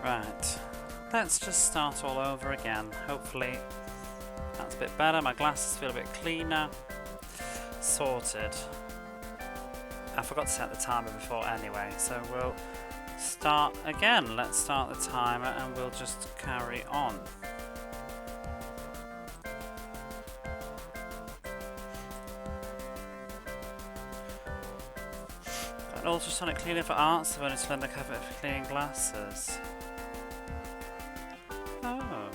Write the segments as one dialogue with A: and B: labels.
A: Right, let's just start all over again. Hopefully that's a bit better. My glasses feel a bit cleaner. Sorted. I forgot to set the timer before anyway, so we'll start again. Let's start the timer and we'll just carry on. An ultrasonic cleaner for arts, the bonus blender cover for cleaning glasses. Oh.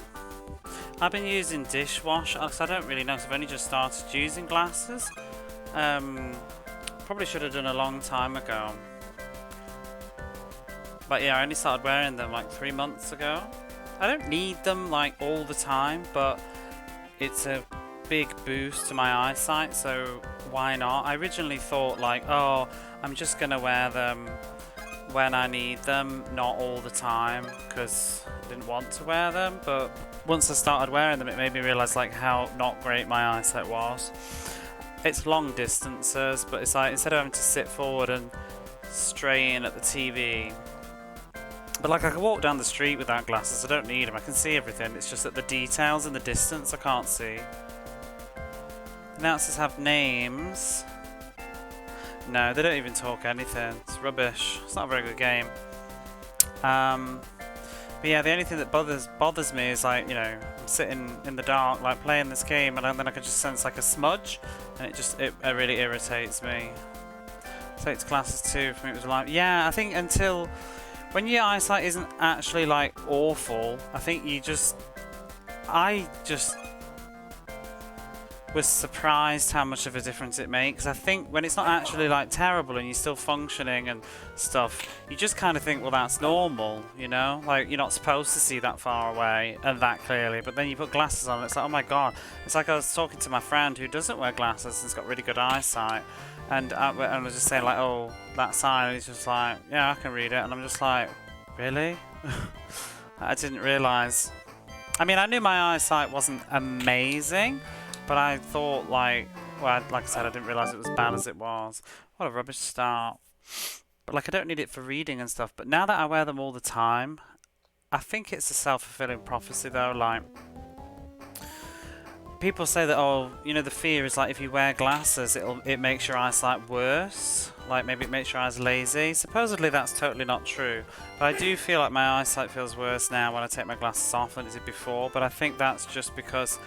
A: I've been using dishwasher because I don't really know, because I've only just started using glasses. Probably should have done a long time ago. But yeah, I only started wearing them like 3 months ago. I don't need them like all the time, but it's a big boost to my eyesight, so why not? I originally thought like, oh, I'm just gonna wear them when I need them, not all the time, because I didn't want to wear them. But once I started wearing them, it made me realise like how not great my eyesight was. It's long distances, but it's like instead of having to sit forward and strain at the TV, but like I can walk down the street without glasses. I don't need them. I can see everything. It's just that the details in the distance I can't see. Announcers have names. No, they don't even talk anything. It's rubbish. It's not a very good game. But yeah, the only thing that bothers me is like, you know, I'm sitting in the dark, like playing this game, and then I can just sense like a smudge, and it really irritates me. So it's glasses too. For me, it was like, yeah, I think until when your eyesight isn't actually like awful, I think I just was surprised how much of a difference it makes. I think when it's not actually like terrible and you're still functioning and stuff, you just kind of think, well, that's normal, you know, like you're not supposed to see that far away and that clearly. But then you put glasses on, it's like, oh my god. It's like I was talking to my friend who doesn't wear glasses and's got really good eyesight, and I was just saying like, oh, that sign, and he's just like, yeah, I can read it, and I'm just like, really? I didn't realise. I mean, I knew my eyesight wasn't amazing, but I thought like, well, like I said, I didn't realise it was as bad as it was. What a rubbish start. But like, I don't need it for reading and stuff. But now that I wear them all the time, I think it's a self-fulfilling prophecy though. Like, people say that, oh, you know, the fear is like if you wear glasses, it makes your eyesight worse. Like maybe it makes your eyes lazy. Supposedly that's totally not true. But I do feel like my eyesight feels worse now when I take my glasses off than it did before. But I think that's just because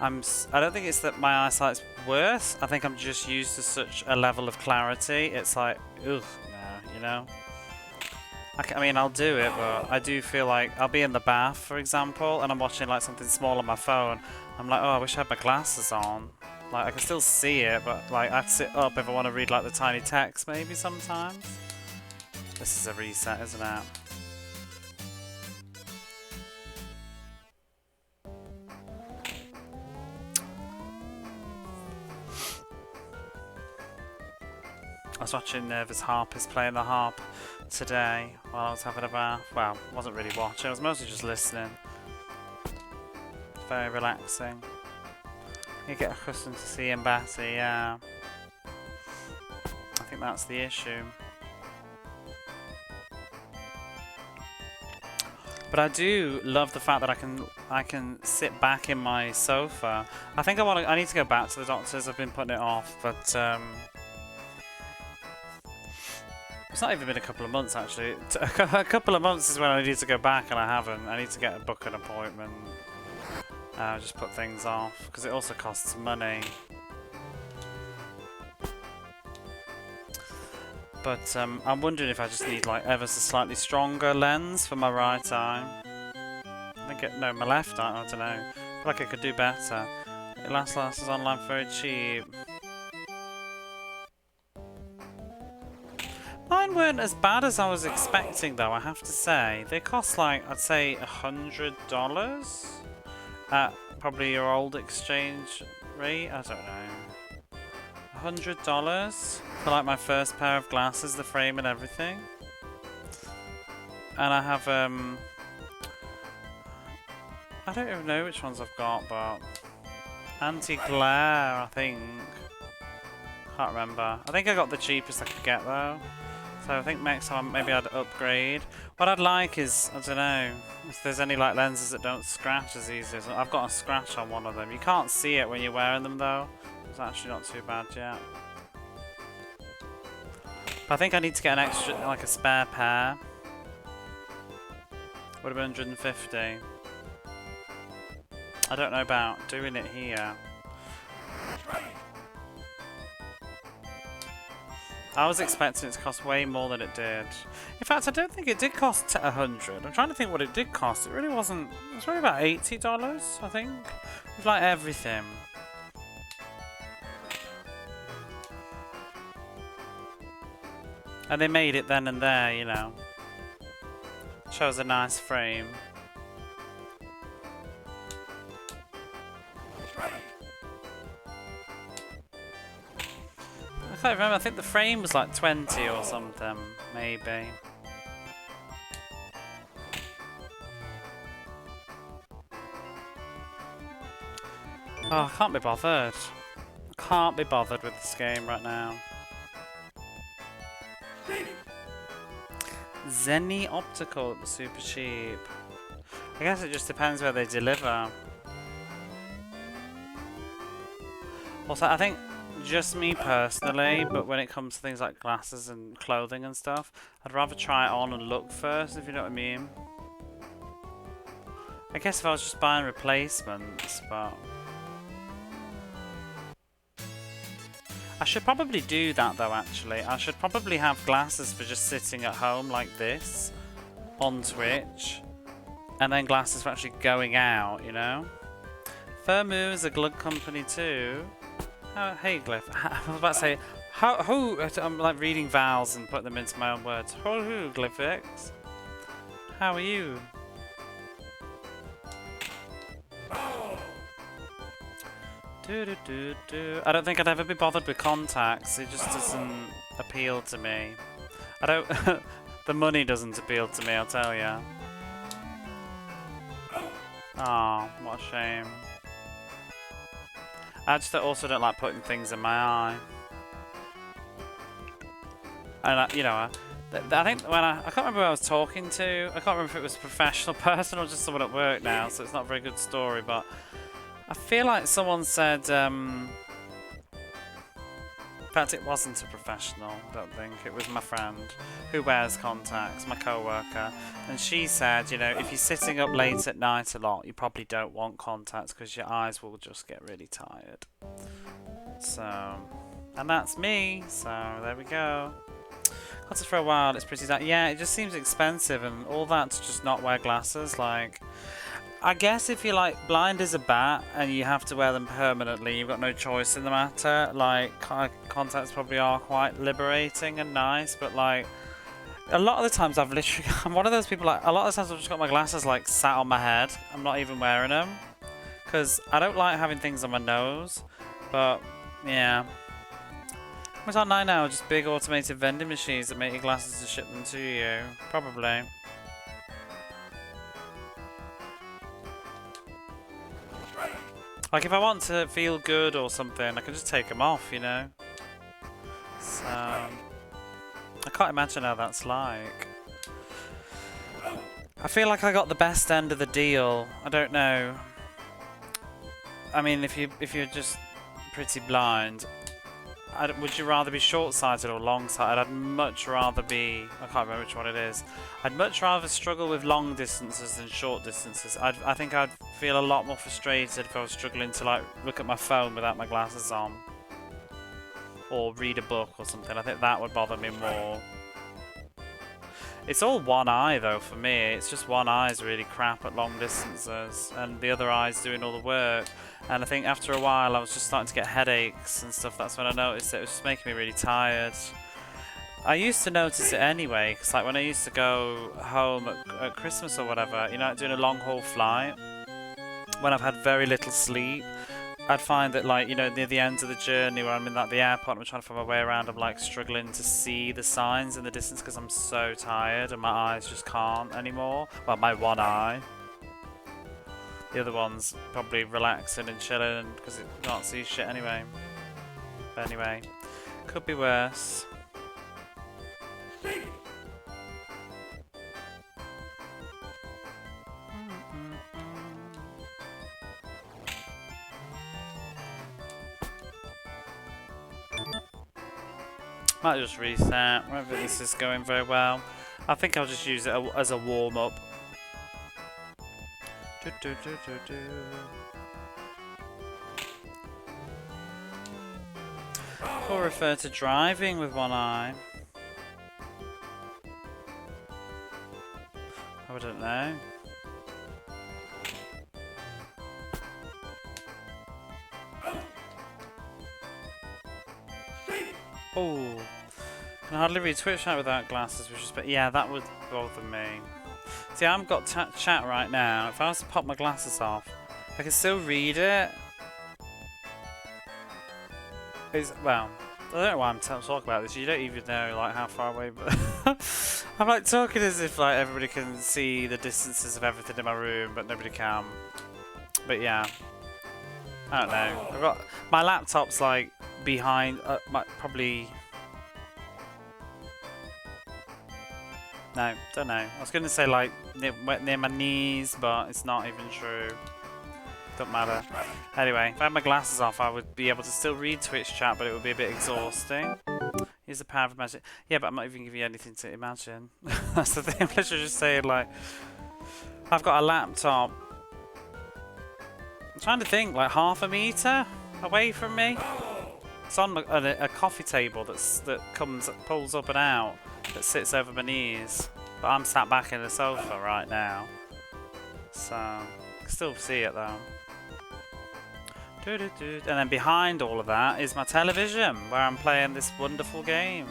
A: I don't think it's that my eyesight's worse. I think I'm just used to such a level of clarity. It's like, ugh, no, you know. I mean, I'll do it, but I do feel like I'll be in the bath, for example, and I'm watching like something small on my phone. I'm like, oh, I wish I had my glasses on. Like, I can still see it, but like I have to sit up if I want to read like the tiny text, maybe sometimes. This is a reset, isn't it? I was watching Nervous Harpist playing the harp today while I was having a bath. Well, I wasn't really watching, I was mostly just listening. Very relaxing. You get accustomed to seeing better, yeah. I think that's the issue. But I do love the fact that I can sit back in my sofa. I think I need to go back to the doctors. I've been putting it off, but it's not even been a couple of months actually. A couple of months is when I need to go back, and I haven't. I need to book an appointment. Just put things off because it also costs money. But I'm wondering if I just need like ever so slightly stronger lens for my right eye. I think no, my left eye. I don't know. I feel like I could do better. It lasts is online very cheap. Mine weren't as bad as I was expecting, though. I have to say, they cost like I'd say $100 at probably your old exchange rate. I don't know. $100 for like my first pair of glasses, the frame and everything. And I have I don't even know which ones I've got, but anti-glare, I think. Can't remember. I think I got the cheapest I could get though. So I think next time maybe I'd upgrade. What I'd like is, I don't know, if there's any like lenses that don't scratch as easy. I've got a scratch on one of them. You can't see it when you're wearing them though. It's actually not too bad yet. But I think I need to get an extra, like a spare pair. Would have been 150. I don't know about doing it here. I was expecting it to cost way more than it did. In fact, I don't think it did cost 100. I'm trying to think what it did cost. It really wasn't. It was really about $80, I think. With like everything. And they made it then and there, you know. Shows a nice frame. I can't remember, I think the frame was like 20 or something, maybe. Oh, I can't be bothered. I can't be bothered with this game right now. Zenny Optical, super cheap. I guess it just depends where they deliver. Also, I think just me personally, but when it comes to things like glasses and clothing and stuff, I'd rather try it on and look first, if you know what I mean. I guess if I was just buying replacements, but I should probably do that though, actually. I should probably have glasses for just sitting at home like this on Twitch, and then glasses for actually going out, you know? Firmoo is a glove company too. Hey Glyph, I was about to say, who? I'm like reading vowels and putting them into my own words. Who, Glyphix? How are you? I don't think I'd ever be bothered with contacts. It just doesn't appeal to me. I don't. The money doesn't appeal to me, I'll tell ya. Oh, what a shame. I just also don't like putting things in my eye. And you know, I think when I can't remember who I was talking to. I can't remember if it was a professional person or just someone at work now, so it's not a very good story. But I feel like someone said. In fact, it wasn't a professional. I don't think it was my friend who wears contacts, my co-worker, and she said, you know, if you're sitting up late at night a lot, you probably don't want contacts because your eyes will just get really tired. So, and that's me. So there we go. Got to for a while. It's pretty. Yeah, it just seems expensive and all that to just not wear glasses. Like, I guess if you're like blind as a bat and you have to wear them permanently, you've got no choice in the matter. Like, contacts probably are quite liberating and nice, but like a lot of the times I've literally, I'm one of those people, like a lot of the times I've just got my glasses like sat on my head. I'm not even wearing them because I don't like having things on my nose. But yeah, what's online now? Just big automated vending machines that make your glasses to ship them to you, probably. Like, if I want to feel good or something, I can just take them off, you know? So, I can't imagine how that's like. I feel like I got the best end of the deal. I don't know. I mean, if you're just pretty blind, would you rather be short-sighted or long-sighted? I'd much rather be... I can't remember which one it is. I'd much rather struggle with long distances than short distances. I think I'd feel a lot more frustrated if I was struggling to like look at my phone without my glasses on. Or read a book or something. I think that would bother me more. It's all one eye though for me. It's just one eye is really crap at long distances and the other eye's doing all the work. And I think after a while I was just starting to get headaches and stuff. That's when I noticed it was just making me really tired. I used to notice it anyway, because like when I used to go home at Christmas or whatever, you know, doing a long haul flight, when I've had very little sleep, I'd find that like, you know, near the end of the journey where I'm in like the airport and I'm trying to find my way around, I'm like struggling to see the signs in the distance because I'm so tired and my eyes just can't anymore. Well, my one eye. The other one's probably relaxing and chilling because it can't see shit anyway. But anyway, could be worse. Might just reset. I don't think this is going very well. I think I'll just use it as a warm-up. Or refer to driving with one eye. I don't know. Oh, can hardly read Twitch chat without glasses, which is, but yeah, that would bother me. See, I've got chat right now. If I was to pop my glasses off, I can still read it. Well, I don't know why I'm talking about this. You don't even know like how far away, but I'm like talking as if like everybody can see the distances of everything in my room, but nobody can. But yeah, I don't know. I've got my laptop's like behind, probably. No, don't know. I was going to say like near my knees, but it's not even true. Don't matter. Anyway, if I had my glasses off, I would be able to still read Twitch chat, but it would be a bit exhausting. Use the power of magic. Yeah, but I'm not even giving you anything to imagine. That's the thing. I'm literally just saying like, I've got a laptop. I'm trying to think, like half a meter away from me. It's on a coffee table that pulls up and out, that sits over my knees. But I'm sat back in the sofa right now, so I can still see it though. And then behind all of that is my television, where I'm playing this wonderful game.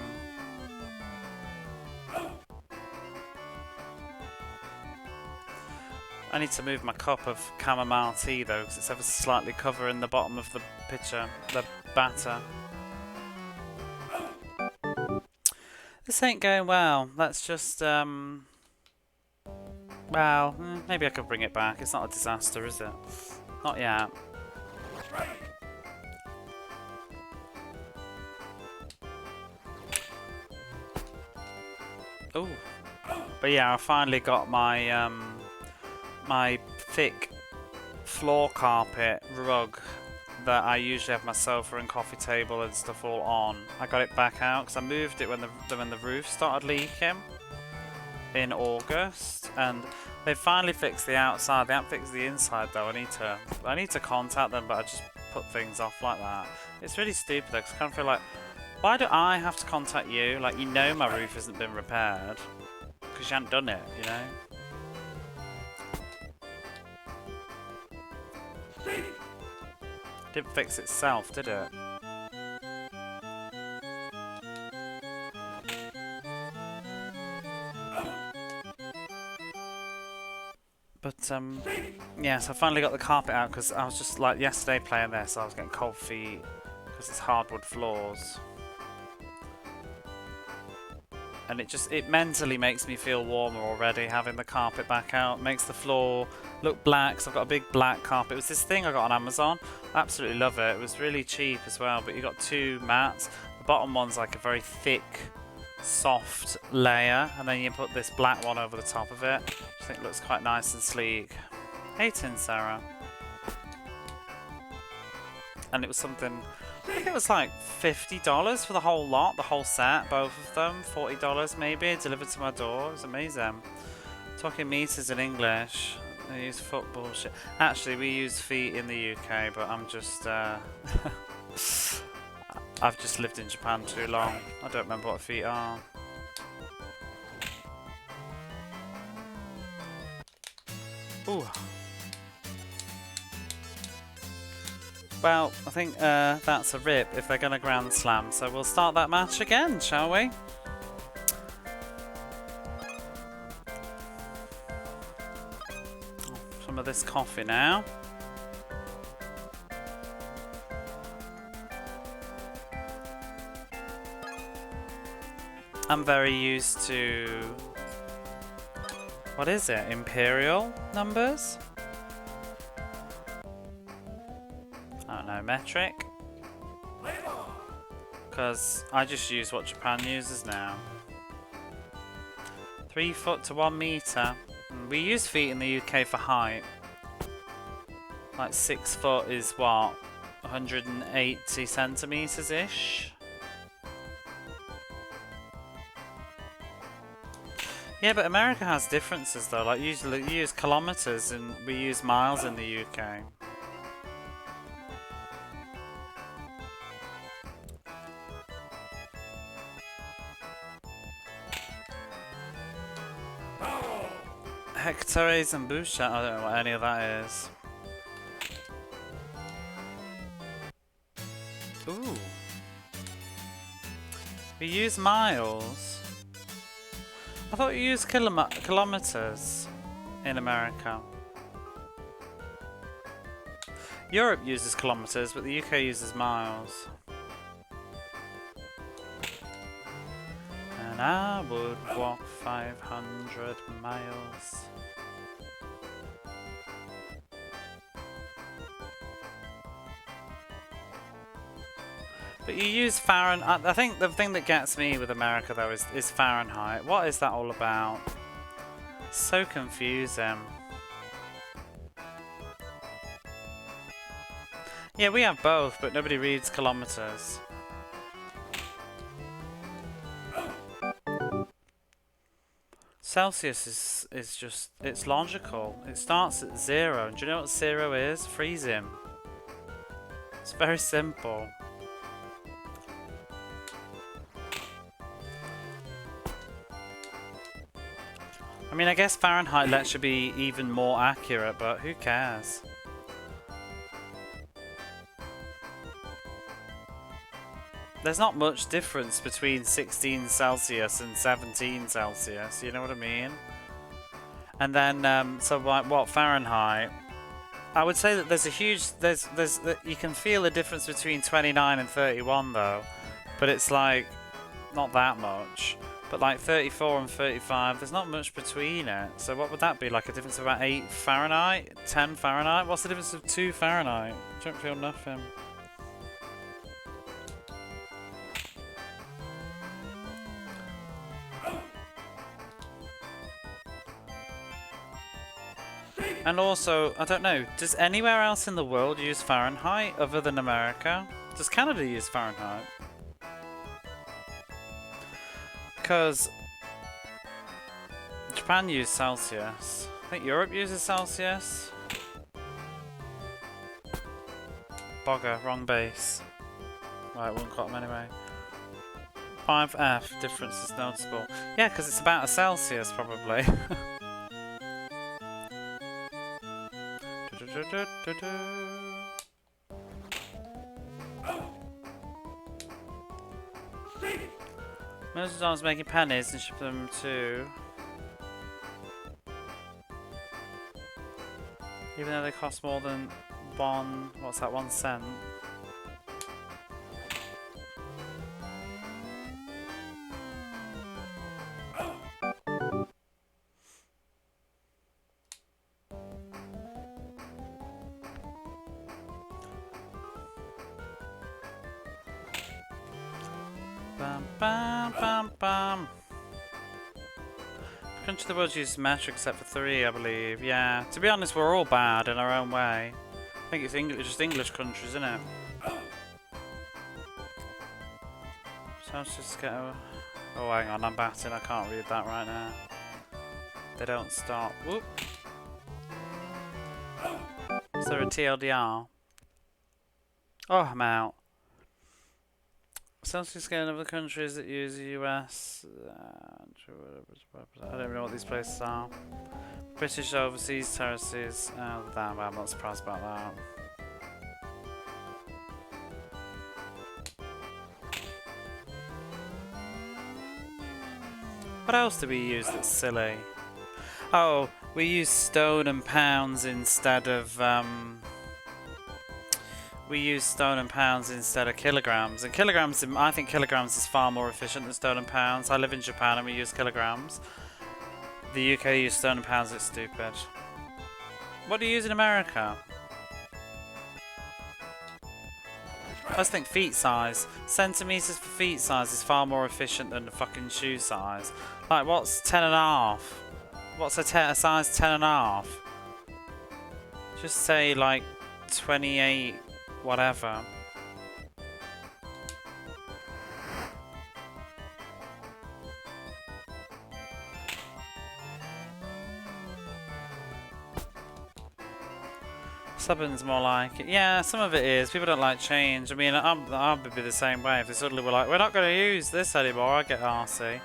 A: I need to move my cup of chamomile tea though, because it's ever slightly covering the bottom of the pitcher, the batter. This ain't going well. Let's just, well, maybe I could bring it back. It's not a disaster, is it? Not yet. Oh, but yeah, I finally got my my thick floor carpet rug that I usually have my sofa and coffee table and stuff all on. I got it back out because I moved it when the roof started leaking in August, and they finally fixed the outside. They haven't fixed the inside though. I need to contact them, but I just put things off like that. It's really stupid though, because I kind of feel like, why do I have to contact you? Like, you know my roof hasn't been repaired because you haven't done it, you know? Didn't fix itself, did it? But yeah, so I finally got the carpet out because I was just like yesterday playing this, so I was getting cold feet because it's hardwood floors. And it mentally makes me feel warmer already, having the carpet back out. Makes the floor look black, so I've got a big black carpet. It was this thing I got on Amazon. I absolutely love it. It was really cheap as well, but you got two mats. The bottom one's like a very thick, soft layer, and then you put this black one over the top of it, which I think looks quite nice and sleek. Hey, Tin Sarah. And it was something, I think it was like $50 for the whole lot, the whole set, both of them. $40 maybe, delivered to my door. It was amazing. Talking meters in English. I use foot bullshit. Actually, we use feet in the UK, but I'm just, I've just lived in Japan too long. I don't remember what feet are. Ooh. Well, I think that's a rip if they're going to Grand Slam, so we'll start that match again, shall we? Some of this coffee now. I'm very used to... what is it? Imperial numbers? I don't know, metric? Because I just use what Japan uses now. 3 foot to 1 meter. We use feet in the UK for height. Like 6 foot is what? 180 centimeters ish? Yeah, but America has differences though. Like usually you use kilometers and we use miles in the UK. Hectares and Bouchat, I don't know what any of that is. Ooh. We use miles. I thought you used kilometers in America. Europe uses kilometers, but the UK uses miles. And I would walk 500 miles. But you use Fahrenheit. I think the thing that gets me with America though is Fahrenheit. What is that all about? So confusing. Yeah, we have both, but nobody reads kilometers. Celsius is just, it's logical. It starts at 0. Do you know what 0 is? Freezing. It's very simple. I mean, I guess Fahrenheit lets you be even more accurate, but who cares? There's not much difference between 16 Celsius and 17 Celsius, you know what I mean? And then, so like, what, Fahrenheit? I would say that there's a huge, you can feel the difference between 29 and 31 though, but it's like, not that much. But like 34 and 35, there's not much between it. So what would that be? Like a difference of about 8 Fahrenheit? 10 Fahrenheit? What's the difference of 2 Fahrenheit? Don't feel nothing. And also, I don't know, does anywhere else in the world use Fahrenheit other than America? Does Canada use Fahrenheit? Because Japan uses Celsius. I think Europe uses Celsius. Bogger, wrong base. Right, wouldn't cut them anyway. 5F, difference is noticeable. Yeah, because it's about a Celsius probably. Most of the times making pennies and ship them to, even though they cost more than what's that, 1 cent? Bam, bam, bam, bam. Country of the world uses metric except for 3, I believe. Yeah. To be honest, we're all bad in our own way. I think it's just English countries, isn't it? So let's just get a... Oh, hang on, I'm batting. I can't read that right now. They don't stop. Whoop. Is there a TLDR? Oh, I'm out. Celsius scale of the countries that use the US. I don't even know what these places are. British overseas territories. Oh, damn, I'm not surprised about that. What else do we use that's silly? Oh, we use stone and pounds instead of we use stone and pounds instead of kilograms. And kilograms, I think kilograms is far more efficient than stone and pounds. I live in Japan and we use kilograms. The UK use stone and pounds, it's stupid. What do you use in America? I just think feet size. Centimeters for feet size is far more efficient than the fucking shoe size. Like, what's 10.5? What's a size 10.5? Just say like 28, whatever. Stubborn's more like it. Yeah, some of it is. People don't like change. I mean, I'll be the same way. If they suddenly were like, we're not going to use this anymore, I get arsey.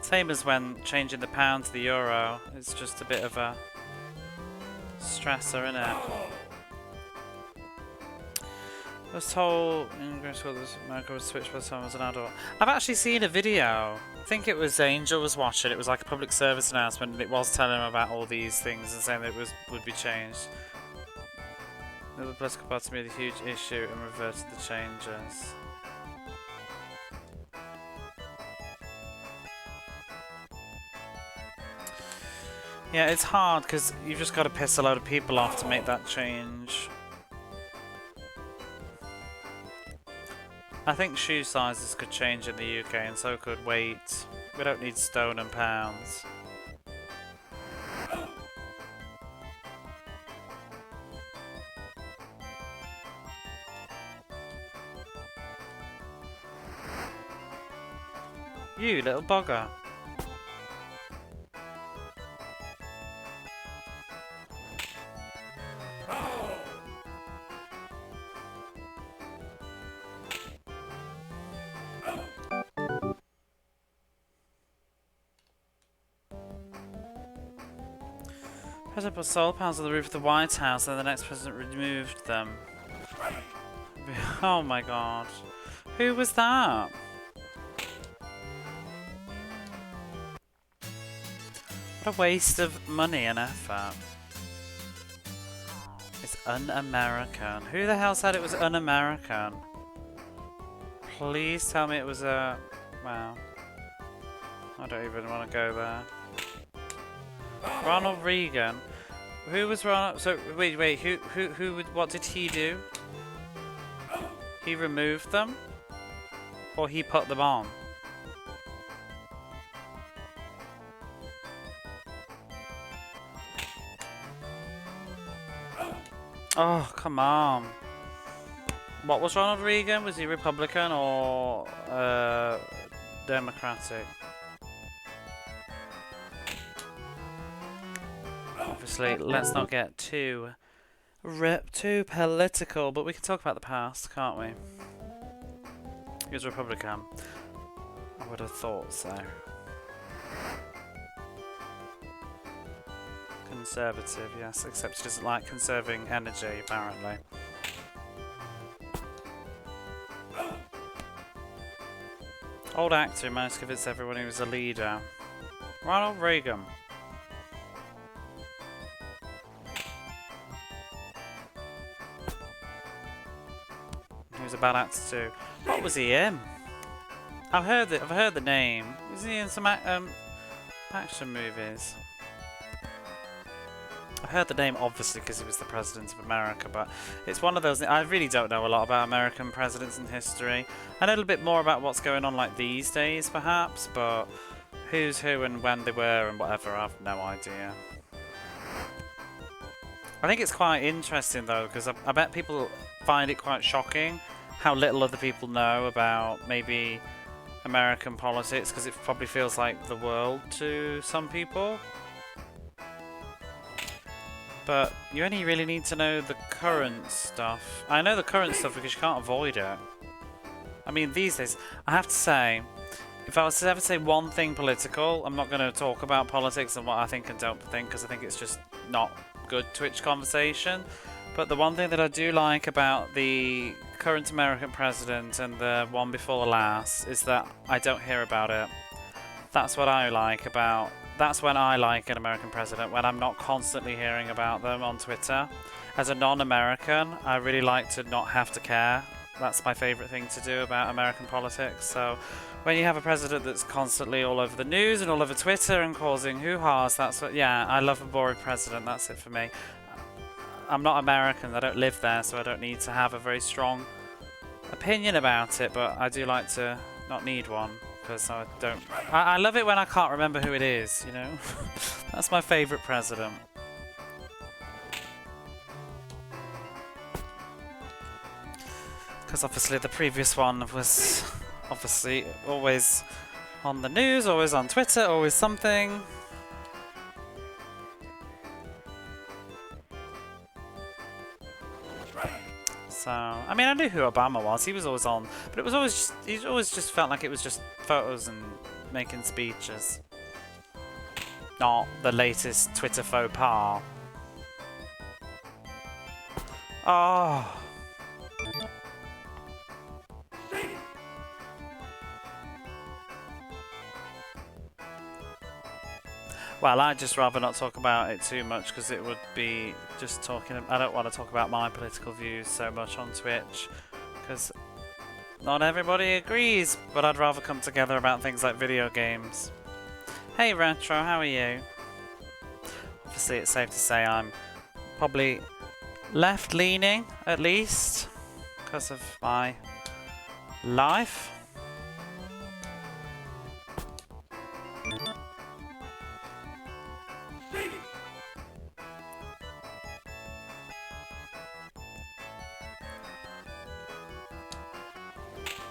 A: Same as when changing the pound to the euro. It's just a bit of a stressor, innit? I was told in grade school that America was switched by the time I was an adult. I've actually seen a video. I think it was Angel was watching. It was like a public service announcement, and it was telling him about all these things and saying that it would be changed. The political party made a huge issue and reverted the changes. Yeah, it's hard because you've just got to piss a load of people off to make that change. I think shoe sizes could change in the UK, and so could weight. We don't need stone and pounds. You little bugger. President put solar panels on the roof of the White House, and the next president removed them. Oh my god. Who was that? What a waste of money and effort. It's un-American. Who the hell said it was un-American? Please tell me it was a... Wow. I don't even want to go there. Ronald Reagan. Who was Ronald? So wait. What did he do? He removed them, or he put them on? Oh, come on. What was Ronald Reagan? Was he Republican or Democratic? Obviously, let's not get too political, but we can talk about the past, can't we? He was Republican. I would have thought so. Conservative, yes, except he doesn't like conserving energy, apparently. Old actor who managed to convince everyone he was a leader. Ronald Reagan. He was a bad actor too. What was he in? I've heard the name. Was he in some action movies? I've heard the name obviously because he was the president of America, but it's one of those. I really don't know a lot about American presidents in history. I know a little bit more about what's going on like these days, perhaps, but who's who and when they were and whatever, I've no idea. I think it's quite interesting though, because I bet people find it quite shocking how little other people know about maybe American politics, because it probably feels like the world to some people. But you only really need to know the current stuff. I know the current stuff because you can't avoid it. I mean, these days, I have to say, if I was to ever say one thing political, I'm not going to talk about politics and what I think and don't think, because I think it's just not good Twitch conversation. But the one thing that I do like about the current American president and the one before the last is that I don't hear about it. That's what I like about... That's when I like an American president, when I'm not constantly hearing about them on Twitter. As a non-American, I really like to not have to care. That's my favourite thing to do about American politics. So when you have a president that's constantly all over the news and all over Twitter and causing hoo-has, that's what, yeah, I love a boring president. That's it for me. I'm not American, I don't live there, so I don't need to have a very strong opinion about it, but I do like to not need one. Because I love it when I can't remember who it is, you know? That's my favourite president. Because obviously the previous one was obviously always on the news, always on Twitter, always something. So, I mean, I knew who Obama was. He was always on, but it was always he always just felt like it was just photos and making speeches, not the latest Twitter faux pas. Oh. Well, I'd just rather not talk about it too much because it would be just talking. I don't want to talk about my political views so much on Twitch because not everybody agrees, but I'd rather come together about things like video games. Hey Retro, how are you? Obviously, it's safe to say I'm probably left-leaning, at least, because of my life.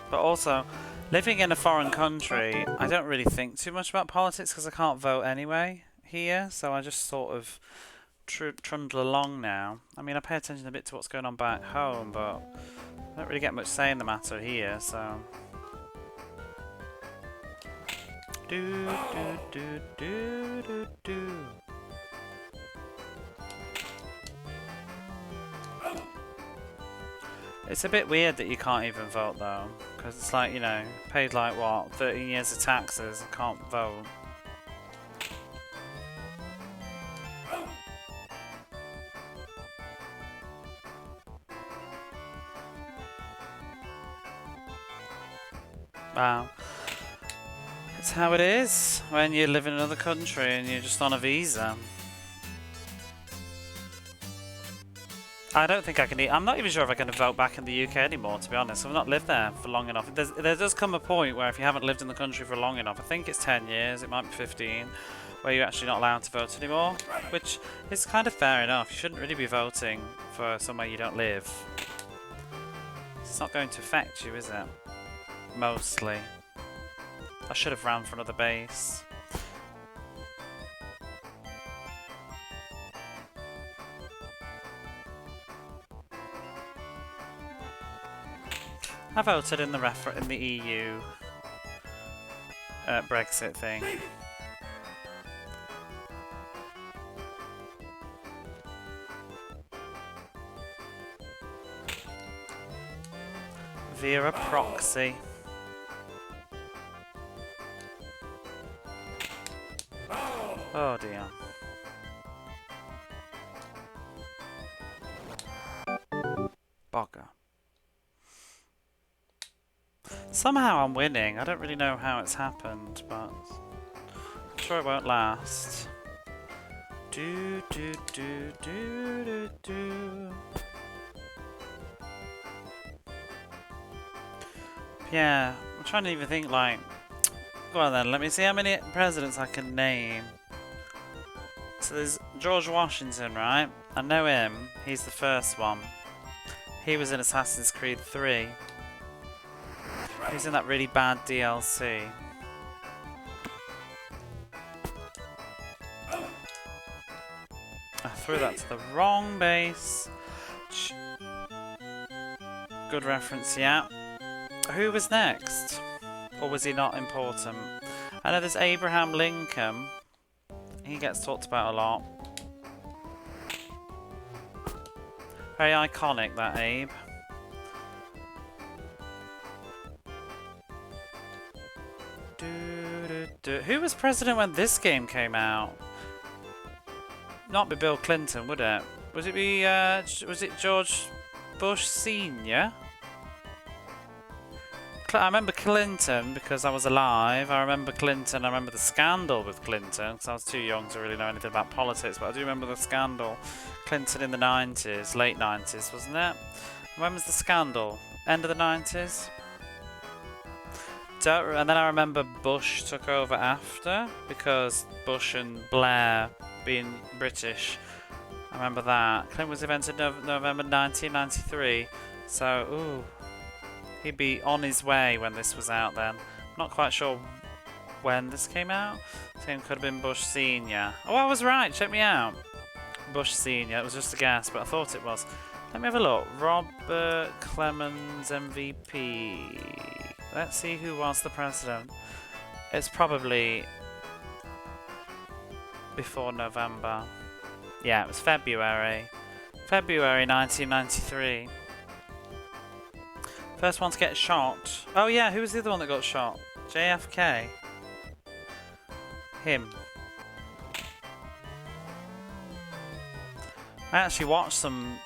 A: But also, living in a foreign country, I don't really think too much about politics because I can't vote anyway here, so I just sort of trundle along now. I mean, I pay attention a bit to what's going on back home, but I don't really get much say in the matter here, so... Do, do, do, do, do, do. It's a bit weird that you can't even vote though, because it's like, you know, paid like what, 13 years of taxes and can't vote. Wow. It's how it is when you live in another country and you're just on a visa. I don't think I can. I'm not even sure if I can vote back in the UK anymore, to be honest. I've not lived there for long enough. There does come a point where if you haven't lived in the country for long enough, I think it's 10 years, it might be 15, where you're actually not allowed to vote anymore, which is kind of fair enough. You shouldn't really be voting for somewhere you don't live. It's not going to affect you, is it? Mostly. I should have ran for another base. I voted in the EU Brexit thing. Via a proxy. Oh dear. Bugger. Somehow I'm winning. I don't really know how it's happened, but I'm sure it won't last. Do do do do do do. Yeah, I'm trying to even think like. Go on then. Let me see how many presidents I can name. So there's George Washington, right? I know him. He's the first one. He was in Assassin's Creed 3. He's in that really bad DLC. I threw that to the wrong base. Good reference, yeah. Who was next? Or was he not important? I know there's Abraham Lincoln. He gets talked about a lot. Very iconic, that Abe. Who was president when this game came out? Not be Bill Clinton, would it? Was it George Bush Senior? I remember Clinton because I was alive. I remember Clinton. I remember the scandal with Clinton because I was too young to really know anything about politics. But I do remember the scandal. Clinton in the 90s, late 90s, wasn't it? When was the scandal? End of the 90s? And then I remember Bush took over after because Bush and Blair being British. I remember that. Clinton was invented November 1993. So, ooh. He'd be on his way when this was out then. Not quite sure when this came out. So it could have been Bush Senior. Oh, I was right. Check me out. Bush Senior. It was just a guess, but I thought it was. Let me have a look. Robert Clemens MVP. Let's see who was the president. It's probably before November. Yeah, it was February. February 1993. First one to get shot. Oh yeah, who was the other one that got shot? JFK. Him. I actually watched some...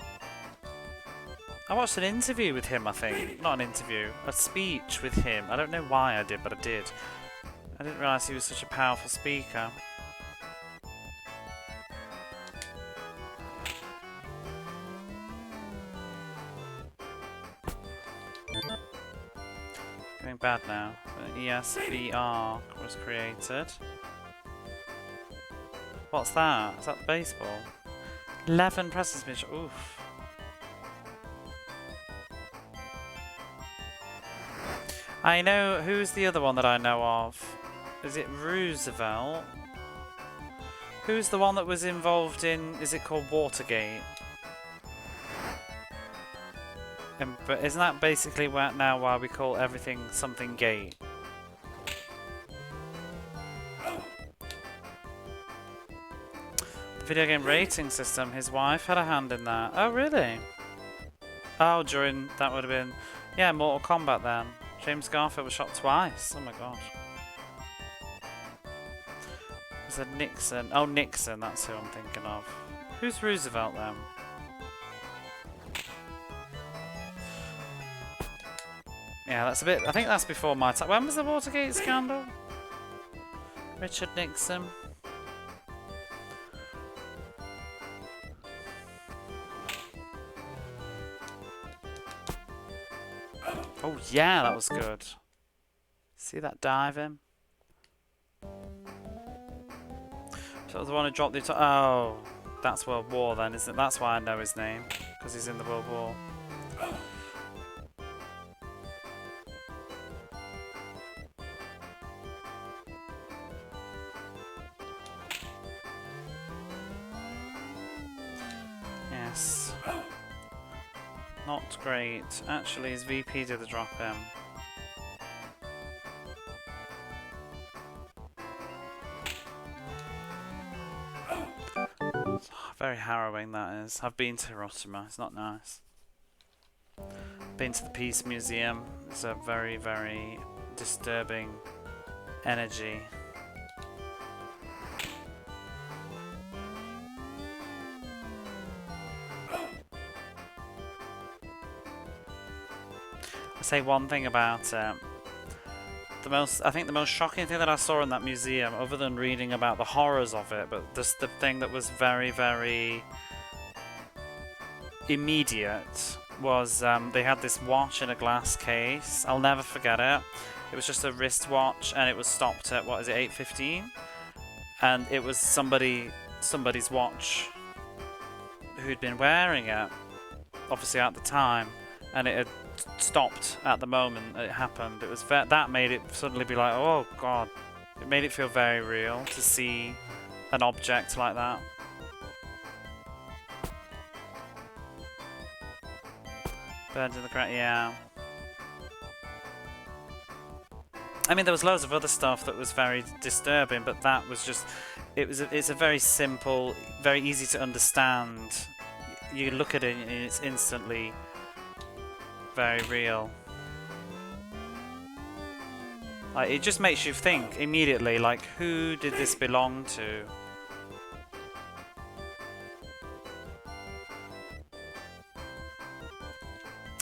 A: I watched an interview with him, I think. Not an interview. A speech with him. I don't know why I did, but I did. I didn't realise he was such a powerful speaker. Going bad now. ESVR was created. What's that? Is that the baseball? 11 presses been shot. Oof. I know. Who's the other one that I know of? Is it Roosevelt? Who's the one that was involved in? Is it called Watergate? But isn't that basically now why we call everything something gate? The video game rating system, his wife had a hand in that. Oh, really? Oh, during, that would have been, yeah, Mortal Kombat then. James Garfield was shot twice. Oh my gosh. Was it Nixon? Oh, Nixon, that's who I'm thinking of. Who's Roosevelt then? Yeah, that's a bit... I think that's before my time. When was the Watergate scandal? Richard Nixon. Oh yeah, that was good. See that diving? So that was the one who dropped the... Oh, that's World War then, isn't it? That's why I know his name. Because he's in the World War. Yes. Not great. Actually, his VP did the drop him. Very harrowing that is. I've been to Hiroshima, it's not nice. Been to the Peace Museum, it's a very, very disturbing energy. I'll say one thing about I think the most shocking thing that I saw in that museum, other than reading about the horrors of it, but the thing that was very, very immediate was they had this watch in a glass case. I'll never forget it. It was just a wristwatch, and it was stopped at, what is it, 8:15? And it was somebody's watch who'd been wearing it, obviously at the time, and it had stopped at the moment it happened. It was that made it suddenly be like, oh god, it made it feel very real to see an object like that. Burned in the ground, yeah. I mean, there was loads of other stuff that was very disturbing, but that was just, it's a very simple, very easy to understand. You look at it and it's instantly very real. Like, it just makes you think immediately, like, who did this belong to?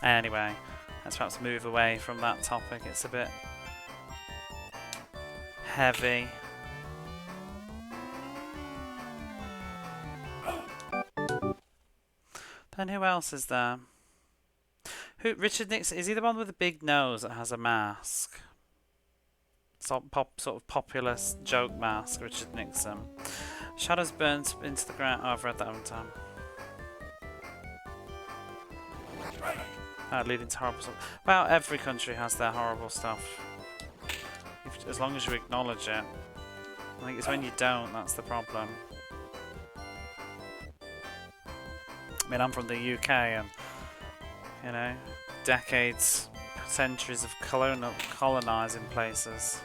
A: Anyway, let's perhaps move away from that topic. It's a bit heavy. Then who else is there? Richard Nixon, is he the one with the big nose that has a mask? Sort of populist joke mask, Richard Nixon. Shadows burnt into the ground. Oh, I've read that one time. Leading to horrible stuff. Well, every country has their horrible stuff. As long as you acknowledge it. I think it's when you don't that's the problem. I mean, I'm from the UK, and You know, decades, centuries of colonizing places.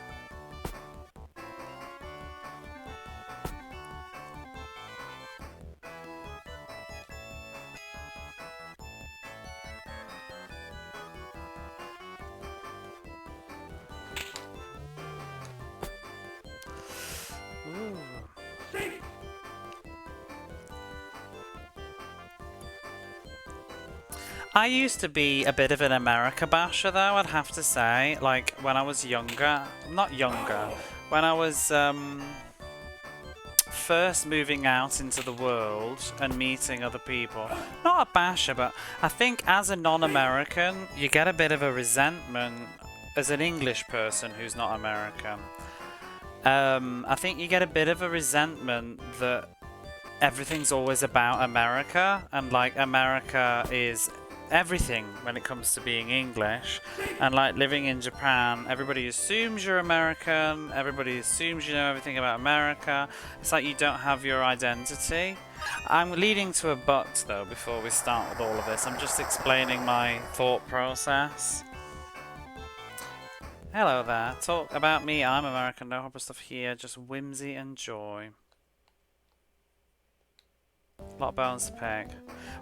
A: Ooh. I used to be a bit of an America basher though, I'd have to say. Like, when I was younger, not younger, when I was first moving out into the world and meeting other people. Not a basher, but I think as a non-American, you get a bit of a resentment as an English person who's not American. I think you get a bit of a resentment that everything's always about America, and like America is everything when it comes to being English. And like living in Japan, everybody assumes you're American, everybody assumes you know everything about America. It's like you don't have your identity. I'm leading to a but though before we start with all of this. I'm just explaining my thought process. Hello there. Talk about me. I'm American. No horrible stuff here. Just whimsy and joy. A lot of bones to pick.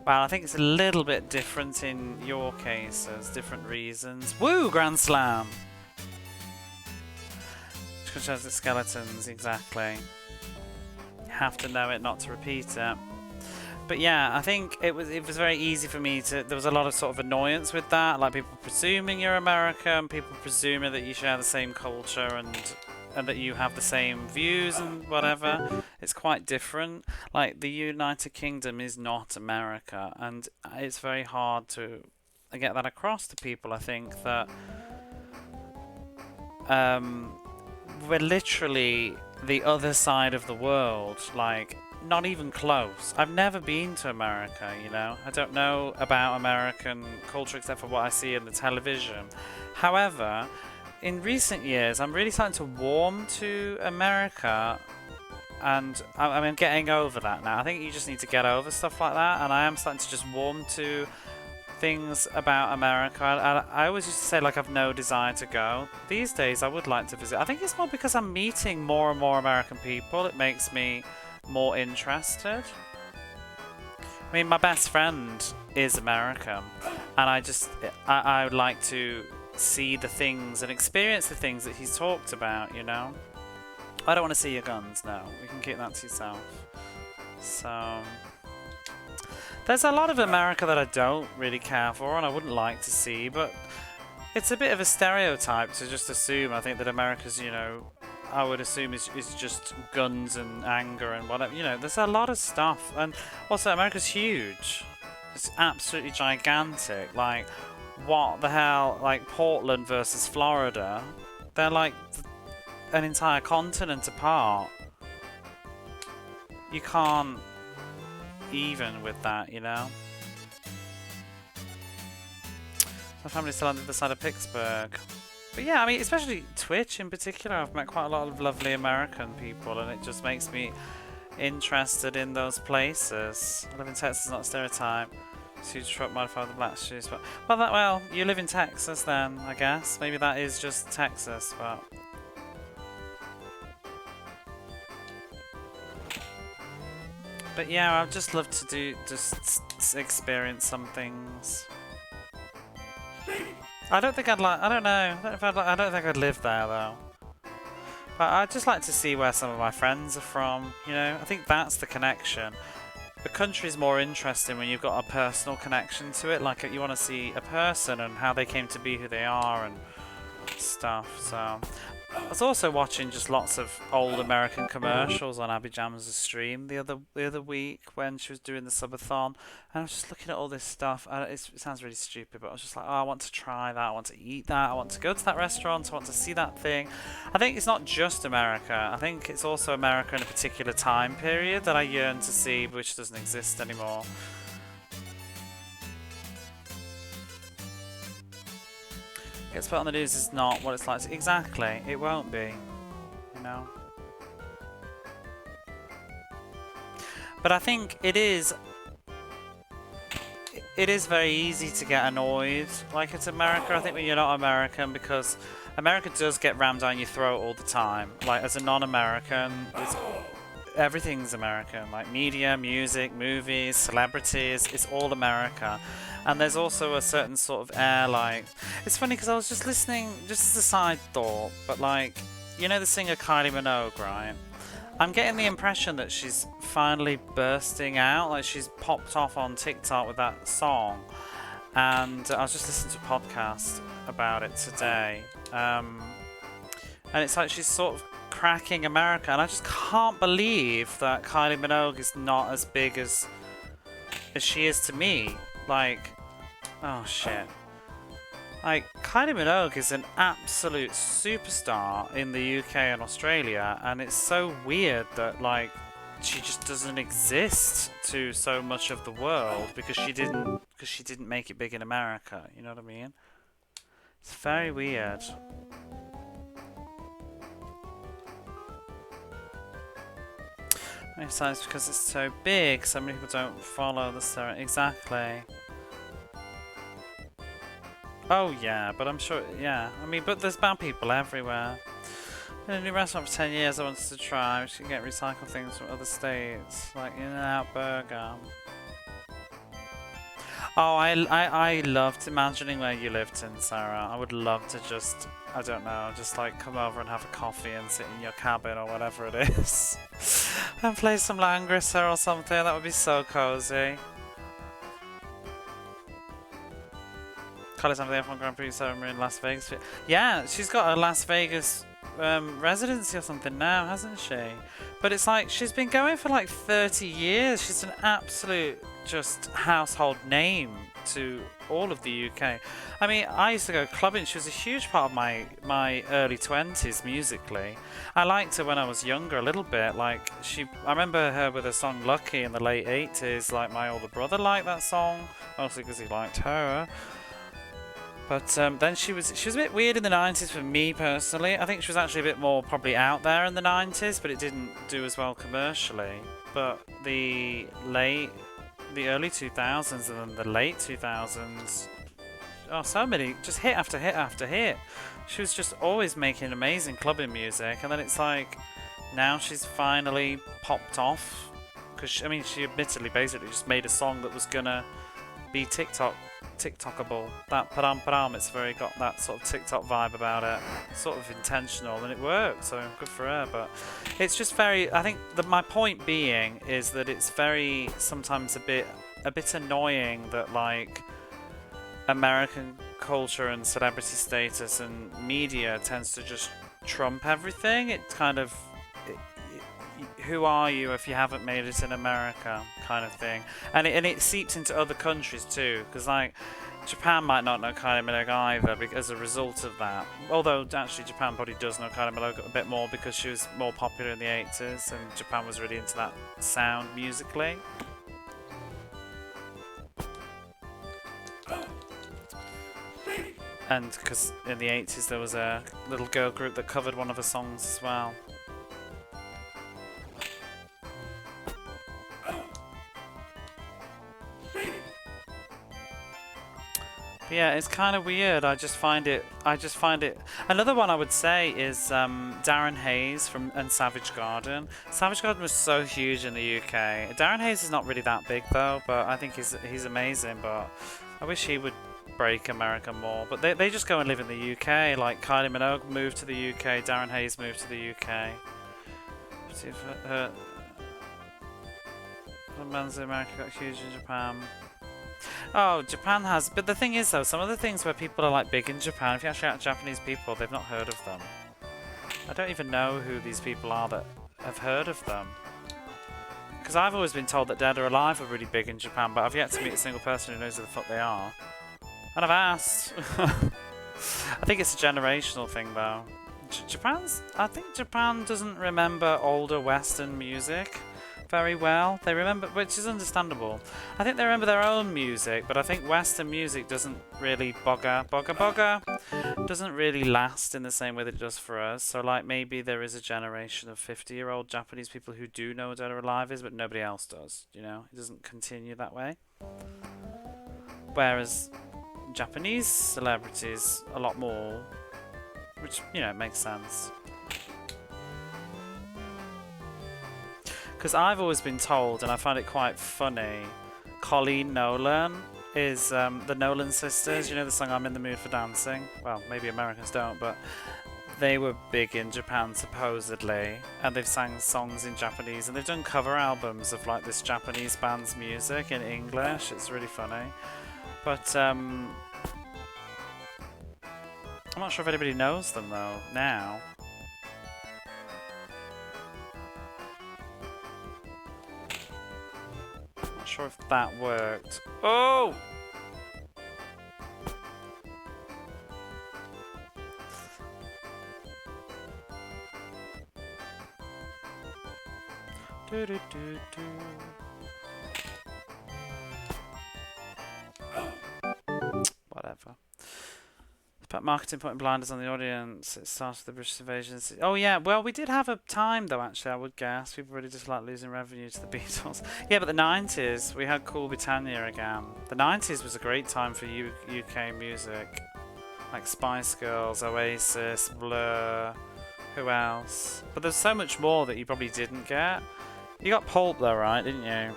A: Well, I think it's a little bit different in your cases. Different reasons. Woo! Grand Slam! Which shows the skeletons, exactly. You have to know it not to repeat it. But yeah, I think it was very easy for me to. There was a lot of sort of annoyance with that, like people presuming you're American, people presuming that you share the same culture and that you have the same views and whatever. It's quite different. Like the United Kingdom is not America, and it's very hard to get that across to people. I think that we're literally the other side of the world, like. Not even close. I've never been to America, you know. I don't know about American culture except for what I see in the television. However, in recent years, I'm really starting to warm to America, and I'm getting over that now. I think you just need to get over stuff like that, and I am starting to just warm to things about America. I always used to say, like, I've no desire to go. These days, I would like to visit. I think it's more because I'm meeting more and more American people. It makes me more interested. I mean, my best friend is American, and I would like to see the things and experience the things that he's talked about, you know. I don't want to see your guns, no. You can keep that to yourself. So there's a lot of America that I don't really care for and I wouldn't like to see, but it's a bit of a stereotype to just assume. I think that America's, you know, I would assume is just guns and anger and whatever. You know, there's a lot of stuff. And also, America's huge. It's absolutely gigantic. Like, what the hell? Like, Portland versus Florida. They're like an entire continent apart. You can't even with that, you know? My family's still on the other side of Pittsburgh. But yeah, I mean, especially Twitch in particular, I've met quite a lot of lovely American people, and it just makes me interested in those places. I live in Texas, not a stereotype. Huge truck modified with the black shoes, but well, you live in Texas then, I guess. Maybe that is just Texas, but yeah, I'd just love to just experience some things. I don't think I'd like. I don't know. I don't think I'd live there though. But I'd just like to see where some of my friends are from. You know, I think that's the connection. The country's more interesting when you've got a personal connection to it. Like you want to see a person and how they came to be who they are and stuff. So I was also watching just lots of old American commercials on Abby Jam's stream the other week when she was doing the subathon, and I was just looking at all this stuff. It sounds really stupid, but I was just like, oh, I want to try that, I want to eat that, I want to go to that restaurant, I want to see that thing. I think it's not just America. I think it's also America in a particular time period that I yearn to see, which doesn't exist anymore. Gets put on the news is not what it's like. Exactly, it won't be, you know. But I think it is. it is very easy to get annoyed, like it's America. I think when you're not American, because America does get rammed down your throat all the time. Like as a non-American, everything's American. Like media, music, movies, celebrities, it's all America. And there's also a certain sort of air. Like it's funny because I was just listening, just as a side thought, but like you know the singer Kylie Minogue, right? I'm getting the impression that she's finally bursting out, like she's popped off on TikTok with that song. And I was just listening to a podcast about it today. And it's like she's sort of cracking America, and I just can't believe that Kylie Minogue is not as big as she is to me. Like, oh shit. Like, Kylie Minogue is an absolute superstar in the UK and Australia, and it's so weird that, like, she just doesn't exist to so much of the world because she didn't make it big in America, you know what I mean? It's very weird. Makes sense because it's so big, so many people don't follow the story. Exactly. Oh yeah, but I'm sure, yeah. I mean, but there's bad people everywhere. In a new restaurant for 10 years I wanted to try. We should get recycled things from other states, like In-N-Out Burger. Oh, I loved imagining where you lived in, Sarah. I would love to just, I don't know, just like come over and have a coffee and sit in your cabin or whatever it is. And play some Langrissa or something. That would be so cozy. College F1 Grand Prix ceremony in Las Vegas. Yeah, she's got a Las Vegas residency or something now, hasn't she? But it's like she's been going for like 30 years. She's an absolute just household name to all of the UK. I mean, I used to go clubbing. She was a huge part of my early 20s musically. I liked her when I was younger a little bit. Like I remember her with a song Lucky in the late 80s. Like my older brother liked that song, mostly because he liked her. But then she was a bit weird in the 90s for me personally. I think she was actually a bit more probably out there in the 90s, but it didn't do as well commercially. But the early 2000s and then the late 2000s, oh, so many, just hit after hit after hit. She was just always making amazing clubbing music, and then it's like now she's finally popped off because I mean she admittedly basically just made a song that was gonna be TikTokable. That padam, it's very got that sort of TikTok vibe about it, sort of intentional, and it worked, so good for her. But it's just very, I think my point being is that it's very sometimes a bit annoying that like American culture and celebrity status and media tends to just trump everything. It kind of who are you if you haven't made it in America, kind of thing, and it seeps into other countries too, because like Japan might not know Kylie Minogue either as a result of that. Although actually Japan probably does know Kylie Minogue a bit more because she was more popular in the 80s and Japan was really into that sound musically. And because in the 80s there was a little girl group that covered one of her songs as well. Yeah, it's kind of weird. I just find it. Another one I would say is Darren Hayes and Savage Garden. Savage Garden was so huge in the UK. Darren Hayes is not really that big though, but I think he's amazing. But I wish he would break America more. But they just go and live in the UK. Like Kylie Minogue moved to the UK. Darren Hayes moved to the UK. See if Man's America got huge in Japan. Oh, Japan has, but the thing is though, some of the things where people are like big in Japan, if you actually ask Japanese people, they've not heard of them. I don't even know who these people are that have heard of them. Because I've always been told that Dead or Alive are really big in Japan, but I've yet to meet a single person who knows who the fuck they are. And I've asked. I think it's a generational thing though. I think Japan doesn't remember older Western music very well. They remember, which is understandable. I think they remember their own music, but I think Western music doesn't really doesn't really last in the same way that it does for us. So like maybe there is a generation of 50-year-old Japanese people who do know what Dead or Alive is, but nobody else does, you know? It doesn't continue that way. Whereas Japanese celebrities, a lot more. Which, you know, makes sense. Because I've always been told, and I find it quite funny, Colleen Nolan is the Nolan sisters. You know the song I'm in the Mood for Dancing? Well, maybe Americans don't, but they were big in Japan supposedly, and they've sang songs in Japanese, and they've done cover albums of like this Japanese band's music in English. It's really funny. But I'm not sure if anybody knows them though now. Not sure if that worked. Oh! Do, do, do, do. Whatever. About marketing putting blinders on the audience. It started the British invasion. Oh yeah, well we did have a time though actually, I would guess. People really just like losing revenue to the Beatles. Yeah, but the 90s, we had Cool Britannia again. The 90s was a great time for UK music. Like Spice Girls, Oasis, Blur, who else? But there's so much more that you probably didn't get. You got Pulp though, right, didn't you?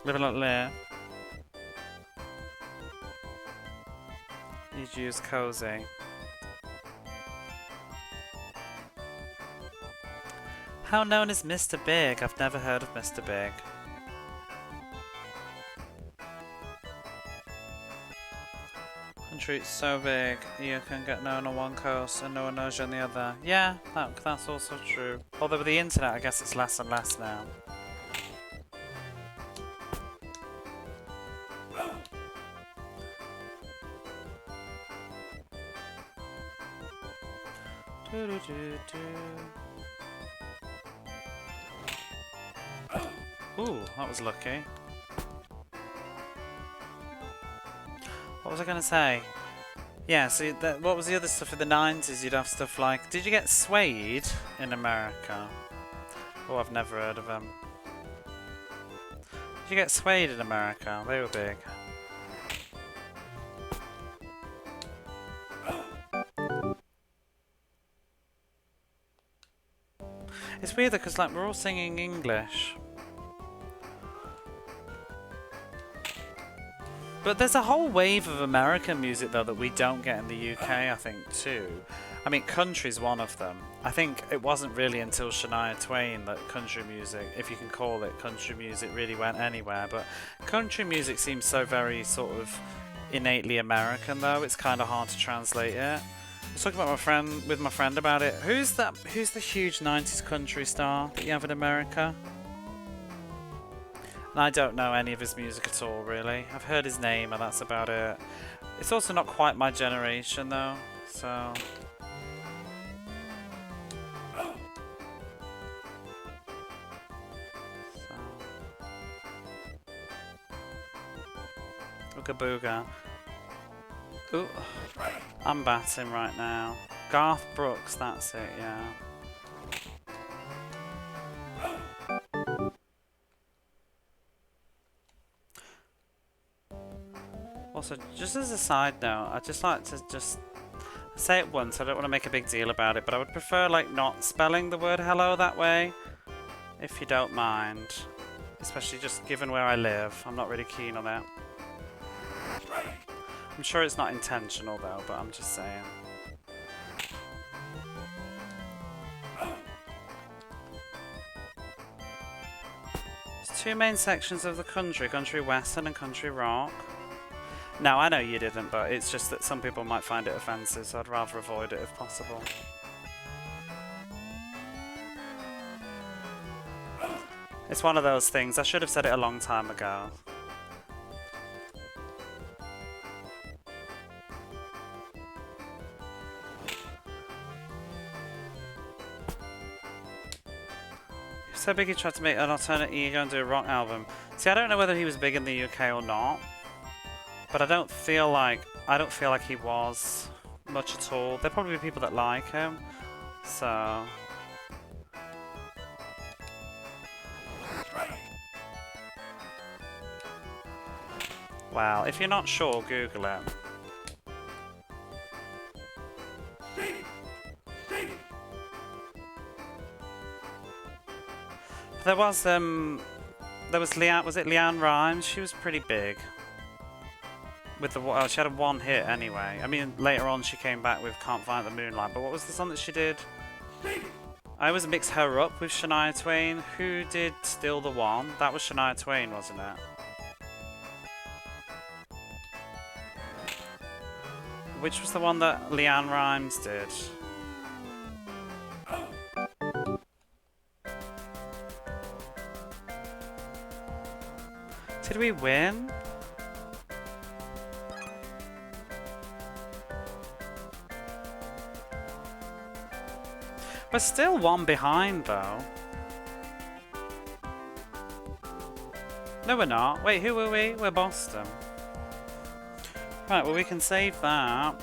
A: Live and Let Live. You'd use Cozy. How known is Mr. Big? I've never heard of Mr. Big. Country, it's so big, you can get known on one coast and no one knows you on the other. Yeah, that's also true. Although with the internet, I guess it's less and less now. Ooh, that was lucky. What was I going to say? Yeah, so what was the other stuff in the 90s? You'd have stuff like... Did you get Suede in America? Oh, I've never heard of them. Did you get Suede in America? They were big. It's weird though, because like, we're all singing English. But there's a whole wave of American music though that we don't get in the UK, I think, too. I mean, country's one of them. I think it wasn't really until Shania Twain that country music, if you can call it country music, really went anywhere. But country music seems so very sort of innately American though, it's kind of hard to translate it. I was talking about my friend about it. Who's the huge 90s country star that you have in America? And I don't know any of his music at all, really. I've heard his name and that's about it. It's also not quite my generation though, so... Ooga booga. Ooh, I'm batting right now. Garth Brooks, that's it, yeah. Also, just as a side note, I'd just like to just say it once, I don't want to make a big deal about it, but I would prefer like not spelling the word hello that way, if you don't mind. Especially just given where I live, I'm not really keen on it. I'm sure it's not intentional though, but I'm just saying. There's two main sections of the country, country western and country rock. No, I know you didn't, but it's just that some people might find it offensive, so I'd rather avoid it if possible. It's one of those things, I should have said it a long time ago. So big he tried to make an alternate ego and do a rock album. See, I don't know whether he was big in the UK or not, but I don't feel like he was much at all. There'll probably be people that like him, so. Well, if you're not sure, Google it. There was Leanne, was it Leanne Rimes? She was pretty big. With the, well, she had a one hit anyway. I mean, later on she came back with Can't Fight the Moonlight, but what was the song that she did? I always mix her up with Shania Twain. Who did Still the One? That was Shania Twain, wasn't it? Which was the one that Leanne Rimes did? Did we win? We're still one behind though. No, we're not. Wait, who are we? We're Boston. Right, well we can save that.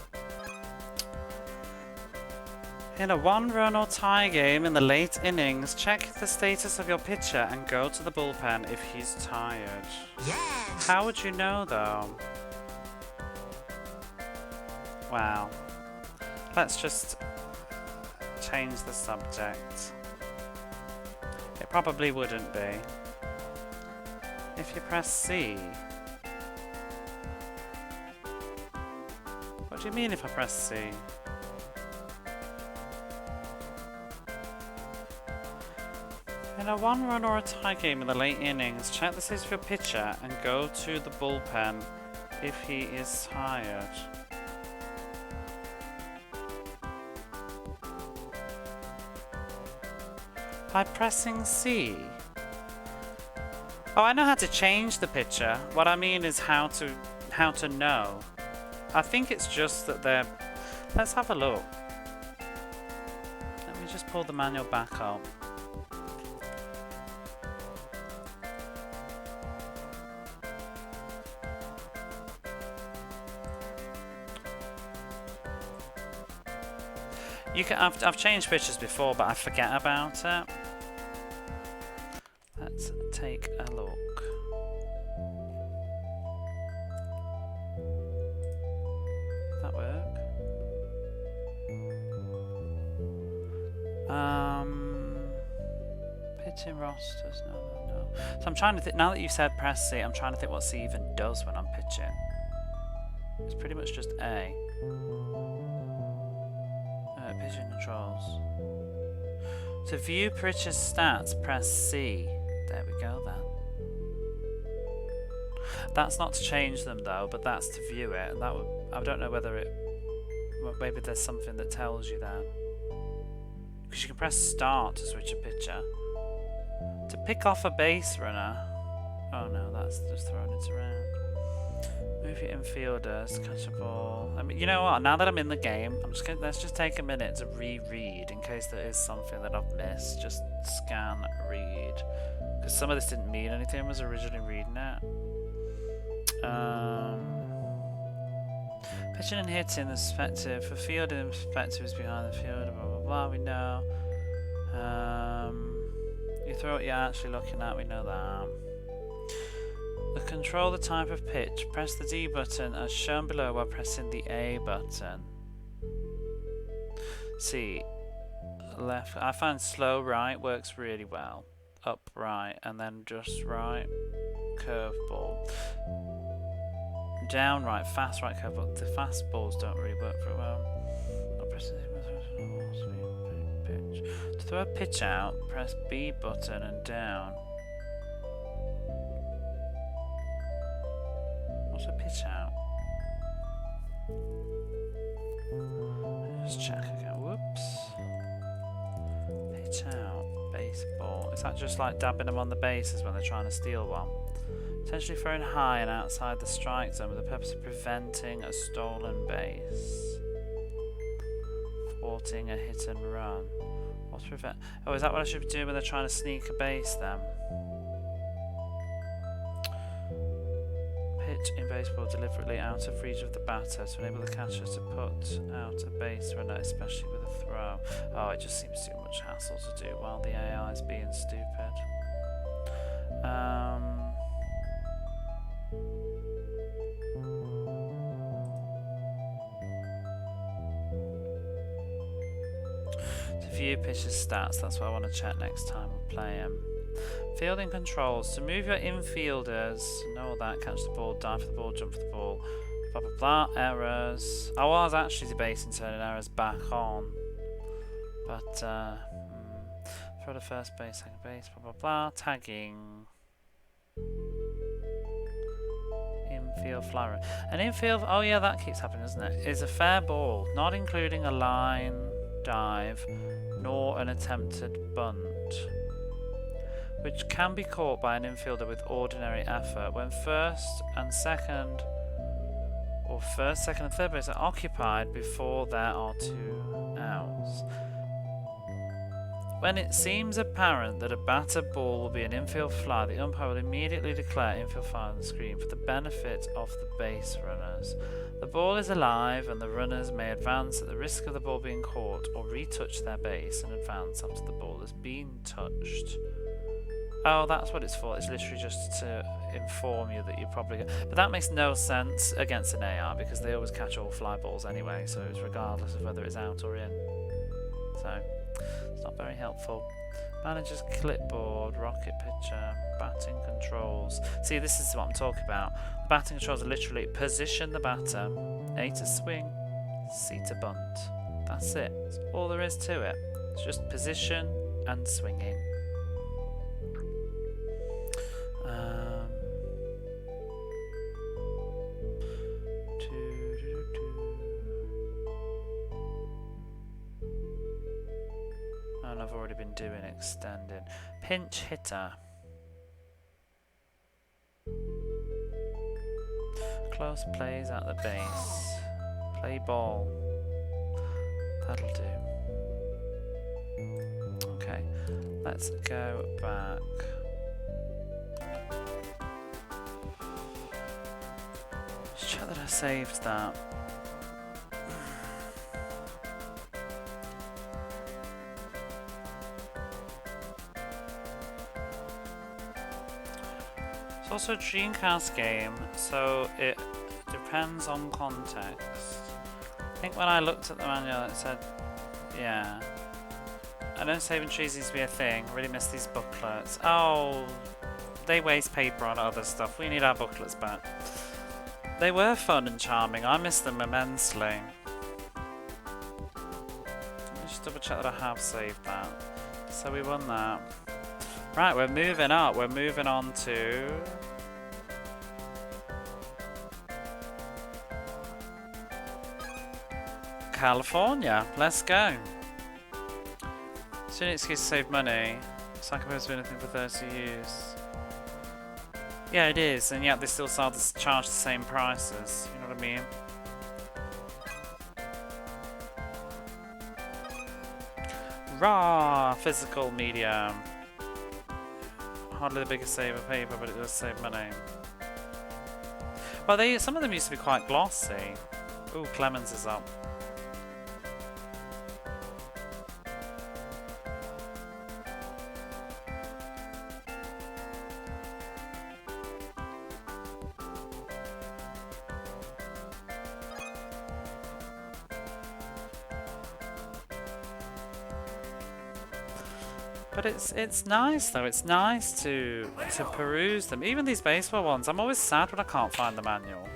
A: In a one-run or tie game in the late innings, check the status of your pitcher and go to the bullpen if he's tired. Yes! How would you know though? Wow. Let's just change the subject. It probably wouldn't be. If you press C. What do you mean if I press C? In a one-run or a tie game in the late innings, check the status of your pitcher and go to the bullpen if he is tired. By pressing C. Oh, I know how to change the picture. What I mean is how to know. I think it's just that they're... Let's have a look. Let me just pull the manual back up. You can, I've changed pictures before, but I forget about it. Let's take a look. Does that work? Pitching rosters, no. So I'm trying to think, now that you've said press C, I'm trying to think what C even does when I'm pitching. It's pretty much just A. Pitching controls. To view pitcher's stats, press C. There we go then. That's not to change them though, but that's to view it. And that would, I don't know whether it... Maybe there's something that tells you that. Because you can press start to switch a pitcher. To pick off a base runner. Oh no, that's just throwing it around. Move your infielders, catch a ball. I mean, you know what? Now that I'm in the game, let's just take a minute to reread in case there is something that I've missed. Just scan, read, because some of this didn't mean anything. I was originally reading it. Pitching and hitting the perspective. For fielding, the perspective is behind the fielder. Blah blah blah. We know. You throw what you're actually looking at. We know that. To control the type of pitch, press the D button as shown below while pressing the A button. See, left. I find slow right works really well. Up right and then just right. Curveball. Down right, fast right curveball. The fast balls don't really work very well. Pitch. To throw a pitch out, press B button and down. A pitch out. Just check again. Whoops. Pitch out. Baseball. Is that just like dabbing them on the bases when they're trying to steal one? Potentially throwing high and outside the strike zone with the purpose of preventing a stolen base. Thwarting a hit and run. What's prevent? Oh, is that what I should be doing when they're trying to sneak a base then? In baseball deliberately out of reach of the batter to enable the catcher to put out a base runner, especially with a throw. Oh, it just seems too much hassle to do while the AI is being stupid. To view pitcher's stats, that's what I want to check next time we play him. Fielding controls. To move your infielders, know that, catch the ball, dive for the ball, jump for the ball, blah blah blah, errors. I was actually debating turning errors back on. But, throw to first base, second base, blah blah blah, tagging. Infield fly run. An infield, oh yeah, that keeps happening, doesn't it? Is a fair ball, not including a line dive, nor an attempted bunt, which can be caught by an infielder with ordinary effort when first, second, and third base are occupied before there are 2 outs. When it seems apparent that a batted ball will be an infield fly, the umpire will immediately declare infield fly on the screen for the benefit of the base runners. The ball is alive and the runners may advance at the risk of the ball being caught or retouch their base and advance after the ball has been touched. Oh, that's what it's for. It's literally just to inform you that you probably... But that makes no sense against an AR because they always catch all fly balls anyway, so it's regardless of whether it's out or in. So... it's not very helpful. Manager's clipboard, rocket pitcher, batting controls. See, this is what I'm talking about. The batting controls are literally position the batter, A to swing, C to bunt. That's it. That's all there is to it. It's just position and swinging. And I've already been doing extending. Pinch hitter. Close plays at the base. Play ball. That'll do. Okay, let's go back. Let's check that I saved that. It's also a Dreamcast game, so it depends on context. I think when I looked at the manual it said, yeah. I know saving trees needs to be a thing. I really miss these booklets. Oh, they waste paper on other stuff. We need our booklets back. They were fun and charming. I miss them immensely. Let me just double check that I have saved that. So we won that. Right, we're moving up. We're moving on to... California. Let's go. It's an excuse to save money. It's not supposed to be anything for 30 use. Yeah, it is, and yet they still charge the same prices. You know what I mean? Raw physical medium. Hardly the biggest save of paper, but it does save money. Well, some of them used to be quite glossy. Ooh, Clemens is up. But it's nice though. It's nice to peruse them. Even these baseball ones. I'm always sad when I can't find the manual.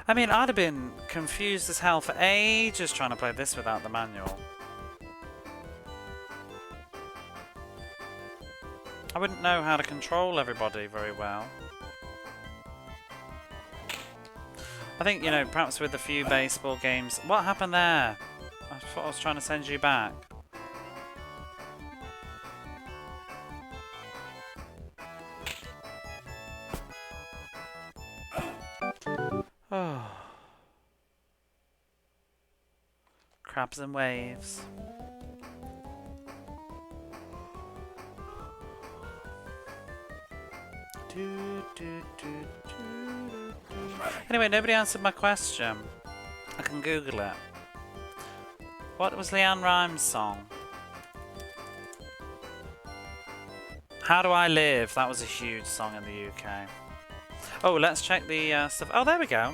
A: I mean, I'd have been confused as hell for ages trying to play this without the manual. I wouldn't know how to control everybody very well. I think, you know, perhaps with a few baseball games... What happened there? I thought I was trying to send you back. Oh. Crabs and waves. Anyway, nobody answered my question. I can Google it. What was Leanne Rimes' song? How Do I Live? That was a huge song in the UK. Oh, let's check the stuff. Oh, there we go.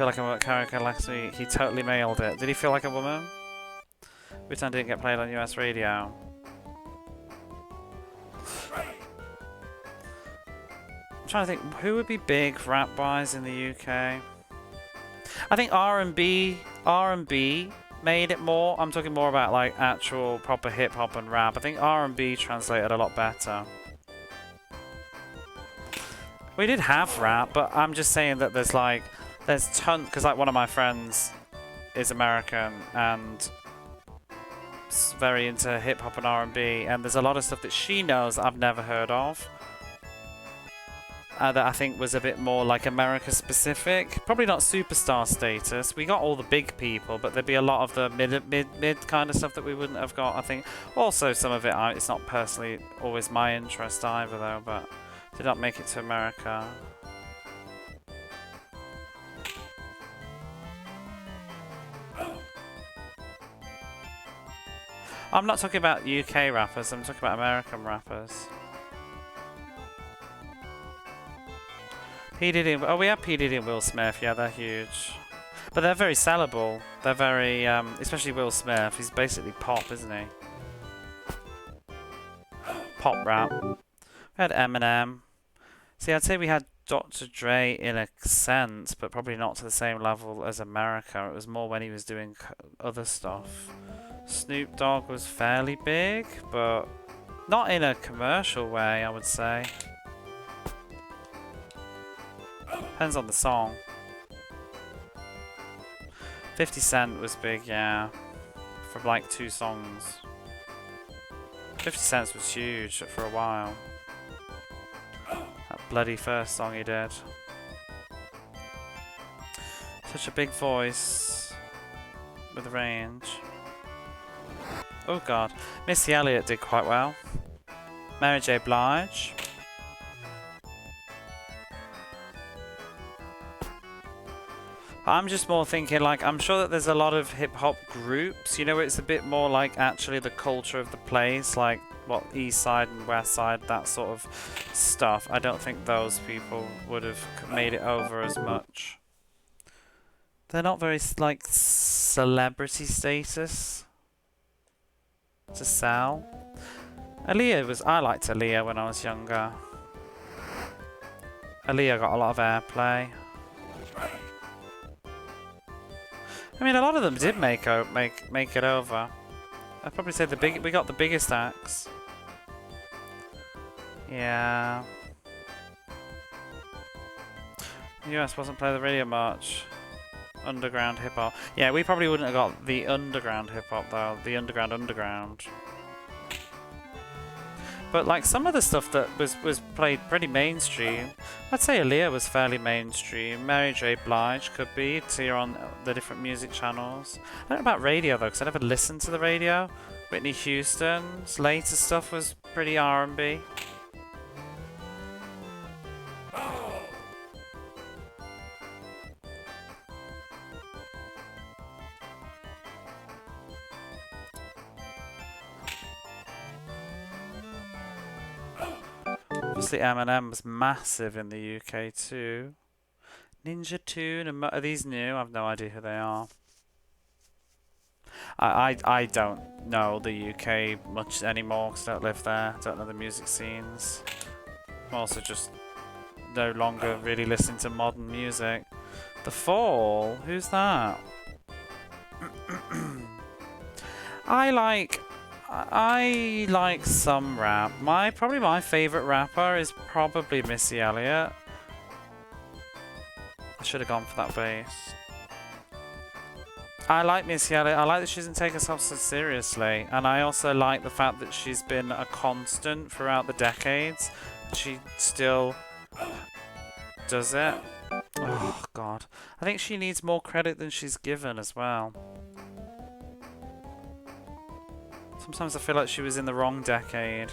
A: feel like I'm at karaoke last week. He totally nailed it. Did he feel like a woman? Which one didn't get played on US radio? I'm trying to think, who would be big rap-wise in the UK? I think R&B made it more. I'm talking more about like actual proper hip-hop and rap. I think R&B translated a lot better. We did have rap, but I'm just saying that there's tons, because like one of my friends is American and very into hip-hop and R&B, and there's a lot of stuff that she knows that I've never heard of. That I think was a bit more like America specific. Probably not superstar status. We got all the big people, but there'd be a lot of the mid kind of stuff that we wouldn't have got, I think. Also, some of it, it's not personally always my interest either, though, but did not make it to America. I'm not talking about UK rappers, I'm talking about American rappers. P. Diddy, we have P. Diddy and Will Smith, yeah, they're huge. But they're very sellable. They're very, especially Will Smith, he's basically pop, isn't he? Pop rap. We had Eminem. See, I'd say we had Dr. Dre in a sense, but probably not to the same level as America. It was more when he was doing other stuff. Snoop Dogg was fairly big, but not in a commercial way, I would say. Depends on the song. 50 Cent was big, yeah. For like 2 songs. 50 Cent was huge for a while. That bloody first song he did. Such a big voice. With range. Oh god. Missy Elliott did quite well. Mary J. Blige. I'm just more thinking, like, I'm sure that there's a lot of hip-hop groups, you know, it's a bit more like actually the culture of the place, like, what, East Side and West Side, that sort of stuff. I don't think those people would have made it over as much. They're not very, like, celebrity status to sell. I liked Aaliyah when I was younger. Aaliyah got a lot of airplay. I mean, a lot of them did make it over. I'd probably say we got the biggest acts. Yeah. The US wasn't playing the radio much. Underground hip hop. Yeah, we probably wouldn't have got the underground hip hop though. The underground. But like some of the stuff that was played pretty mainstream, I'd say Aaliyah was fairly mainstream. Mary J. Blige could be, to hear on the different music channels. I don't know about radio though, because I never listened to the radio. Whitney Houston's later stuff was pretty R&B. Obviously Eminem was massive in the UK too. Ninja Tune, and are these new? I have no idea who they are. I don't know the UK much anymore because I don't live there. I don't know the music scenes. I'm also just no longer really listening to modern music. The Fall? Who's that? I like some rap. Probably my favourite rapper is probably Missy Elliott. I should have gone for that bass. I like Missy Elliott. I like that she doesn't take herself so seriously. And I also like the fact that she's been a constant throughout the decades. She still does it. Oh, God. I think she needs more credit than she's given as well. Sometimes I feel like she was in the wrong decade.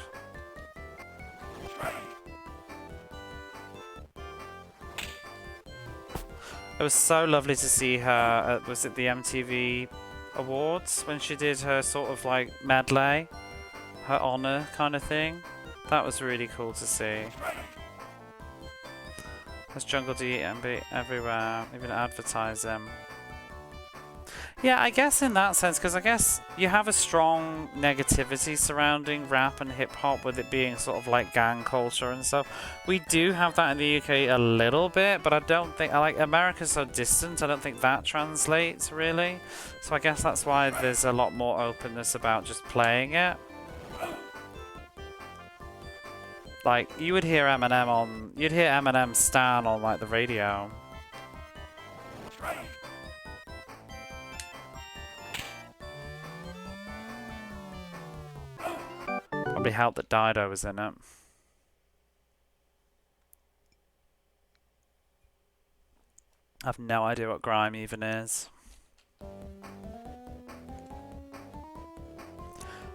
A: It was so lovely to see her at, was it the MTV Awards? When she did her sort of like medley, her honour kind of thing. That was really cool to see. There's Jungle D and be everywhere, even advertise them. Yeah, I guess in that sense, because I guess you have a strong negativity surrounding rap and hip-hop with it being sort of like gang culture and stuff. We do have that in the UK a little bit, but I don't think, like, America's so distant, I don't think that translates really. So I guess that's why there's a lot more openness about just playing it. Like, you would hear you'd hear Eminem Stan on, like, the radio. Probably helped that Dido was in it. I've no idea what grime even is.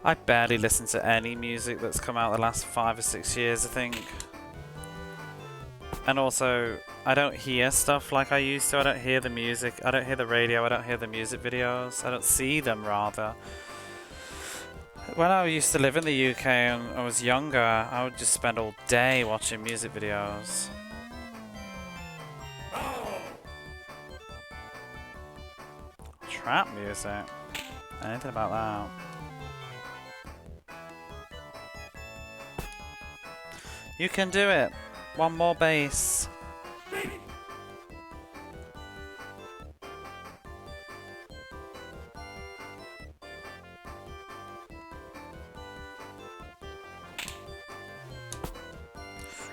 A: I barely listen to any music that's come out the last 5 or 6 years, I think. And also, I don't hear stuff like I used to. I don't hear the music. I don't hear the radio. I don't hear the music videos. I don't see them, rather. When I used to live in the UK and I was younger, I would just spend all day watching music videos. Trap music? Anything about that? You can do it! One more bass.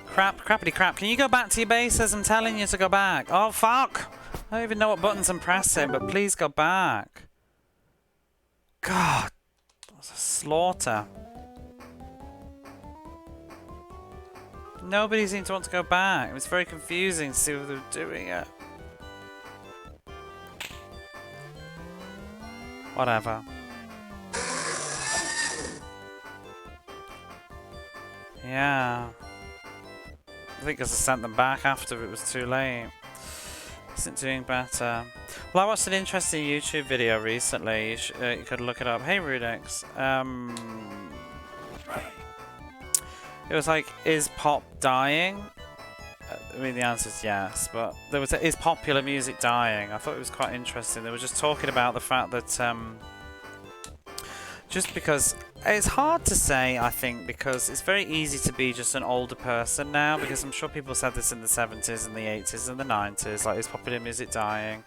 A: Crappity crap. Can you go back to your bases? I'm telling you to go back. Oh, fuck! I don't even know what buttons I'm pressing, but please go back. God. That was a slaughter. Nobody seemed to want to go back. It was very confusing to see what they were doing it. Whatever. Yeah. I think because I sent them back after it was too late. Isn't doing better. Well, I watched an interesting YouTube video recently. You could look it up. Hey, Rudix. It was like, is pop dying? I mean, the answer is yes, but there was is popular music dying? I thought it was quite interesting. They were just talking about the fact that just because it's hard to say, I think, because it's very easy to be just an older person now, because I'm sure people said this in the 70s and the 80s and the 90s, like, is popular music dying?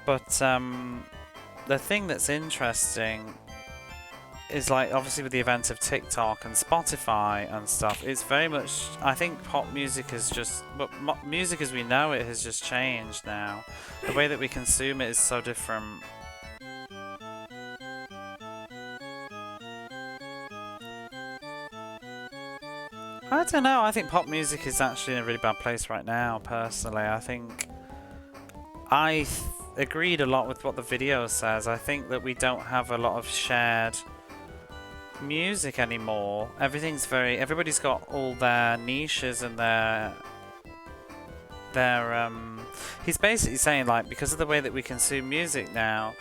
A: But the thing that's interesting is, like, obviously with the event of TikTok and Spotify and stuff, it's very much, I think pop music is just, but music as we know it has just changed now. The way that we consume it is so different. I don't know, I think pop music is actually in a really bad place right now, personally. I think I agreed a lot with what the video says. I think that we don't have a lot of shared music anymore. Everybody's got all their niches and he's basically saying, like, because of the way that we consume music now,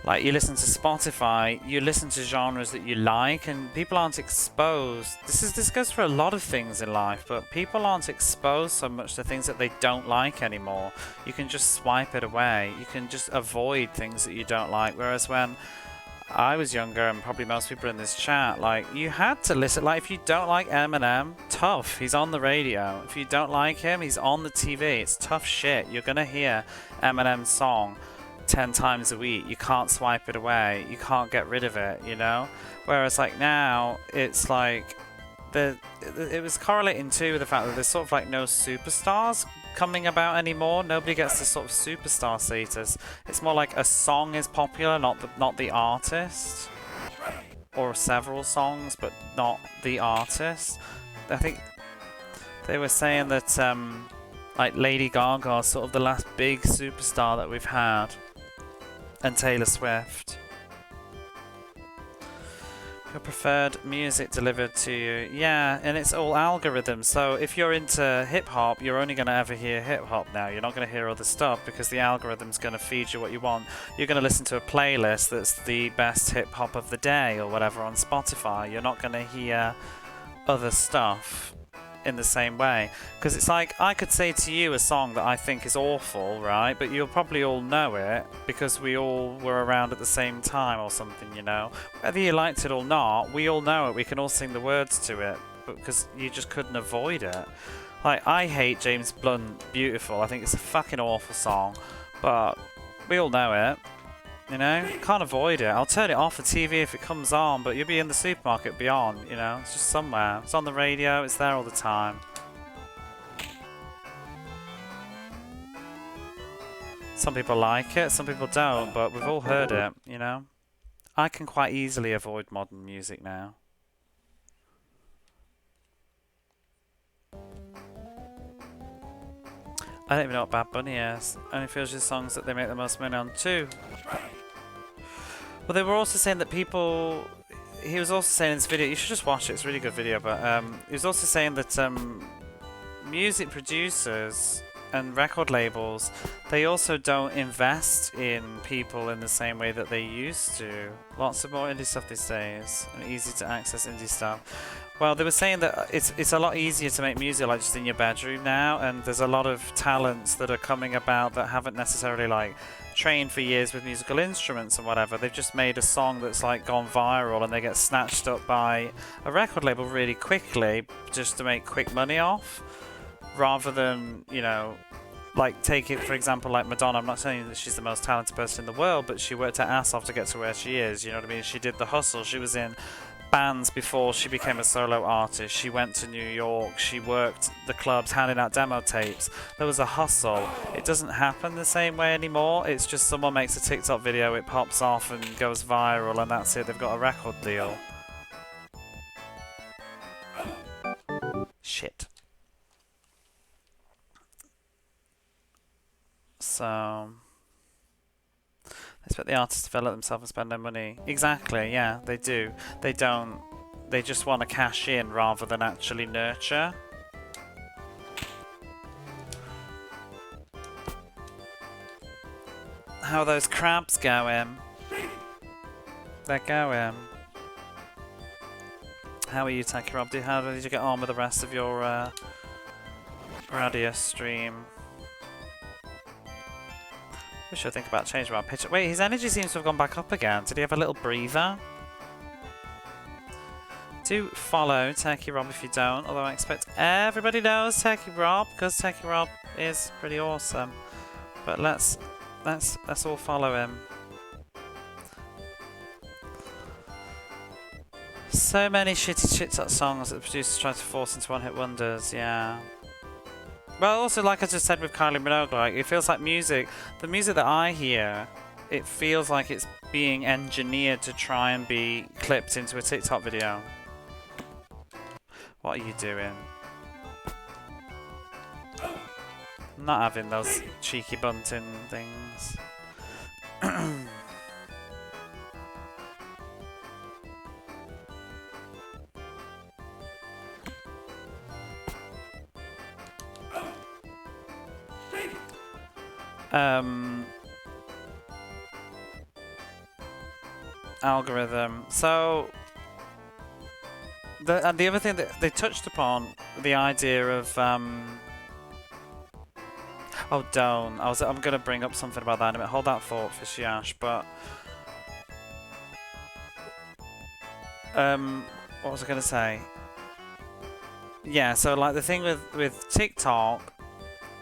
A: like, you listen to Spotify, you listen to genres that you like, and people aren't exposed. This goes for a lot of things in life, but people aren't exposed so much to things that they don't like anymore. You can just swipe it away. You can just avoid things that you don't like. Whereas when I was younger, and probably most people in this chat, like, you had to listen. Like, if you don't like Eminem, tough. He's on the radio. If you don't like him, he's on the TV. It's tough shit. You're gonna hear Eminem's song 10 times a week. You can't swipe it away. You can't get rid of it, you know? Whereas, like, now, it's like it was correlating too with the fact that there's sort of like no superstars coming about anymore. Nobody gets the sort of superstar status. It's more like a song is popular, not the artist, or several songs, but not the artist. I think they were saying that like Lady Gaga is sort of the last big superstar that we've had, and Taylor Swift. Your preferred music delivered to you. Yeah, and it's all algorithms. So if you're into hip-hop, you're only going to ever hear hip-hop now. You're not going to hear other stuff because the algorithm's going to feed you what you want. You're going to listen to a playlist that's the best hip-hop of the day or whatever on Spotify. You're not going to hear other stuff in the same way. Because it's like, I could say to you a song that I think is awful, right? But you'll probably all know it because we all were around at the same time or something, you know? Whether you liked it or not, we all know it. We can all sing the words to it. But because you just couldn't avoid it. Like, I hate James Blunt Beautiful. I think it's a fucking awful song. But we all know it. You know, can't avoid it. I'll turn it off the TV if it comes on, but you'll be in the supermarket, it'll be on, you know, it's just somewhere. It's on the radio, it's there all the time. Some people like it, some people don't, but we've all heard it, you know. I can quite easily avoid modern music now. I don't even know what Bad Bunny is. Only feels the songs that they make the most money on too. Well, they were also saying that people... He was also saying in this video, you should just watch it, it's a really good video, but he was also saying that music producers and record labels, they also don't invest in people in the same way that they used to. Lots of more indie stuff these days, and easy to access indie stuff. Well, they were saying that it's a lot easier to make music like just in your bedroom now, and there's a lot of talents that are coming about that haven't necessarily like trained for years with musical instruments and whatever. They've just made a song that's like gone viral and they get snatched up by a record label really quickly just to make quick money off, rather than, you know, like take it for example like Madonna. I'm not saying that she's the most talented person in the world, but she worked her ass off to get to where she is, you know what I mean? She did the hustle. She was in bands before she became a solo artist. She went to New York, she worked the clubs handing out demo tapes. There was a hustle. It doesn't happen the same way anymore. It's just someone makes a TikTok video, it pops off and goes viral, and that's it, they've got a record deal. Shit. So expect the artists to develop themselves and spend their money. Exactly, yeah, they do. They don't. They just want to cash in rather than actually nurture. How are those crabs going? They're going. How are you, Taki Rob? How did you get on with the rest of your radio stream? We should think about changing our picture. Wait, his energy seems to have gone back up again. Did he have a little breather? Do follow Techie Rob if you don't, although I expect everybody knows Techie Rob, because Techie Rob is pretty awesome. But let's all follow him. So many shitty TikTok songs that the producers try to force into one-hit wonders, yeah. Well, also, like I just said with Kylie Minogue, like, it feels like music, the music that I hear, it feels like it's being engineered to try and be clipped into a TikTok video. What are you doing? I'm not having those cheeky bunting things. Algorithm. So the other thing that they touched upon, the idea of oh, don't. I'm gonna bring up something about that in a minute. Hold that thought, Fishy Ash. But what was I gonna say? Yeah. So like the thing with TikTok.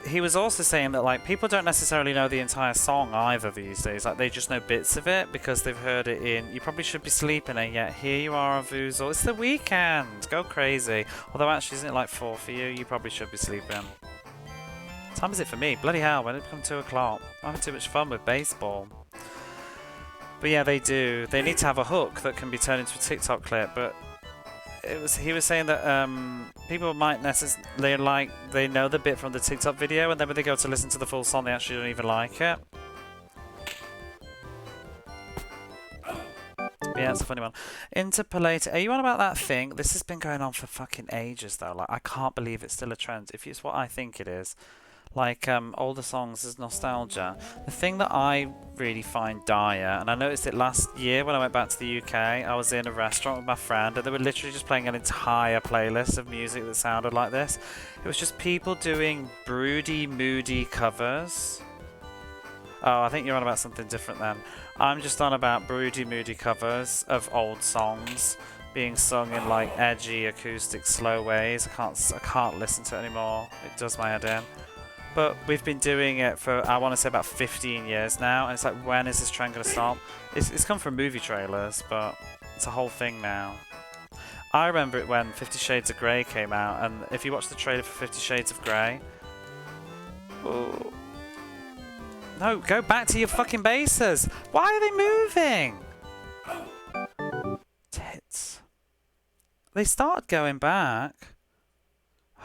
A: He was also saying that like people don't necessarily know the entire song either these days. Like they just know bits of it because they've heard it in "You Probably Should Be Sleeping," and yet here you are on Vuzel. It's the weekend. Go crazy. Although actually, isn't it like 4 for you? You probably should be sleeping. What time is it for me? Bloody hell! When did it become 2 o'clock? I'm having too much fun with baseball. But yeah, they do. They need to have a hook that can be turned into a TikTok clip. But he was saying that people might necessarily they know the bit from the TikTok video, and then when they go to listen to the full song, they actually don't even like it. Yeah, it's a funny one. Interpolated. Are you on about that thing? This has been going on for fucking ages, though. Like, I can't believe it's still a trend. If it's what I think it is, like older songs as nostalgia. The thing that I really find dire, and I noticed it last year when I went back to the UK, I was in a restaurant with my friend and they were literally just playing an entire playlist of music that sounded like this. It was just people doing broody, moody covers. Oh, I think you're on about something different then. I'm just on about broody, moody covers of old songs being sung in like edgy, acoustic, slow ways. I can't listen to it anymore. It does my head in. But we've been doing it for, I want to say, about 15 years now. And it's like, when is this trend going to stop? It's come from movie trailers, but it's a whole thing now. I remember it when 50 Shades of Grey came out. And if you watch the trailer for 50 Shades of Grey... Ooh. No, go back to your fucking bases. Why are they moving? Tits. They started going back.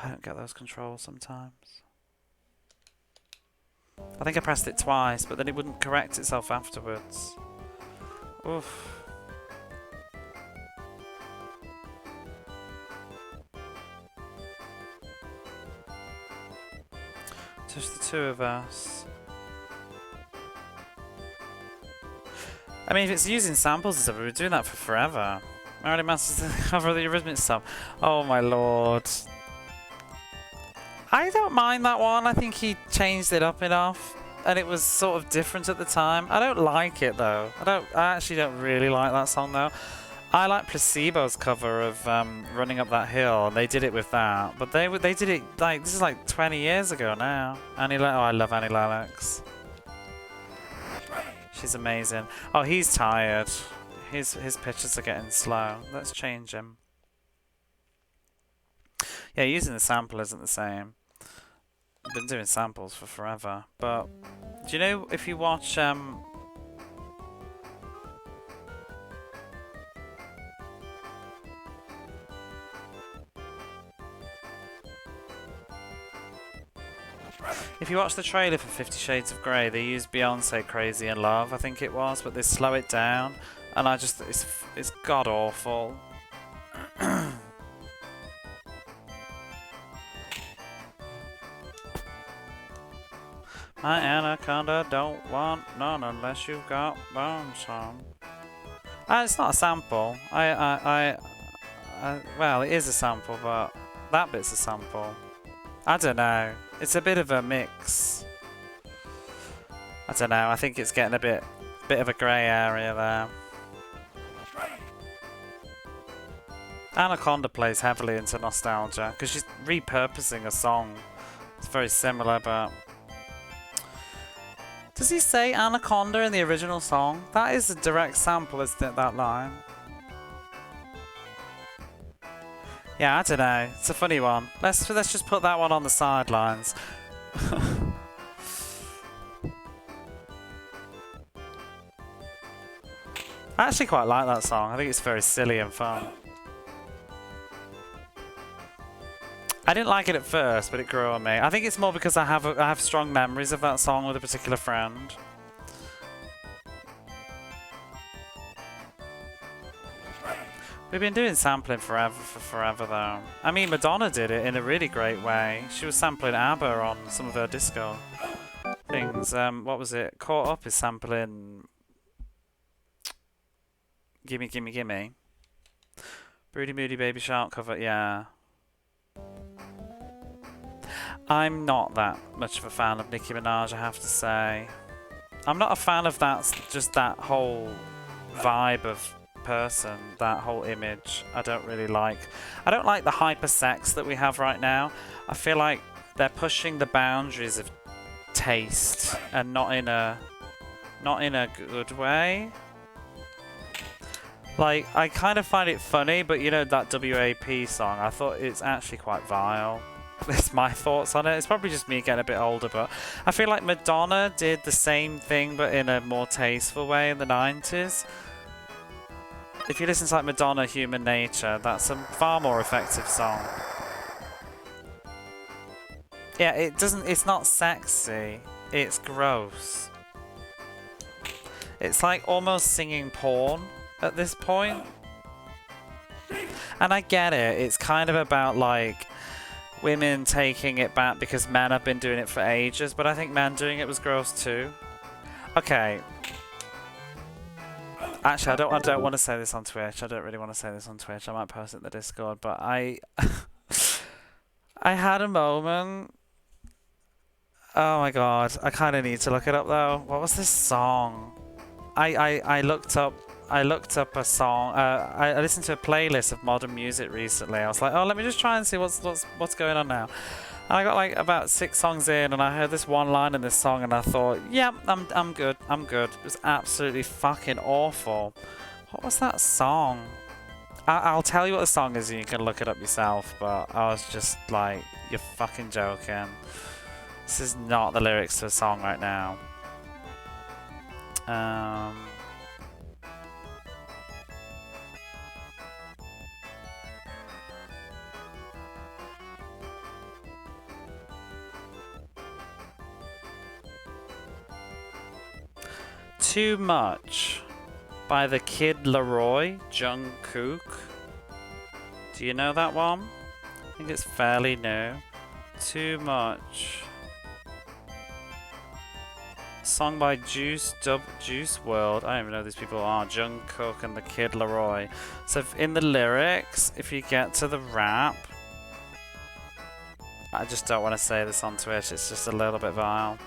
A: I don't get those controls sometimes. I think I pressed it twice, but then it wouldn't correct itself afterwards. Oof. Just the two of us. I mean, if it's using samples and stuff, we've been doing that for forever. Marilyn Manson's the cover of the Eurythmics song. Oh my lord. I don't mind that one. I think he changed it up enough, and it was sort of different at the time. I don't like it though. I actually don't really like that song though. I like Placebo's cover of "Running Up That Hill," and they did it with that. But they did it like, this is like 20 years ago now. Oh, I love Annie Lennox. She's amazing. Oh, he's tired. His pitches are getting slow. Let's change him. Yeah, using the sample isn't the same. I've been doing samples for forever. But do you know, if you watch if you watch the trailer for 50 Shades of Grey, they use Beyonce Crazy in Love, I think it was, but they slow it down, and it's god awful. My anaconda don't want none unless you've got bones on. It's not a sample. Well, it is a sample, but that bit's a sample. I don't know. It's a bit of a mix. I don't know. I think it's getting a bit of a grey area there. Anaconda plays heavily into nostalgia because she's repurposing a song. It's very similar, but does he say Anaconda in the original song? That is a direct sample, isn't it, that line? Yeah, I don't know. It's a funny one. Let's just put that one on the sidelines. I actually quite like that song. I think it's very silly and fun. I didn't like it at first, but it grew on me. I think it's more because I have strong memories of that song with a particular friend. We've been doing sampling for forever though. I mean, Madonna did it in a really great way. She was sampling ABBA on some of her disco things. What was it? Caught Up is sampling Gimme Gimme Gimme. Broody Moody Baby Shark cover, yeah. I'm not that much of a fan of Nicki Minaj, I have to say. I'm not a fan of just that whole vibe of person, that whole image. I don't really like. I don't like the hyper sex that we have right now. I feel like they're pushing the boundaries of taste and not in a good way. Like, I kind of find it funny, but you know that WAP song, I thought it's actually quite vile. That's my thoughts on it. It's probably just me getting a bit older, but I feel like Madonna did the same thing but in a more tasteful way in the 90s. If you listen to like Madonna Human Nature, that's a far more effective song. Yeah, it's not sexy, it's gross. It's like almost singing porn at this point. And I get it, it's kind of about like women taking it back because men have been doing it for ages, but I think men doing it was gross too. Okay. Actually, I don't want to say this on Twitch. I don't really want to say this on Twitch. I might post it in the Discord, but I had a moment. Oh my god, I kind of need to look it up though. What was this song? I looked up a song. I listened to a playlist of modern music recently. I was like, oh, let me just try and see what's going on now. And I got like about 6 songs in, and I heard this one line in this song, and I thought, yeah, I'm good. It was absolutely fucking awful. What was that song? I'll tell you what the song is, and you can look it up yourself. But I was just like, you're fucking joking. This is not the lyrics to a song right now. Too Much by the Kid Laroi, Jungkook. Do you know that one? I think it's fairly new. Too Much. Song by Juice WRLD. I don't even know who these people are. Jungkook and the Kid Laroi. So in the lyrics, if you get to the rap, I just don't want to say this on Twitch. It's just a little bit vile.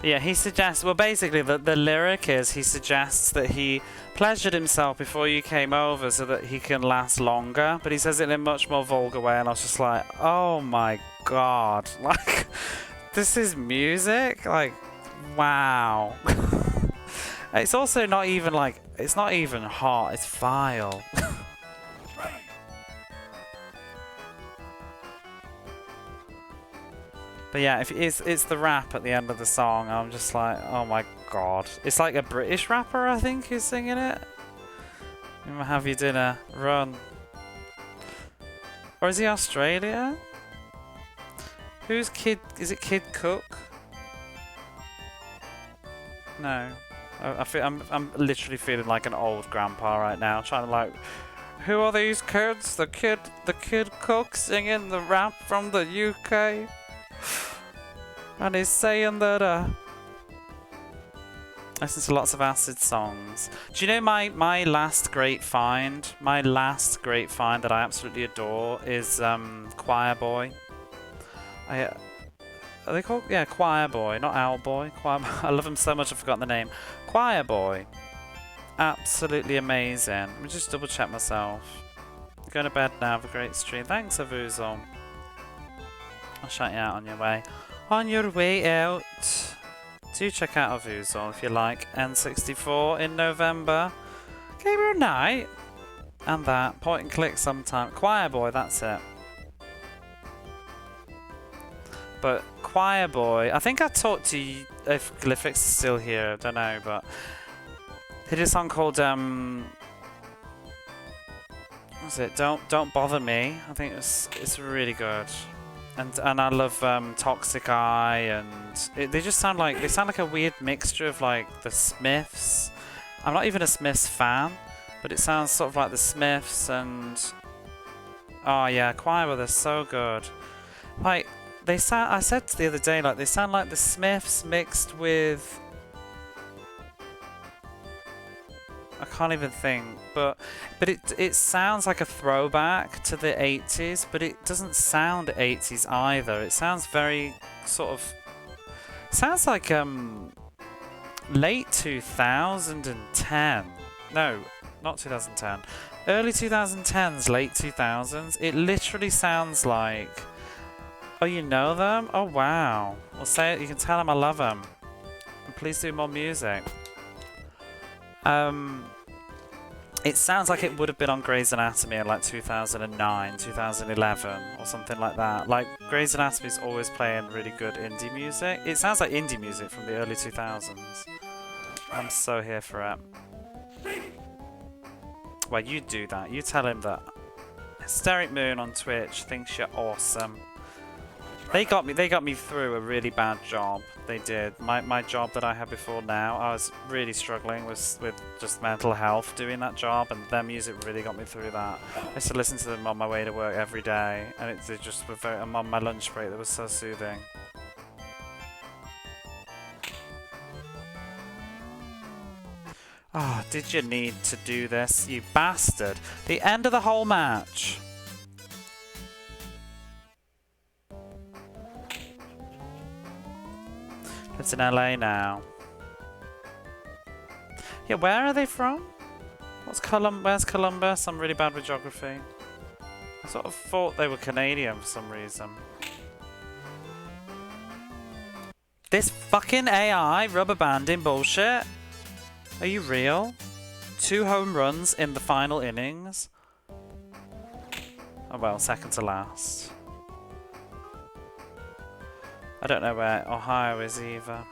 A: Yeah, he suggests, well basically the lyric is he suggests that he pleasured himself before you came over so that he can last longer, but he says it in a much more vulgar way, and I was just like, oh my god, like, this is music? Like, wow. It's also not even like, it's not even hot, it's vile. But yeah, if it's the rap at the end of the song, I'm just like, oh my god. It's like a British rapper, I think, who's singing it. Have your dinner, run. Or is he Australia? Who's Kid? Is it Kid Cook? No. I'm literally feeling like an old grandpa right now, trying to like, who are these kids? The kid Cook singing the rap from the UK. And he's saying that I listen to lots of acid songs. Do you know my last great find? My last great find that I absolutely adore is Choir Boy. Are they called? Yeah, Choir Boy, not Owl Boy. Choir Boy. I love him so much I've forgotten the name. Choir Boy. Absolutely amazing. Let me just double check myself. Going to bed now. Have a great stream. Thanks, Avuzal. I'll shout you out on your way. On your way out. Do check out Avuzal if you like. N64 in November. Gamer Night. And that. Point and click sometime. Choir Boy, that's it. But Choir Boy, I think I talked to you, if Glyphix is still here, I don't know, but he did a song called what was it? Don't Bother Me. I think it's really good. And I love Toxic Eye, and they just sound like a weird mixture of like the Smiths. I'm not even a Smiths fan, but it sounds sort of like the Smiths and oh yeah, Choir Boy, they're so good. Like they sound. I said the other day, like they sound like the Smiths mixed with. I can't even think, but it sounds like a throwback to the 80s, but it doesn't sound 80s either. It sounds very sort of sounds like late 2010. No, not 2010. Early 2010s, late 2000s. It literally sounds like. Oh, you know them? Oh wow. Well, say it. You can tell them I love them. And please do more music. It sounds like it would have been on Grey's Anatomy in like 2009, 2011 or something like that. Like Grey's Anatomy's always playing really good indie music. It sounds like indie music from the early 2000s. I'm so here for it. Well, you do that. You tell him that Hysteric Moon on Twitch thinks you're awesome. They got me through a really bad job. They did. My job that I had before now, I was really struggling with just mental health doing that job, and their music really got me through that. I used to listen to them on my way to work every day, and they just were very, I'm on my lunch break. That was so soothing. Oh, did you need to do this, you bastard? The end of the whole match. It's in LA now. Yeah, where are they from? Where's Columbus? I'm really bad with geography. I sort of thought they were Canadian for some reason. This fucking AI rubber banding bullshit? Are you real? 2 home runs in the final innings? Oh well, second to last. I don't know where Ohio is either.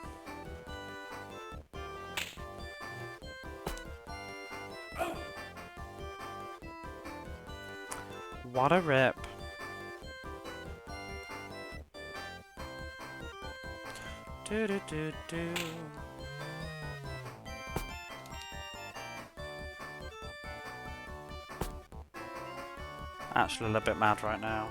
A: What a rip. Do do do do. Actually a little bit mad right now.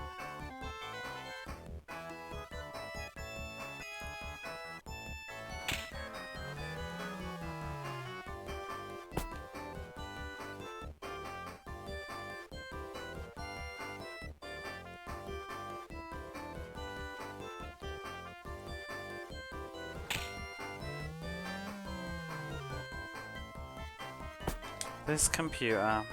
A: This computer.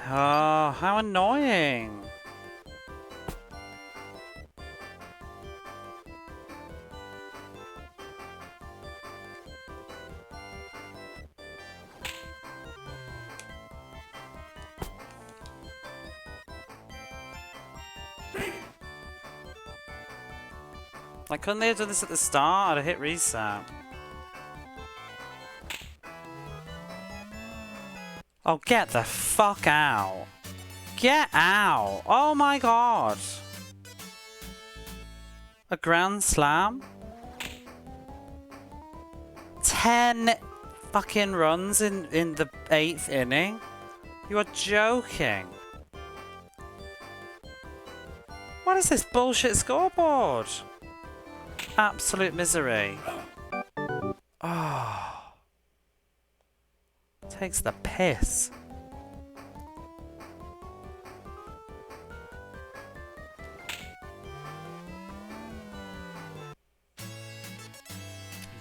A: Oh, how annoying. Like, couldn't they have done this at the start? I'd have hit reset. Oh, get the fuck out. Get out. Oh my god. A grand slam? 10 fucking runs in the 8th inning? You are joking. What is this bullshit scoreboard? Absolute misery. Oh. Takes the piss.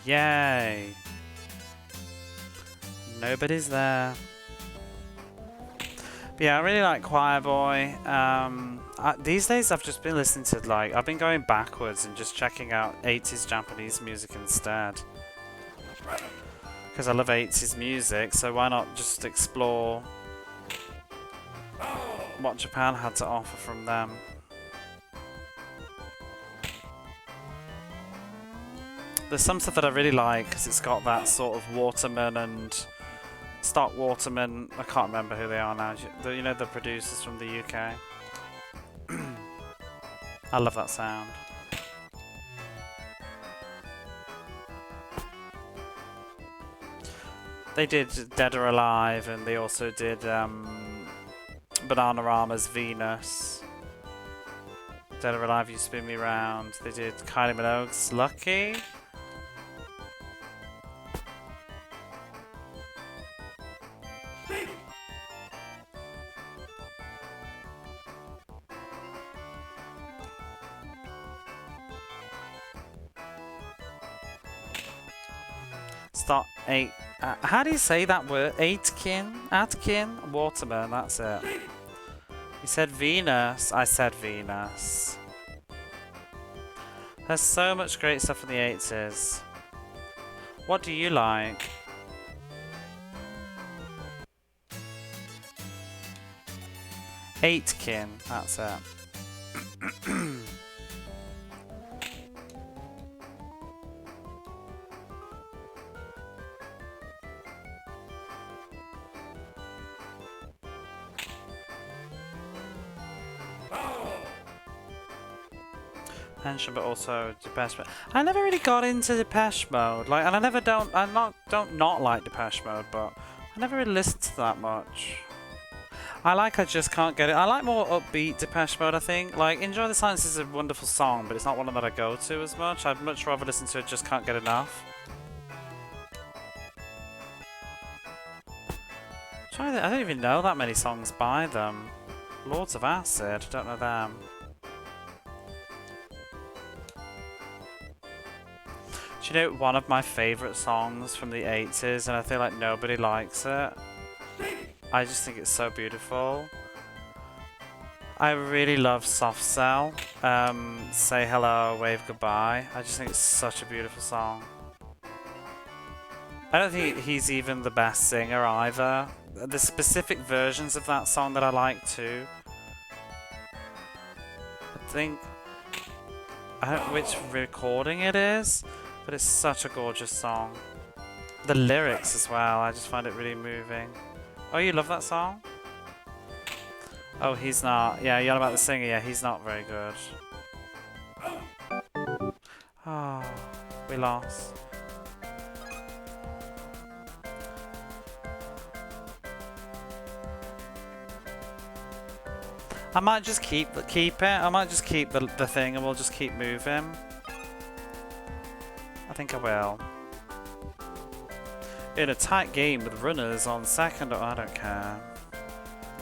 A: Yay. Nobody's there. But yeah, I really like Choir Boy. These days I've just been listening to, like, I've been going backwards and just checking out 80s Japanese music instead. Because I love 80s music, so why not just explore what Japan had to offer from them. There's some stuff that I really like because it's got that sort of Waterman and Stock Waterman. I can't remember who they are now. You know, the producers from the UK. I love that sound. They did Dead or Alive, and they also did Bananarama's Venus. Dead or Alive, You Spin Me Round. They did Kylie Minogue's Lucky. Start 8. How do you say that word? Atkin? Waterman, that's it. You said Venus. I said Venus. There's so much great stuff in the 80s. What do you like? Eightkin, that's it. Tension, but also Depeche Mode. I never really got into Depeche Mode, like, and I don't not like Depeche Mode, but I never really listened to that much. I Just Can't Get It. I like more upbeat Depeche Mode, I think. Like, Enjoy the Silence is a wonderful song, but it's not one that I go to as much. I'd much rather listen to Just Can't Get Enough. I don't even know that many songs by them. Lords of Acid, don't know them. Do you know one of my favourite songs from the 80s, and I feel like nobody likes it? I just think it's so beautiful. I really love Soft Cell. Say Hello, Wave Goodbye. I just think it's such a beautiful song. I don't think he's even the best singer either. The specific versions of that song that I like too. I don't know which recording it is, but it's such a gorgeous song. The lyrics as well, I just find it really moving. Oh, you love that song? Oh, he's not. Yeah, you're on about the singer. Yeah, he's not very good. Oh, we lost. I might just keep it. I might just keep the thing, and we'll just keep moving. I think I will. In a tight game with runners on second. Oh, I don't care.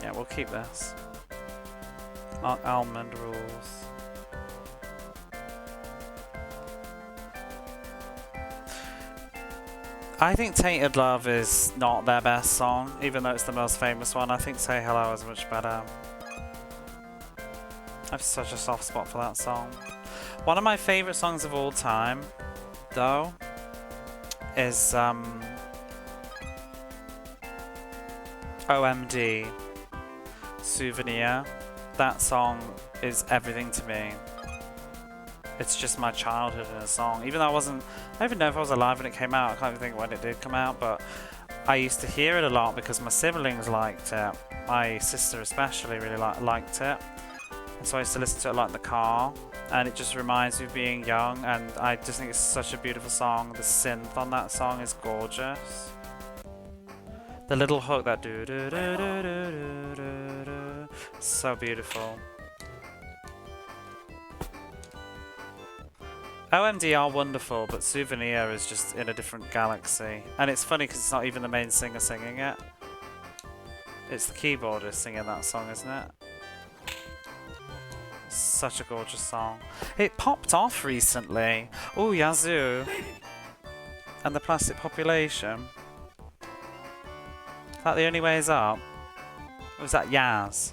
A: Yeah, we'll keep this. Almond rules. I think Tainted Love is not their best song, even though it's the most famous one. I think Say Hello is much better. I have such a soft spot for that song. One of my favourite songs of all time, though, is OMD, Souvenir. That song is everything to me. It's just my childhood in a song. Even though I don't even know if I was alive when it came out. I can't even think when it did come out, but I used to hear it a lot because my siblings liked it. My sister especially really liked it. And so I used to listen to it a lot in the car, and it just reminds me of being young, and I just think it's such a beautiful song. The synth on that song is gorgeous. The little hook, that do do do do do do do, so beautiful. OMD are wonderful, but Souvenir is just in a different galaxy. And it's funny because it's not even the main singer singing it. It's the keyboardist singing that song, isn't it? Such a gorgeous song. It popped off recently. Oh, Yazoo. And the Plastic Population. Is that The Only Way Is Up? Or was that Yaz?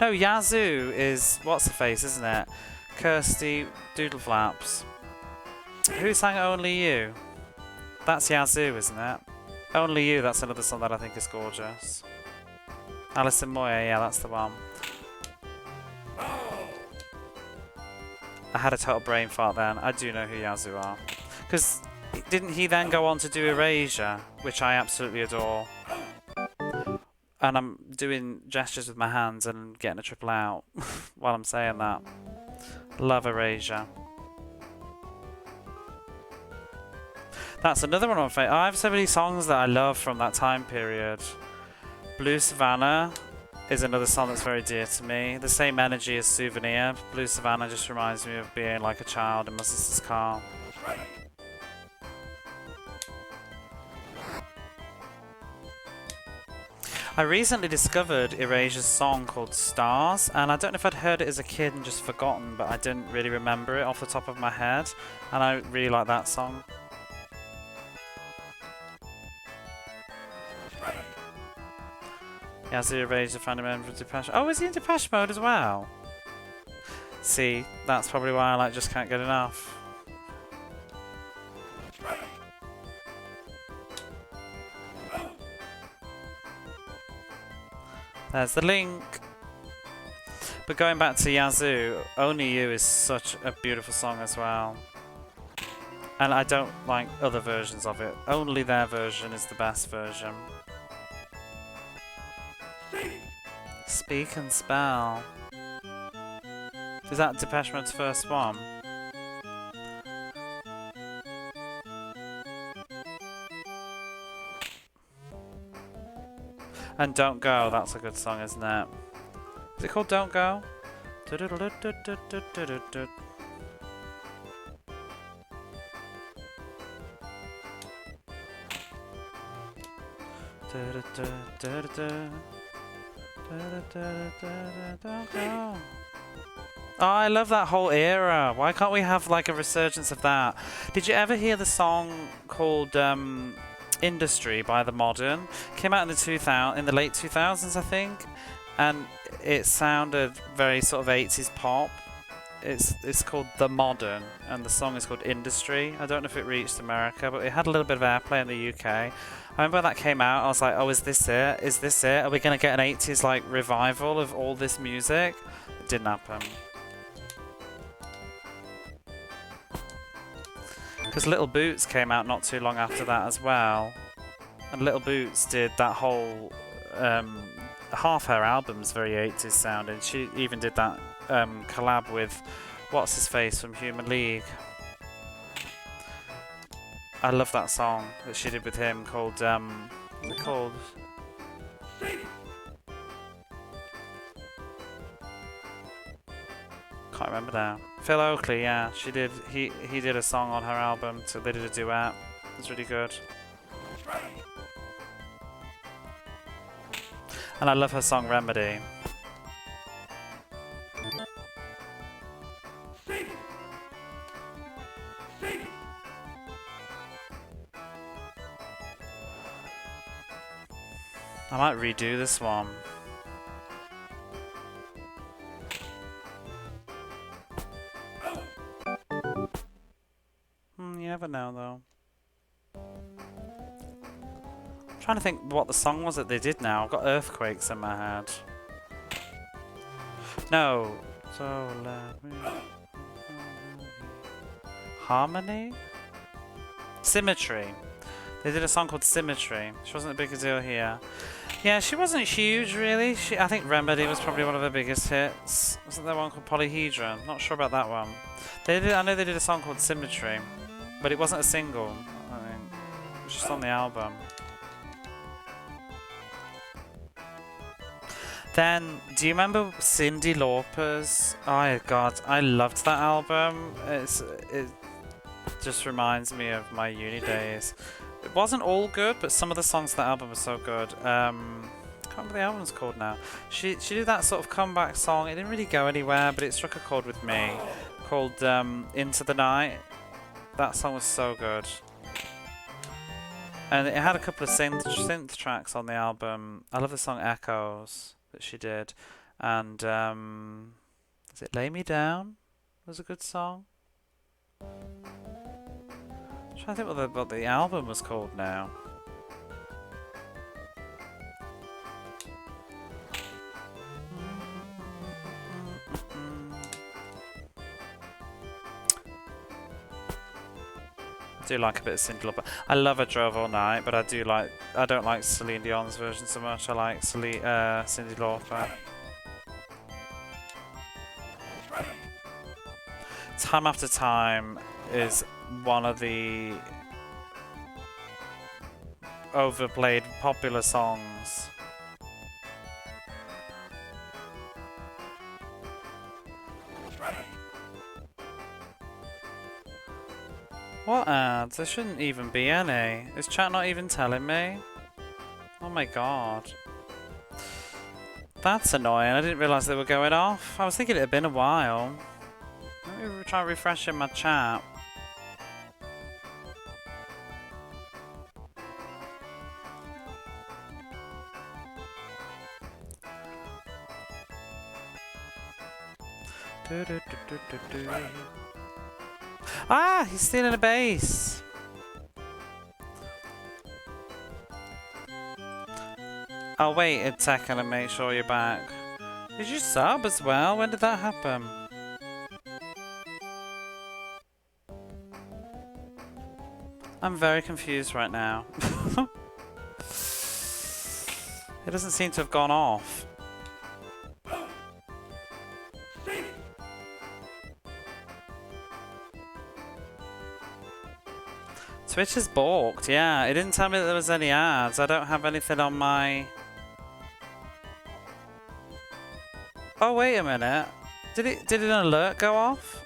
A: No, Yazoo is what's her face, isn't it? Kirsty Doodleflaps. Who sang Only You? That's Yazoo, isn't it? Only You, that's another song that I think is gorgeous. Alison Moyer, yeah, that's the one. I had a total brain fart then. I do know who Yazoo are. Because didn't he then go on to do Erasure, which I absolutely adore. And I'm doing gestures with my hands and getting a triple out while I'm saying that. Love Erasure. That's another one of my favourite. I have so many songs that I love from that time period. Blue Savannah is another song that's very dear to me. The same energy as Souvenir. Blue Savannah just reminds me of being like a child in my sister's car. I recently discovered Erasure's song called Stars, and I don't know if I'd heard it as a kid and just forgotten, but I didn't really remember it off the top of my head, and I really like that song. Yazoo Erasure found a member of Depeche. Oh, is he in Depeche Mode as well? See, that's probably why I Just Can't Get Enough. There's the link. But going back to Yazoo, Only You is such a beautiful song as well. And I don't like other versions of it. Only their version is the best version. Speak and Spell. Is that Depeche Mode's first one? And Don't Go, that's a good song, isn't it? Is it called Don't Go? Don't go. Oh, I love that whole era. Why can't we have like a resurgence of that? Did you ever hear the song called Industry by The Modern? Came out in the late 2000s, I think, and it sounded very sort of 80s pop. It's called The Modern, and the song is called Industry. I don't know if it reached America, but it had a little bit of airplay in the UK. I remember when that came out, I was like, oh, is this it? Is this it? Are we going to get an 80s like revival of all this music? It didn't happen. Because Little Boots came out not too long after that as well. And Little Boots did that whole... half her album's very 80s sounding. She even did that collab with what's-his-face from Human League. I love that song that she did with him called... what's it called? Can't remember now. Phil Oakley, yeah, she did. He did a song on her album, so they did a duet. It was really good. And I love her song Remedy. I might redo this one. You never know, though. I'm trying to think what the song was that they did now. I've got Earthquakes in my head. No. So let me... Harmony? Symmetry. They did a song called Symmetry. She wasn't a big deal here. Yeah, she wasn't huge, really. I think Remedy was probably one of her biggest hits. Wasn't there one called Polyhedron? Not sure about that one. I know they did a song called Symmetry, but it wasn't a single, I think. It was just on the album. Then, do you remember Cyndi Lauper's? Oh god, I loved that album. It just reminds me of my uni days. It wasn't all good, but some of the songs on that album were so good. I can't remember the album's called now. She did that sort of comeback song. It didn't really go anywhere, but it struck a chord with me. Called Into the Night. That song was so good. And it had a couple of synth tracks on the album. I love the song Echoes that she did. And is it Lay Me Down? Was a good song. I'm trying to think what the album was called now. I do like a bit of Cyndi Lauper. I love I Drove All Night, but I don't like Celine Dion's version so much. I like Cyndi Lauper. Time After Time is one of the overplayed popular songs. What ads? There shouldn't even be any. Is chat not even telling me? Oh my god. That's annoying. I didn't realise they were going off. I was thinking it had been a while. Let me try refreshing my chat. Ah, he's stealing a base. I'll wait a second and make sure you're back. Did you sub as well? When did that happen? I'm very confused right now. It doesn't seem to have gone off. Twitch is balked, yeah. It didn't tell me that there was any ads. I don't have anything on my Oh, wait a minute. Did an alert go off?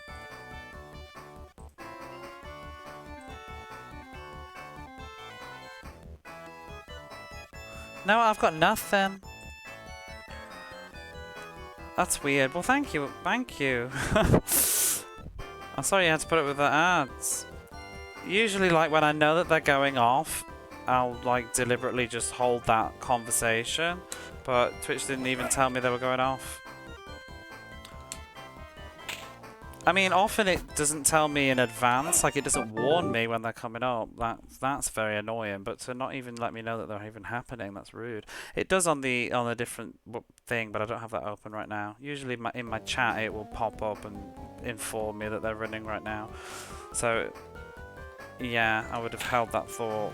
A: No, I've got nothing. That's weird. Well, thank you. Thank you. I'm sorry you had to put up with the ads. Usually, like, when I know that they're going off, I'll, like, deliberately just hold that conversation. But Twitch didn't even tell me they were going off. I mean, often it doesn't tell me in advance, like it doesn't warn me when they're coming up. That's very annoying. But to not even let me know that they're even happening, that's rude. It does on a different thing, but I don't have that open right now. Usually, in my chat, it will pop up and inform me that they're running right now. So, yeah, I would have held that thought.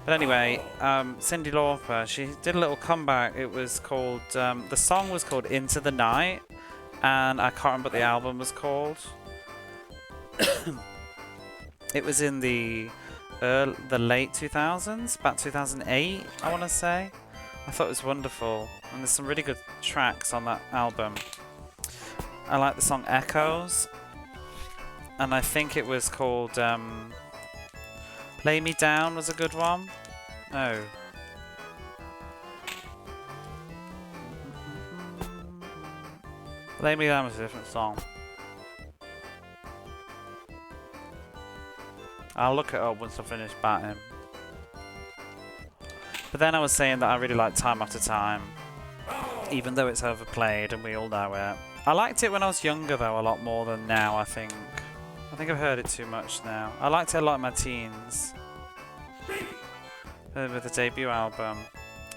A: But anyway, Cyndi Lauper, she did a little comeback. It was called the song was called "Into the Night." And I can't remember what the album was called. It was in the late 2000s, about 2008, I want to say. I thought it was wonderful, and there's some really good tracks on that album. I like the song Echoes, and I think it was called Lay Me Down was a good one. No. Lay Me Down was a different song. I'll look it up once I finish batting. But then I was saying that I really like Time After Time, even though it's overplayed and we all know it. I liked it when I was younger though, a lot more than now, I think. I think I've heard it too much now. I liked it a lot in my teens. With the debut album.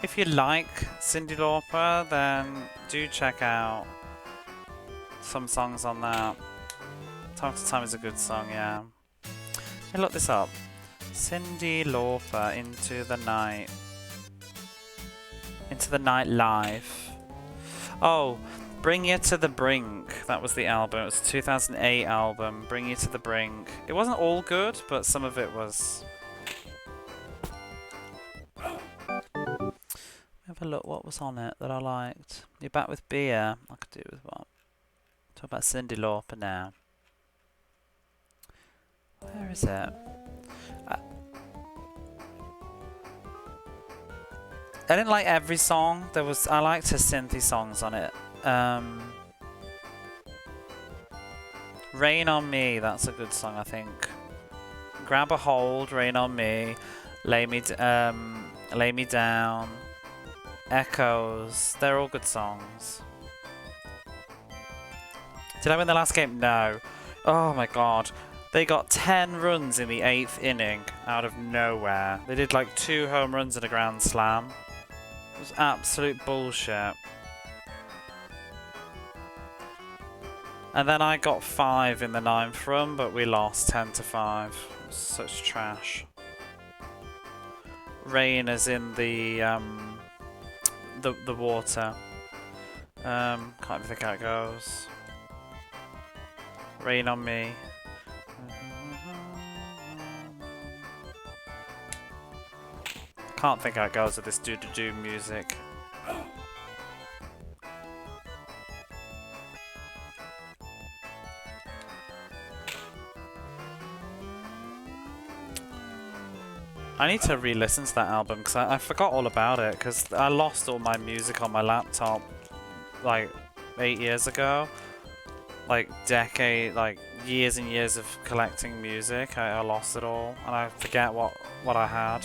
A: If you like Cyndi Lauper, then do check out some songs on that. Time After Time is a good song, yeah. Hey, look this up. Cyndi Lauper, Into the Night. Into the Night Live. Oh, Bring You to the Brink. That was the album. It was a 2008 album. Bring You to the Brink. It wasn't all good, but some of it was. Have a look. What was on it that I liked? You're Back with Beer. I could do with what? Talk about Cyndi Lauper now. Where is it? I didn't like every song. I liked her synthy songs on it. Rain on Me, that's a good song, I think. Grab a Hold, Rain on Me, Lay Me Down, Echoes. They're all good songs. Did I win the last game? No. Oh my god. They got 10 runs in the 8th inning out of nowhere. They did like 2 home runs and a grand slam. It was absolute bullshit. And then I got 5 in the 9th run, but we lost 10-5. It was such trash. Rain is in the water. Can't even think how it goes. Rain on Me. Can't think how it goes with this doo-doo-doo music. I need to re-listen to that album because I forgot all about it because I lost all my music on my laptop like 8 years ago. Like years and years of collecting music. I lost it all and I forget what I had.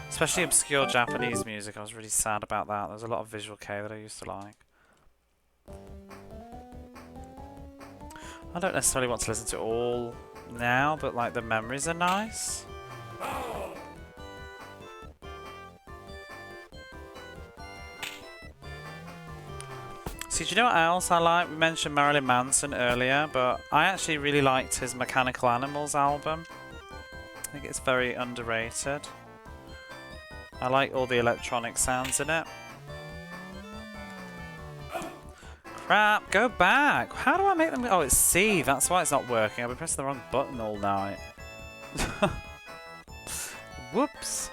A: Especially obscure Japanese music, I was really sad about that. There was a lot of Visual K that I used to like. I don't necessarily want to listen to it all now, but like the memories are nice. See, do you know what else I like? We mentioned Marilyn Manson earlier, but I actually really liked his Mechanical Animals album. I think it's very underrated. I like all the electronic sounds in it. Crap, go back! How do I make them... Oh, it's C, that's why it's not working. I've been pressing the wrong button all night. Whoops.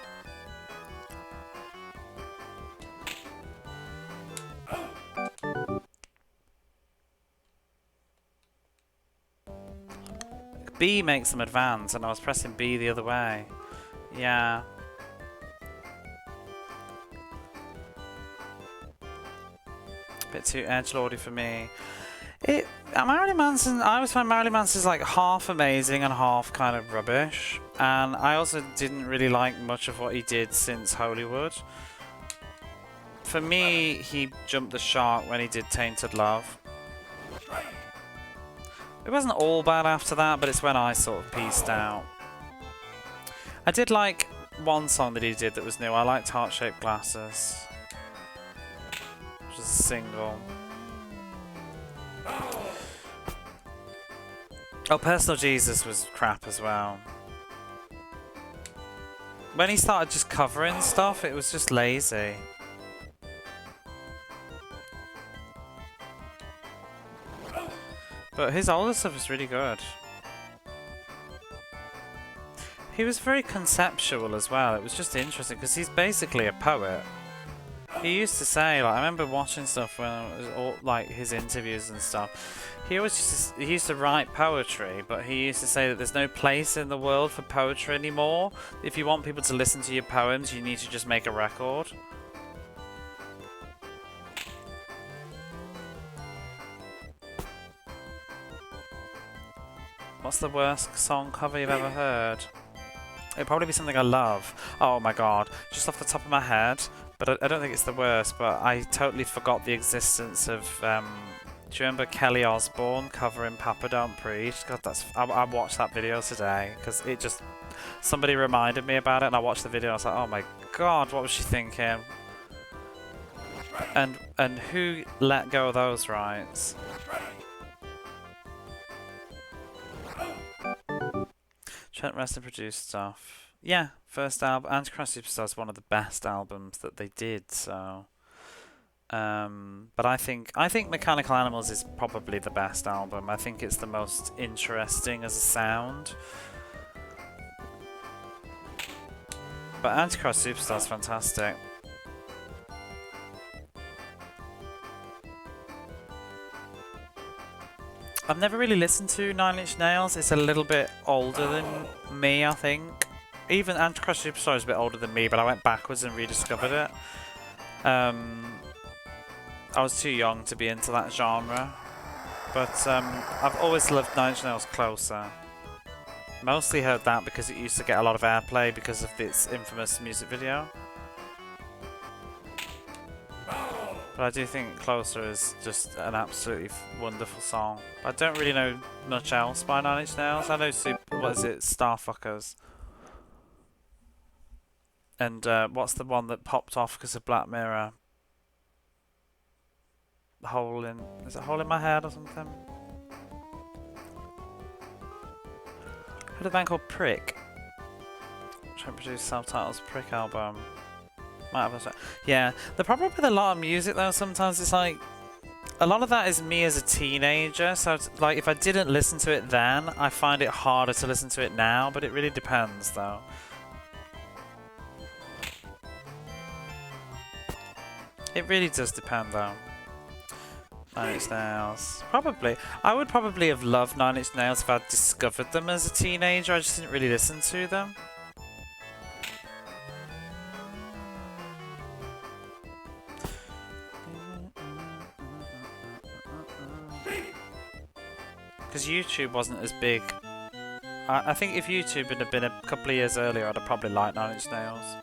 A: B makes them advance, and I was pressing B the other way. Yeah. Bit too edgelordy for me. Marilyn Manson, I always find Marilyn Manson's like half amazing and half kind of rubbish. And I also didn't really like much of what he did since Hollywood. For me, he jumped the shark when he did Tainted Love. It wasn't all bad after that, but it's when I sort of pieced out. I did like one song that he did that was new. I liked Heart-Shaped Glasses, which was a single. Oh, Personal Jesus was crap as well. When he started just covering stuff, it was just lazy. But his older stuff was really good. He was very conceptual as well. It was just interesting because he's basically a poet. He used to say, like, I remember watching stuff when it was all, like, his interviews and stuff. He used to write poetry, but he used to say that there's no place in the world for poetry anymore. If you want people to listen to your poems, you need to just make a record. What's the worst song cover you've ever heard? It'd probably be something I love. Oh my god, just off the top of my head. But I don't think it's the worst, but I totally forgot the existence of, do you remember Kelly Osbourne covering Papa Don't Preach? God, I watched that video today, because it just, somebody reminded me about it, and I watched the video, and I was like, oh my god, what was she thinking? And who let go of those rights? Trent Reznor produced stuff. Yeah, first album. Antichrist Superstar is one of the best albums that they did. So, but I think Mechanical Animals is probably the best album. I think it's the most interesting as a sound. But Antichrist Superstar is fantastic. I've never really listened to Nine Inch Nails. It's a little bit older than me, I think. Even Antichrist Superstar is a bit older than me, but I went backwards and rediscovered it. I was too young to be into that genre. But I've always loved Nine Inch Nails Closer. Mostly heard that because it used to get a lot of airplay because of its infamous music video. But I do think Closer is just an absolutely wonderful song. I don't really know much else by Nine Inch Nails. I know what is it? Starfuckers. And what's the one that popped off because of Black Mirror? Is it Hole in My Head or something? Heard a band called Prick. Trying to produce self-titles Prick album. Might have a, yeah, the problem with a lot of music though, sometimes it's like a lot of that is me as a teenager. So it's like if I didn't listen to it then, I find it harder to listen to it now. But it really depends though. It really does depend though. Nine Inch Nails. Probably. I would probably have loved Nine Inch Nails if I'd discovered them as a teenager. I just didn't really listen to them. Because YouTube wasn't as big. I think if YouTube had been a couple of years earlier, I'd have probably liked Nine Inch Nails.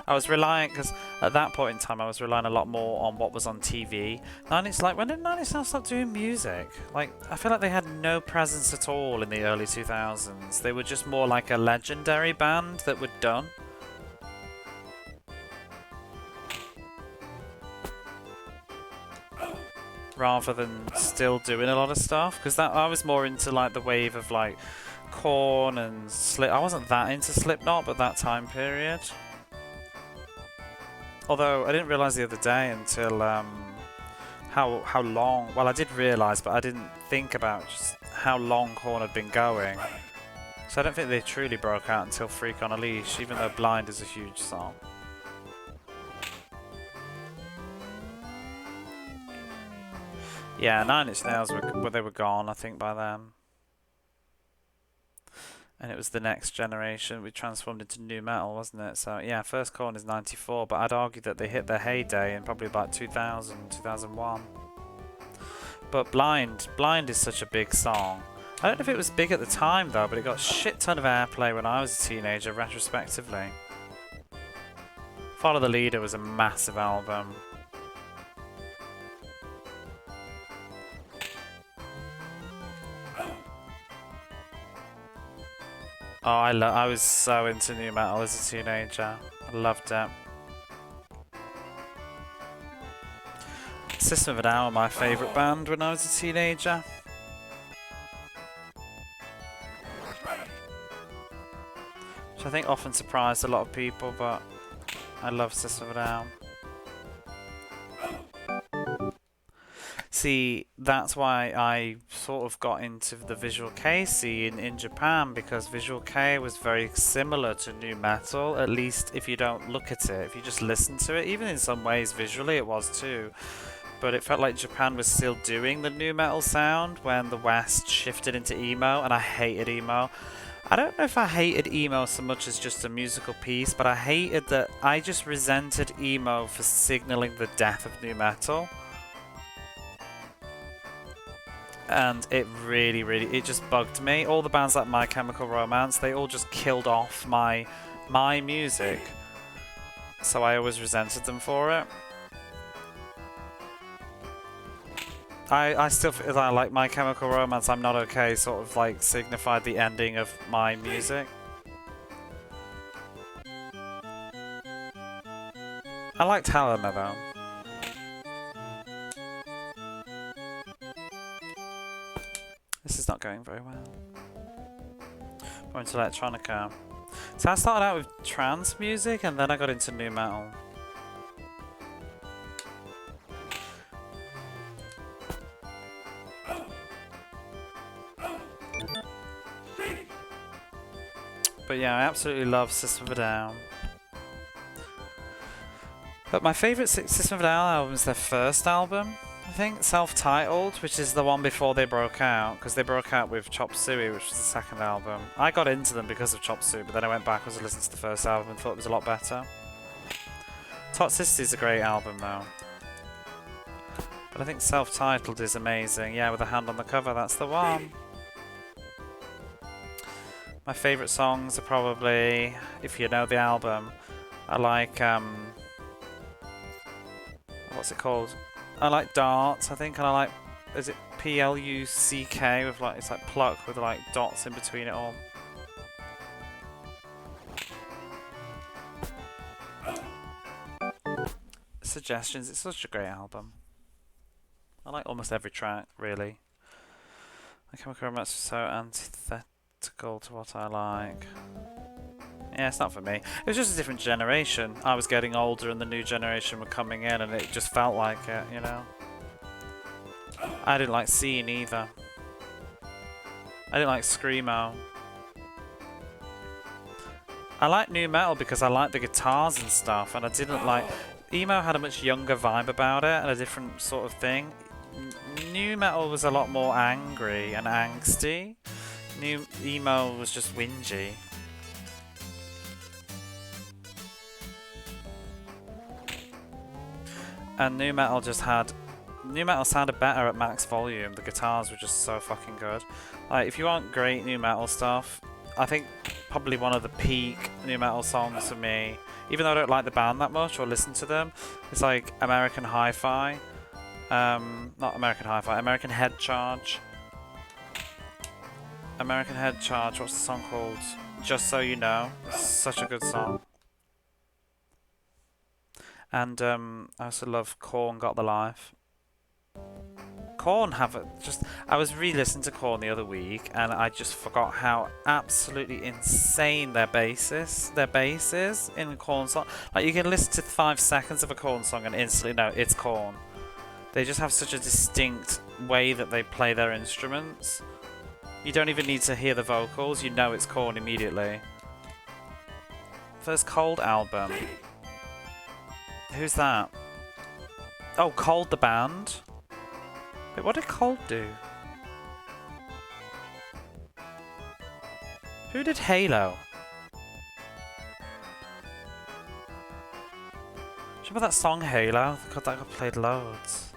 A: I was relying, because at that point in time, I was relying a lot more on what was on TV. When did Nine Inch Nails stop doing music? Like, I feel like they had no presence at all in the early 2000s. They were just more like a legendary band that were done. Rather than still doing a lot of stuff, because I was more into like the wave of like Korn and I wasn't that into Slipknot, but that time period. Although I didn't realise the other day until how long. Well, I did realise, but I didn't think about just how long Korn had been going. So I don't think they truly broke out until Freak on a Leash, even though Blind is a huge song. Yeah, Nine Inch Nails they were gone, I think, by then. And it was the next generation. We transformed into new metal, wasn't it? So yeah, first Korn is 94, but I'd argue that they hit their heyday in probably about 2000, 2001. But Blind is such a big song. I don't know if it was big at the time though, but it got a shit ton of airplay when I was a teenager, retrospectively. Follow the Leader was a massive album. Oh, I was so into new metal as a teenager. I loved it. System of a Down were my favourite band when I was a teenager. Which I think often surprised a lot of people, but I love System of a Down. See, that's why I sort of got into the Visual Kei scene in Japan, because Visual Kei was very similar to nu metal, at least if you don't look at it, if you just listen to it. Even in some ways visually it was too, but it felt like Japan was still doing the nu metal sound when the West shifted into emo, and I hated emo. I don't know if I hated emo so much as just a musical piece, but I hated that I just resented emo for signaling the death of nu metal. And it really, it just bugged me. All the bands like My Chemical Romance, they all just killed off my music. So I always resented them for it. I still feel like My Chemical Romance, I'm Not Okay, sort of like signified the ending of my music. I liked Helena though. This is not going very well. More into electronica. So I started out with trance music and then I got into nu metal. But yeah, I absolutely love System of a Down. But my favourite System of a Down album is their first album. I think, self-titled, which is the one before they broke out, because they broke out with Chop Suey, which was the second album. I got into them because of Chop Suey, but then I went backwards and listened to the first album and thought it was a lot better. Toxicity is a great album though. But I think self-titled is amazing. Yeah, with a hand on the cover, that's the one. My favourite songs are probably, if you know the album, I like, what's it called? I like Darts, I think, and I like, is it P-L-U-C-K with like, it's like pluck with like dots in between it all. Suggestions, it's such a great album. I like almost every track, really. I come across much so antithetical to what I like. Yeah, it's not for me. It was just a different generation. I was getting older and the new generation were coming in and it just felt like it, you know? I didn't like Scene either. I didn't like Screamo. I like nu metal because I like the guitars and stuff, and I didn't like... Emo had a much younger vibe about it and a different sort of thing. Nu metal was a lot more angry and angsty. Emo was just whingy. And nu metal just had... Nu metal sounded better at max volume. The guitars were just so fucking good. Like, if you want great nu metal stuff, I think probably one of the peak nu metal songs for me, even though I don't like the band that much or listen to them, it's like American Hi-Fi. Not American Hi-Fi, American Head Charge. American Head Charge, what's the song called? Just So You Know. It's such a good song. And I also love Korn Got the Life. Korn have just... I was re-listening to Korn the other week and I just forgot how absolutely insane their bass is in a Korn song. Like, you can listen to 5 seconds of a Korn song and instantly know it's Korn. They just have such a distinct way that they play their instruments. You don't even need to hear the vocals, you know it's Korn immediately. First Cold album. Who's that? Oh, Cold the band? Wait, what did Cold do? Who did Halo? Remember that song Halo? God, that got played loads.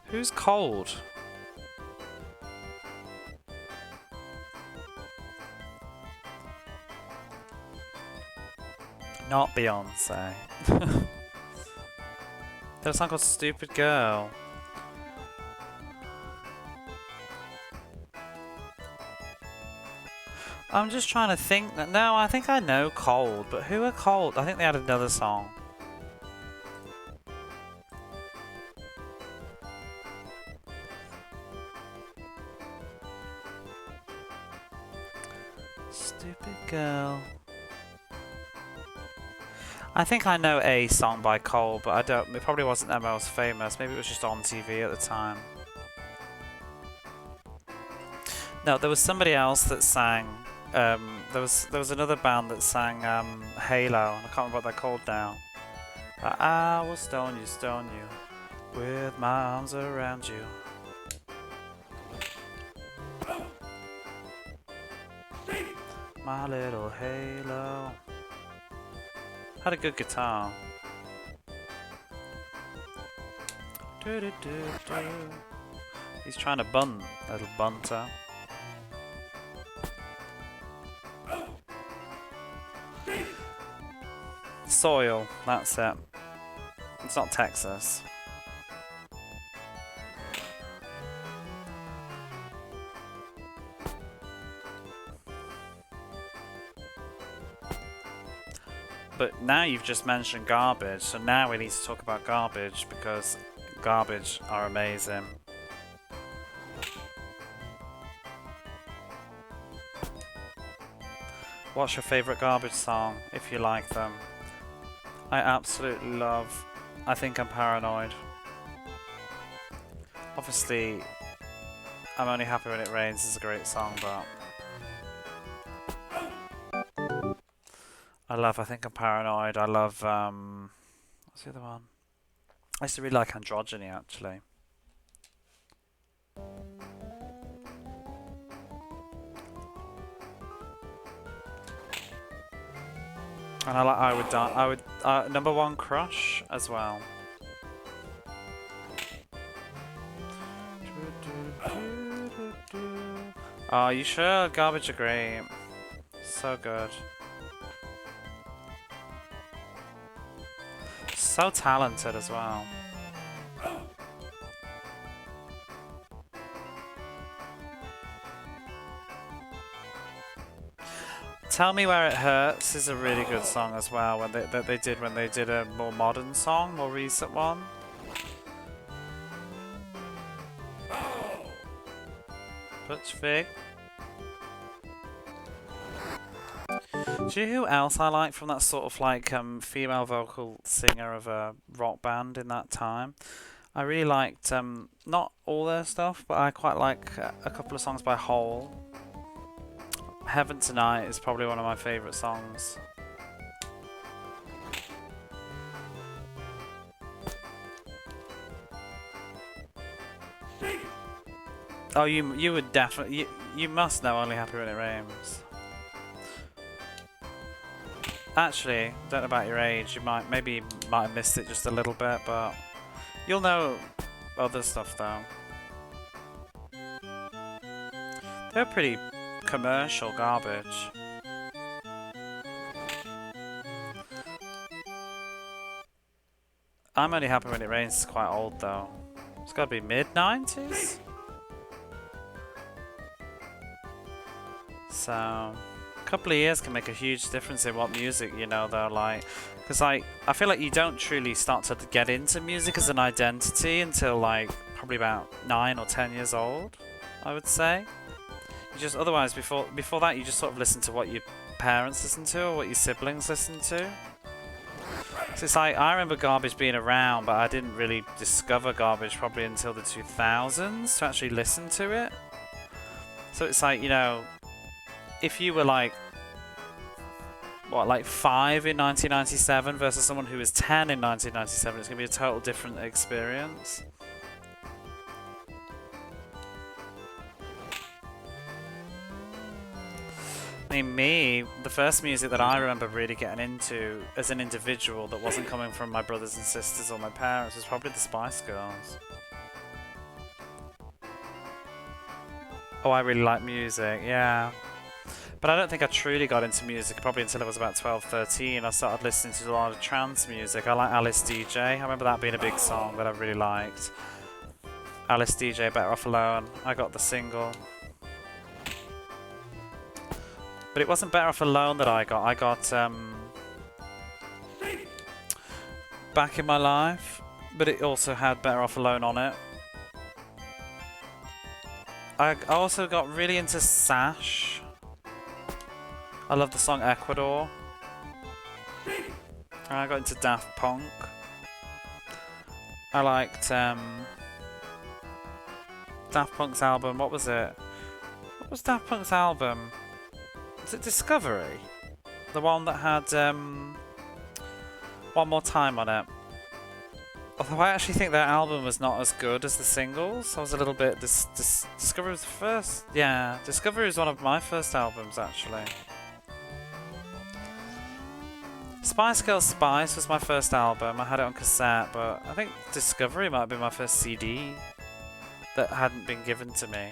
A: Who's Cold? Not Beyonce. There's a song called Stupid Girl. I'm just trying to think that. No, I think I know Cold, but who are Cold? I think they had another song. Stupid Girl. I think I know a song by Cole, but I don't. It probably wasn't their most famous. Maybe it was just on TV at the time. No, there was somebody else that sang. There was another band that sang Halo, and I can't remember what they're called now. But I will stone you, with my arms around you. My little Halo. Had a good guitar. Do, do, do, do. He's trying to bunt, little bunter. Soil, that's it. It's not Texas. But now you've just mentioned Garbage, so now we need to talk about Garbage because Garbage are amazing. What's your favourite Garbage song, if you like them? I absolutely love I Think I'm Paranoid. Obviously, I'm Only Happy When It Rains is a great song, but I love I Think I'm Paranoid. I love, what's the other one? I used to really like Androgyny, actually. And I like I Would Number One Crush as well. Oh, you sure? Garbage are great. So good. So talented as well. Tell Me Where It Hurts is a really good song as well. When they did a more modern song, more recent one. Butch Vig. Do you know who else I like from that sort of like female vocal singer of a rock band in that time? I really liked not all their stuff, but I quite like a couple of songs by Hole. Heaven Tonight is probably one of my favourite songs. Oh, you would definitely you must know Only Happy When It Rains. Actually, don't know about your age. You might have missed it just a little bit, but you'll know other stuff though. They're pretty commercial Garbage. I'm Only Happy When It Rains is quite old though. It's got to be mid-90s. So, a couple of years can make a huge difference in what music, you know, though, like, because I feel like you don't truly start to get into music as an identity until like probably about 9 or 10 years old, I would say. You just otherwise before that you just sort of listen to what your parents listen to or what your siblings listen to. So it's like I remember Garbage being around, but I didn't really discover Garbage probably until the 2000s to actually listen to it. So it's like, you know, if you were like, what, like 5 in 1997 versus someone who was 10 in 1997, it's going to be a total different experience. I mean, the first music that I remember really getting into as an individual that wasn't coming from my brothers and sisters or my parents was probably the Spice Girls. Oh, I really like music, yeah. But I don't think I truly got into music probably until I was about 12, 13. I started listening to a lot of trance music. I like Alice DJ. I remember that being a big song that I really liked. Alice DJ, Better Off Alone. I got the single. But it wasn't Better Off Alone that I got. I got Back in My Life. But it also had Better Off Alone on it. I also got really into Sash. I love the song Ecuador. And I got into Daft Punk. I liked Daft Punk's album. What was it? What was Daft Punk's album? Was it Discovery? The one that had One More Time on it. Although I actually think their album was not as good as the singles. I was a little bit... Discovery was the first... Yeah, Discovery was one of my first albums, actually. Spice Girls Spice was my first album. I had it on cassette, but I think Discovery might have been my first CD that hadn't been given to me.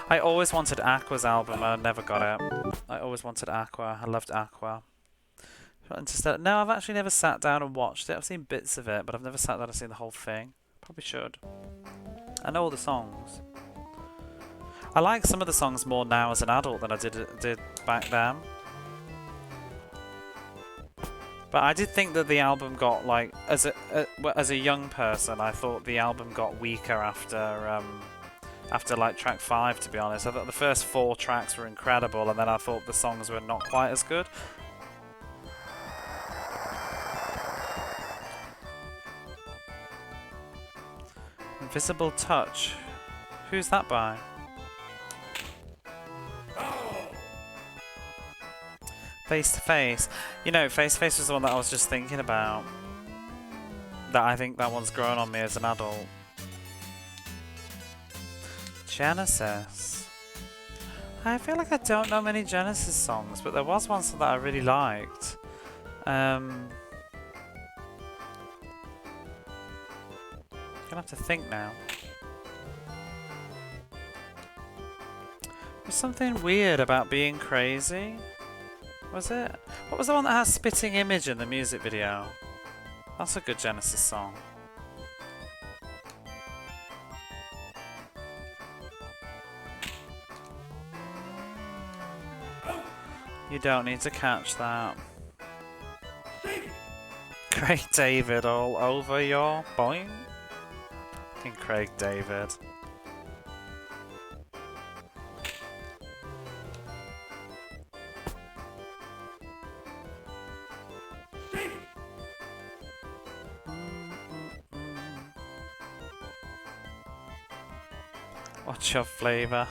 A: I always wanted Aqua's album and I never got it. I always wanted Aqua. I loved Aqua. No, I've actually never sat down and watched it. I've seen bits of it, but I've never sat down and seen the whole thing. Probably should. I know all the songs. I like some of the songs more now as an adult than I did back then. But I did think that the album got, like, as a young person, I thought the album got weaker after like track 5, to be honest. I thought the first 4 tracks were incredible, and then I thought the songs were not quite as good. Invisible Touch. Who's that by? Face to Face. You know, Face to Face was the one that I was just thinking about. That I think that one's grown on me as an adult. Genesis. I feel like I don't know many Genesis songs, but there was one song that I really liked. Gonna have to think now. There's something weird about Being Crazy. Was it? What was the one that has Spitting Image in the music video? That's a good Genesis song. You don't need to catch that. Craig David all over your boing. Fucking Craig David. What's your flavour?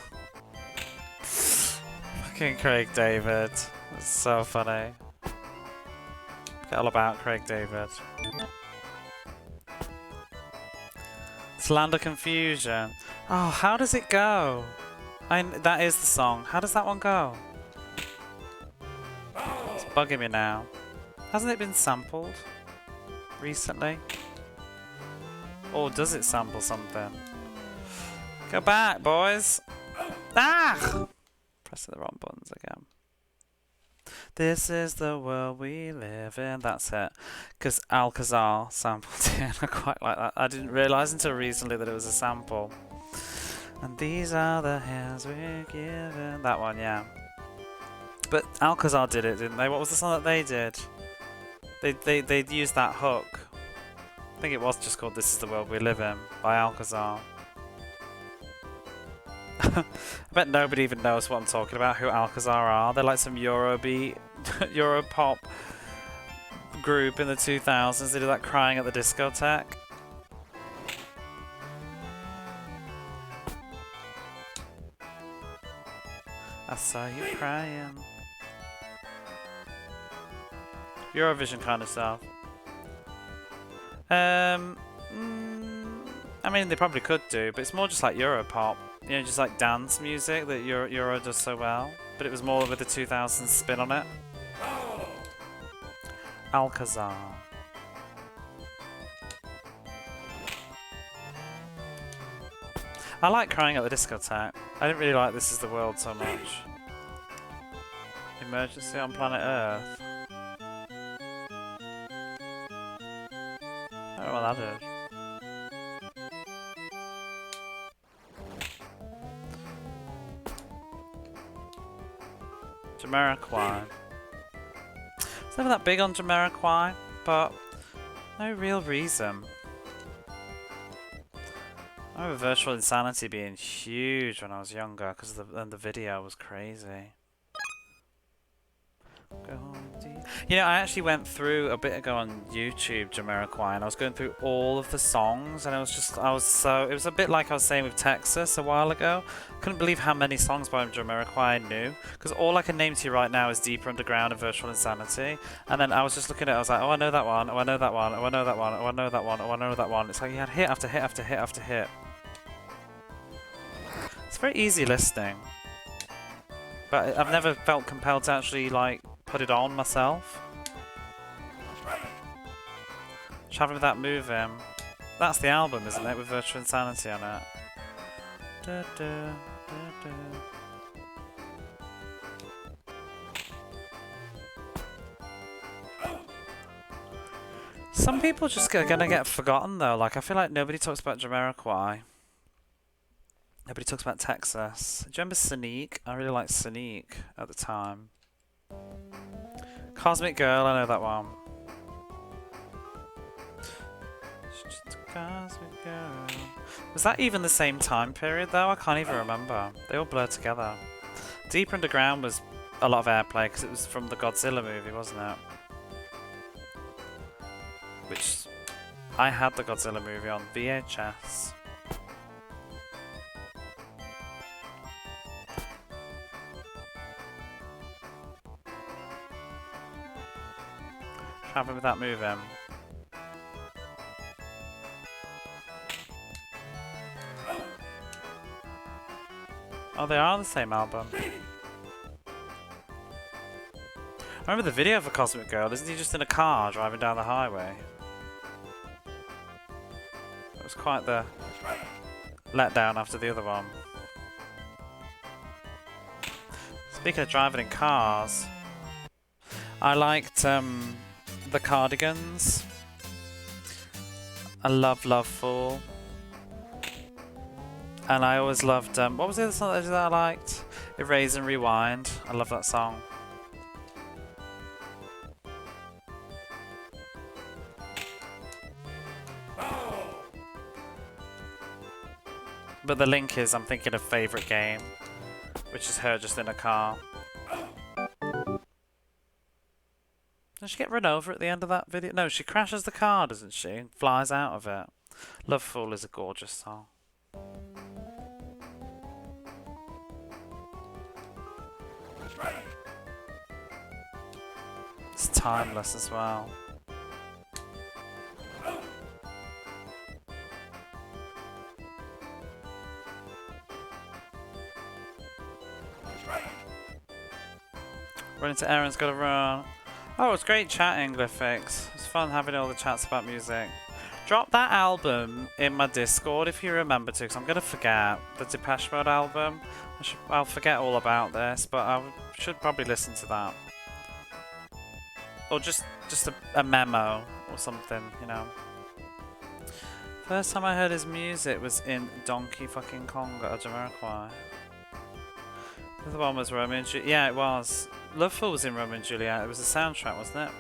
A: Fucking Craig David. That's so funny. Get all about Craig David. It's Land of Confusion. Oh, how does it go? That is the song. How does that one go? It's bugging me now. Hasn't it been sampled recently? Or does it sample something? Go back, boys! Ah! Pressing the wrong buttons again. This is the world we live in. That's it. Because Alcazar sampled it, and I quite like that. I didn't realise until recently that it was a sample. And these are the hands we're given. That one, yeah. But Alcazar did it, didn't they? What was the song that they did? They used that hook. I think it was just called This Is the World We Live In by Alcazar. I bet nobody even knows what I'm talking about, who Alcazar are. They're like some Eurobeat, Europop group in the 2000s. They did that Crying at the Discotheque. I saw you crying. Eurovision kind of stuff. I mean, they probably could do, but it's more just like Europop. You know, just like dance music that Euro does so well. But it was more with the 2000s spin on it. Alcazar. I like Crying at the Discotheque. I didn't really like This Is the World so much. Emergency on Planet Earth. I don't know what that is. Jamiroquai. I was never that big on Jamiroquai, but no real reason. I remember Virtual Insanity being huge when I was younger because the video was crazy. You know, I actually went through a bit ago on YouTube Jamiroquai, and I was going through all of the songs, and it was a bit like I was saying with Texas a while ago. Couldn't believe how many songs by Jamiroquai I knew, because all I can name to you right now is Deeper Underground and Virtual Insanity. And then I was just looking at it, I was like, oh, I know that one, oh, I know that one, oh, I know that one, oh, I know that one, oh, I know that one. It's like you had hit after hit after hit after hit. It's very easy listening, but I've never felt compelled to actually like put it on myself. Just having that move in. That's the album, isn't it, with Virtual Insanity on it? Da, da, da, da. Some people just are gonna get forgotten though. Like I feel like nobody talks about Jamiroquai. Nobody talks about Texas. Do you remember Sonique? I really liked Sonique at the time. Cosmic Girl, I know that one. She's just a cosmic girl. Was that even the same time period though? I can't even remember. They all blur together. Deeper Underground was a lot of airplay because it was from the Godzilla movie, wasn't it? Which I had the Godzilla movie on VHS. Traveling with that move in. Oh, they are on the same album. I remember the video for Cosmic Girl. Isn't he just in a car driving down the highway? It was quite the letdown after the other one. Speaking of driving in cars, I liked the Cardigans. I love Love Fool. And I always loved, what was the other song that I liked? Erase and Rewind. I love that song. But the link is, I'm thinking of Favourite Game, which is her just in a car. Does she get run over at the end of that video? No, she crashes the car, doesn't she? And flies out of it. Love Fool is a gorgeous song. It's timeless as well. Running to Aaron's gotta run. Oh, it was great chatting, Glyphix. It was fun having all the chats about music. Drop that album in my Discord if you remember to, because I'm gonna forget. The Depeche Mode album. I'll forget all about this, but I should probably listen to that. Or just a memo or something, you know. First time I heard his music was in Donkey fucking Kong at Jamiroquai. The other one was Romeo and Juliet. Yeah, it was. Love Fool was in Romeo and Juliet. It was a soundtrack, wasn't it?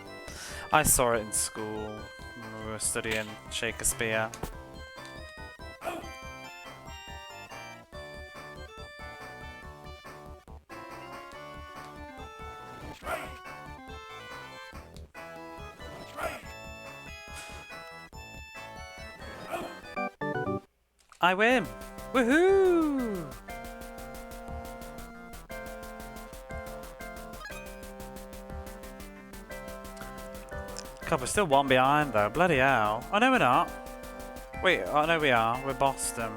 A: I saw it in school when we were studying Shakespeare. I win! Woohoo! God, we're still one behind though. Bloody hell. Oh no, we're not. Wait, oh no, we are. We're Boston.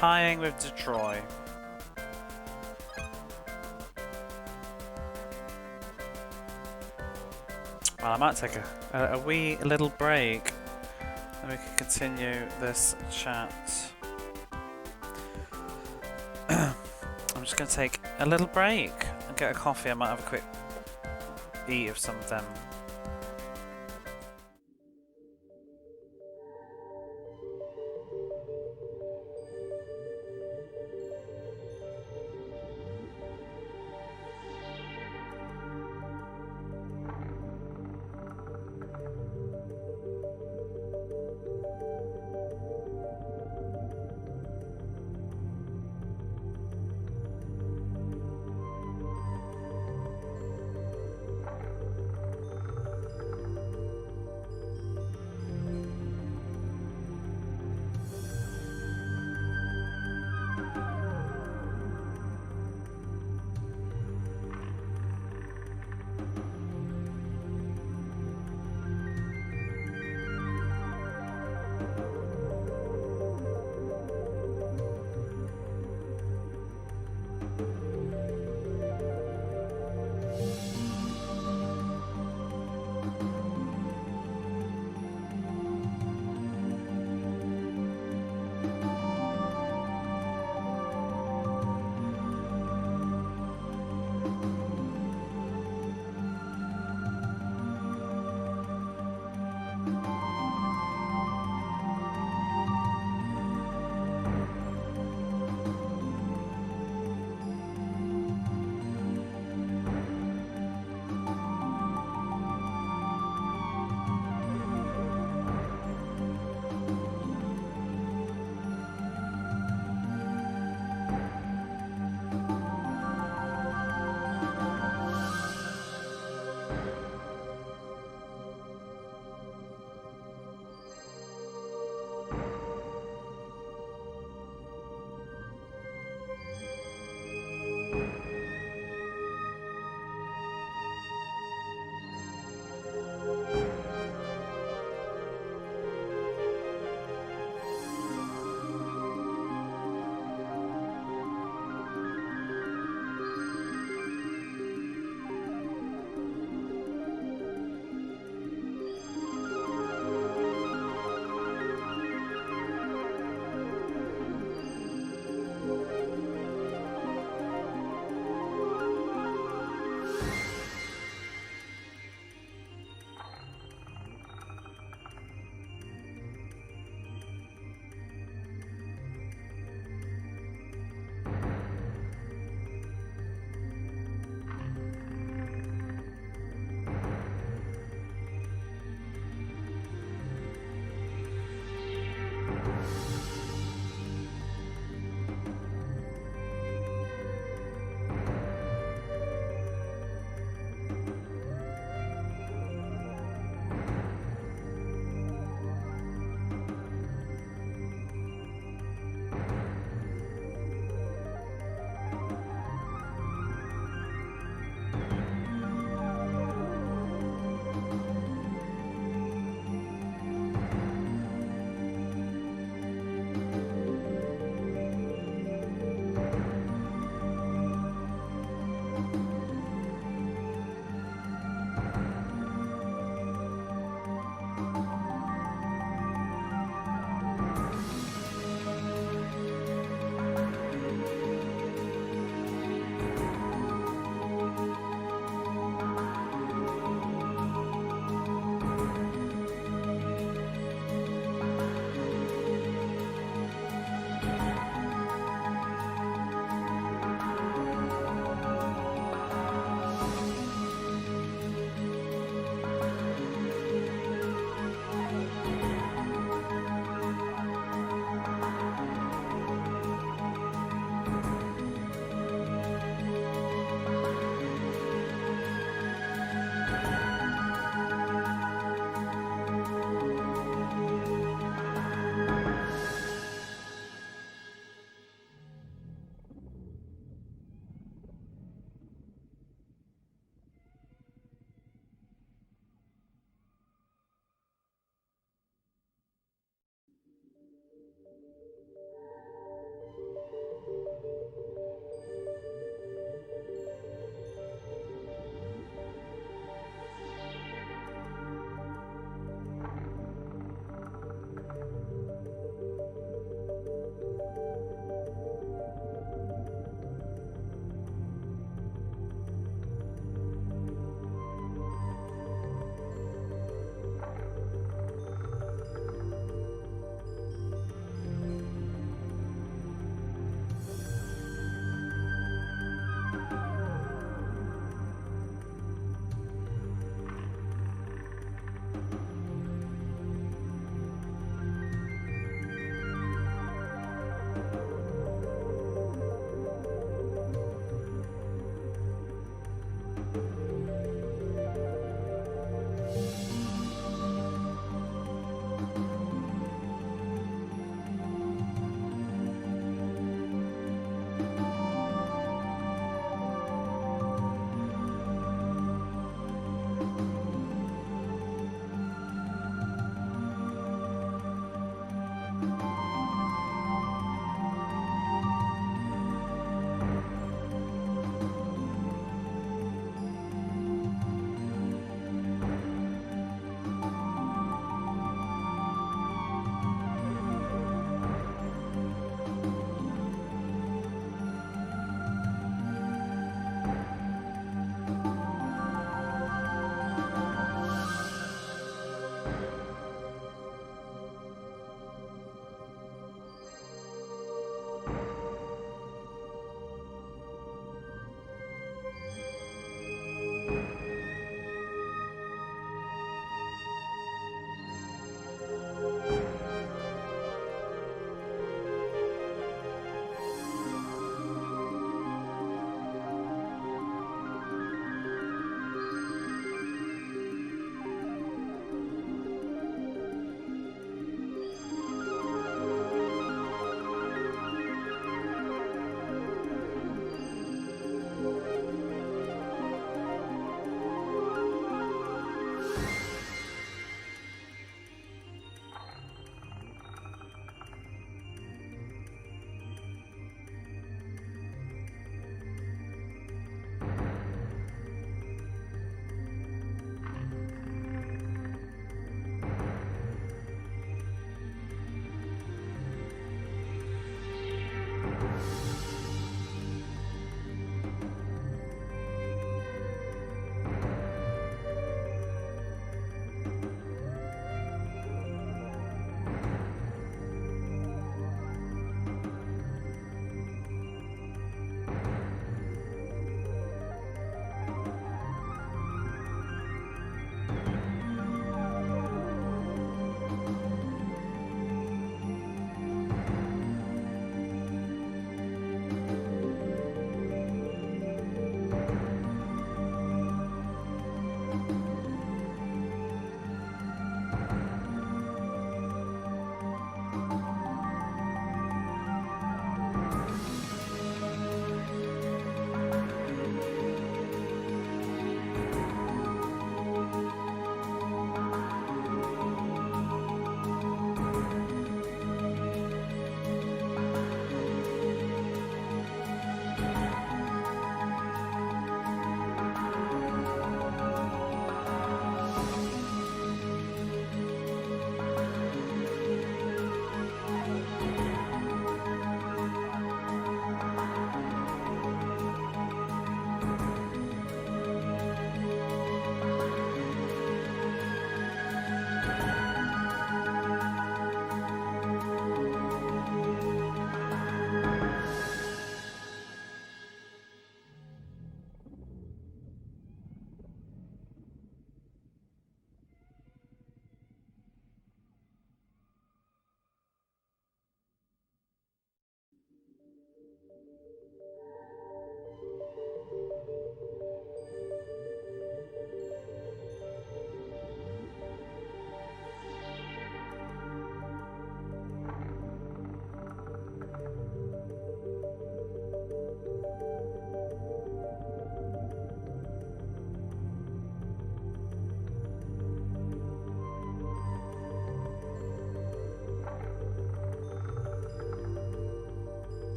A: tying with Detroit. Well, I might take a wee little break, and we can continue this chat. I'm just going to take a little break and get a coffee. I might have a quick eat of something.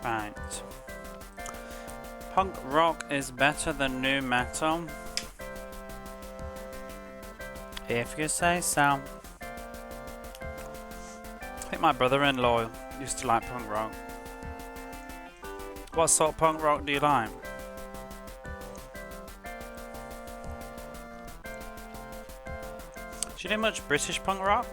A: Right. Punk rock is better than nu metal. If you say so. I think my brother-in-law used to like punk rock. What sort of punk rock do you like? Do you know much British punk rock?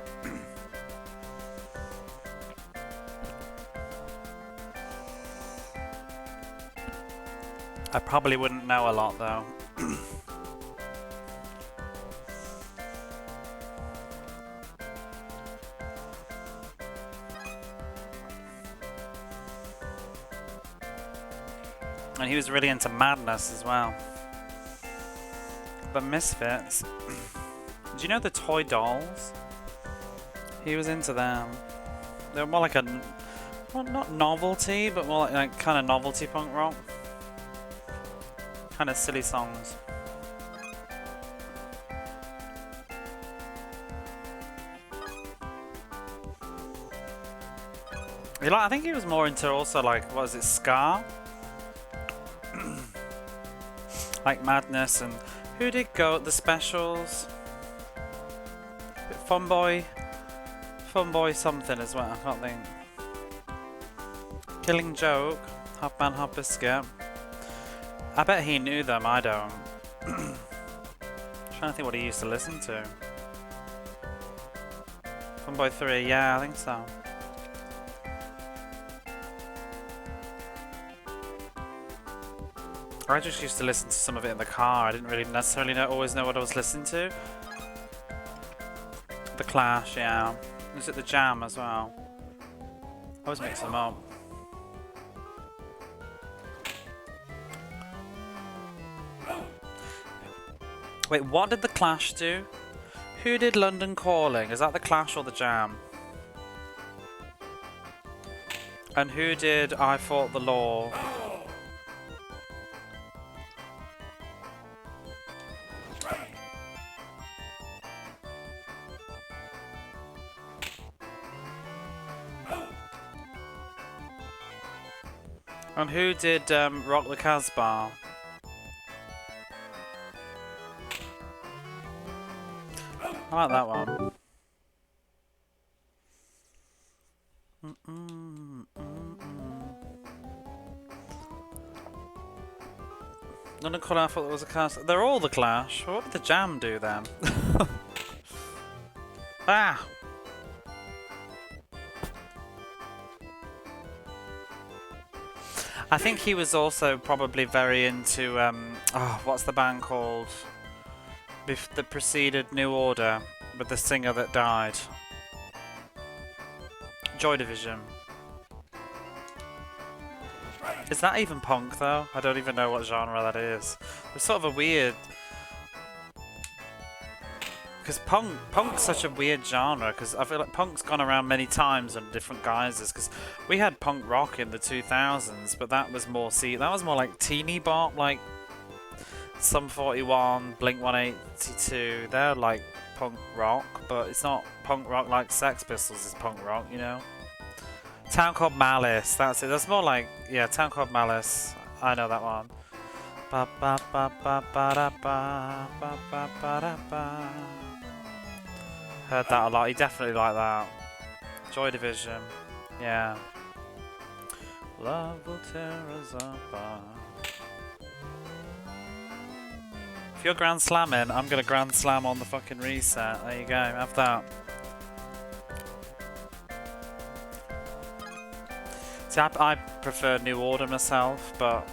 A: I probably wouldn't know a lot though. And he was really into Madness as well. But Misfits. Do you know the toy dolls? He was into them. They were more like a, well, not novelty, but more like kind of novelty punk rock. Kind of silly songs. I think he was more into also like, what is it, ska? Like Madness and who did go the Specials? Funboy something as well, I can't think. Killing Joke, Hop Man Hop Biscuit. I bet he knew them, I don't. Trying to think what he used to listen to. Funboy 3, yeah, I think so. I just used to listen to some of it in the car. I didn't really necessarily always know what I was listening to. The Clash, yeah. Was it the Jam as well? I always mix them up. Wait, what did the Clash do? Who did London Calling? Is that the Clash or the Jam? And who did I Fought the Law? And who did Rock the Casbah? I like that one. London Calling, I thought it was a Clash. They're all the Clash. What did the Jam do then? Ah! I think he was also probably very into, what's the band called? That preceded New Order, with the singer that died. Joy Division. Is that even punk though? I don't even know what genre that is. It's sort of a weird... Because punk's such a weird genre, because I feel like punk's gone around many times under different guises, because we had punk rock in the 2000s, but that was more, that was more like teeny bop, like Sum 41, Blink 182, they're like punk rock, but it's not punk rock like Sex Pistols is punk rock, you know? Town Called Malice, that's it, that's more like, yeah, Town Called Malice, I know that one. Ba ba ba ba ba da ba ba ba ba da ba. Heard that a lot. He definitely liked that. Joy Division. Yeah. Love will tear us apart. If you're Grand Slamming, I'm gonna Grand Slam on the fucking reset. There you go. Have that. See, I prefer New Order myself, but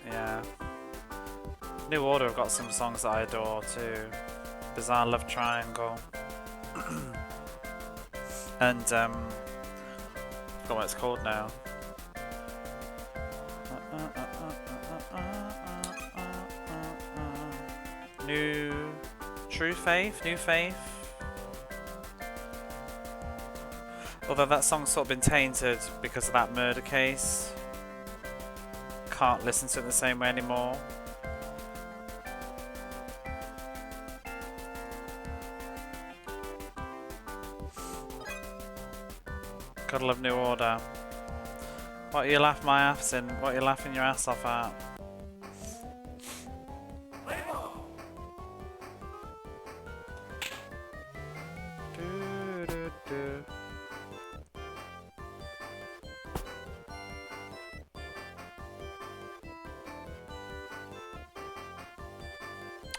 A: yeah. New Order have got some songs that I adore too. Bizarre Love Triangle. And I forgot what it's called now. True Faith? New Faith? Although that song's sort of been tainted because of that murder case. Can't listen to it the same way anymore. Gotta love New Order. What are you laughing my ass in? What are you laughing your ass off at?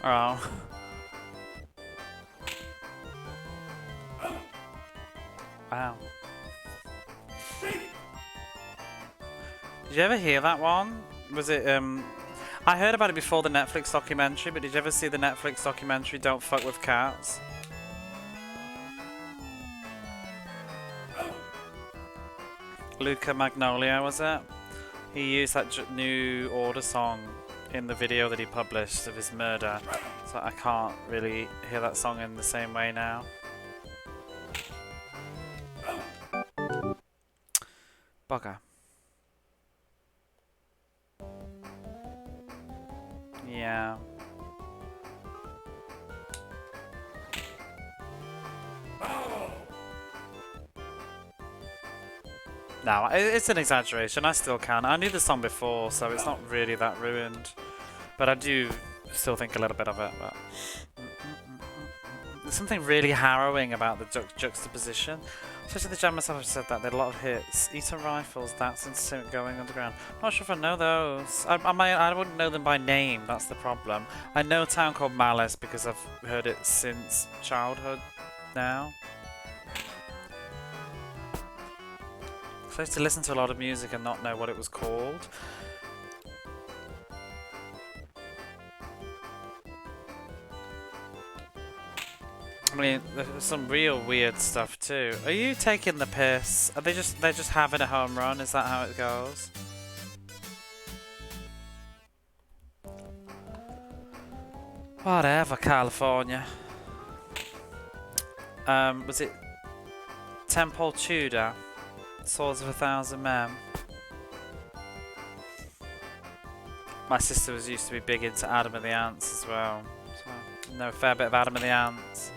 A: Oh. Wow. Did you ever hear that one? Was it, I heard about it before the Netflix documentary, but did you ever see the Netflix documentary Don't Fuck With Cats? Luca Magnolia, was it? He used that New Order song in the video that he published of his murder, so I can't really hear that song in the same way now. Bugger. Yeah. No, it's an exaggeration. I still can. I knew the song before, so it's not really that ruined. But I do still think a little bit of it. But there's something really harrowing about the juxtaposition. Especially the Jam myself have said that. They had a lot of hits. Eaton Rifles, That's Instant, Going Underground. Not sure if I know those. I wouldn't know them by name, that's the problem. I know Town Called Malice because I've heard it since childhood now. I used to listen to a lot of music and not know what it was called. I mean, there's some real weird stuff too. Are you taking the piss? Are they're just having a home run? Is that how it goes? Whatever, California. Was it Temple Tudor? Swords of a Thousand Men. My sister was used to be big into Adam and the Ants as well. So I know a fair bit of Adam and the Ants.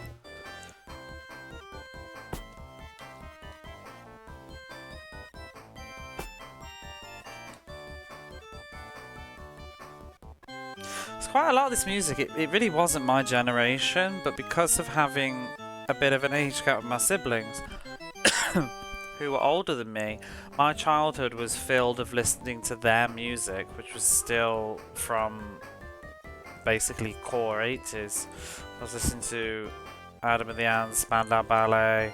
A: It's quite a lot of this music. It really wasn't my generation, but because of having a bit of an age gap with my siblings, who were older than me, my childhood was filled of listening to their music, which was still from basically core 80s. I was listening to Adam and the Ants, Spandau Ballet,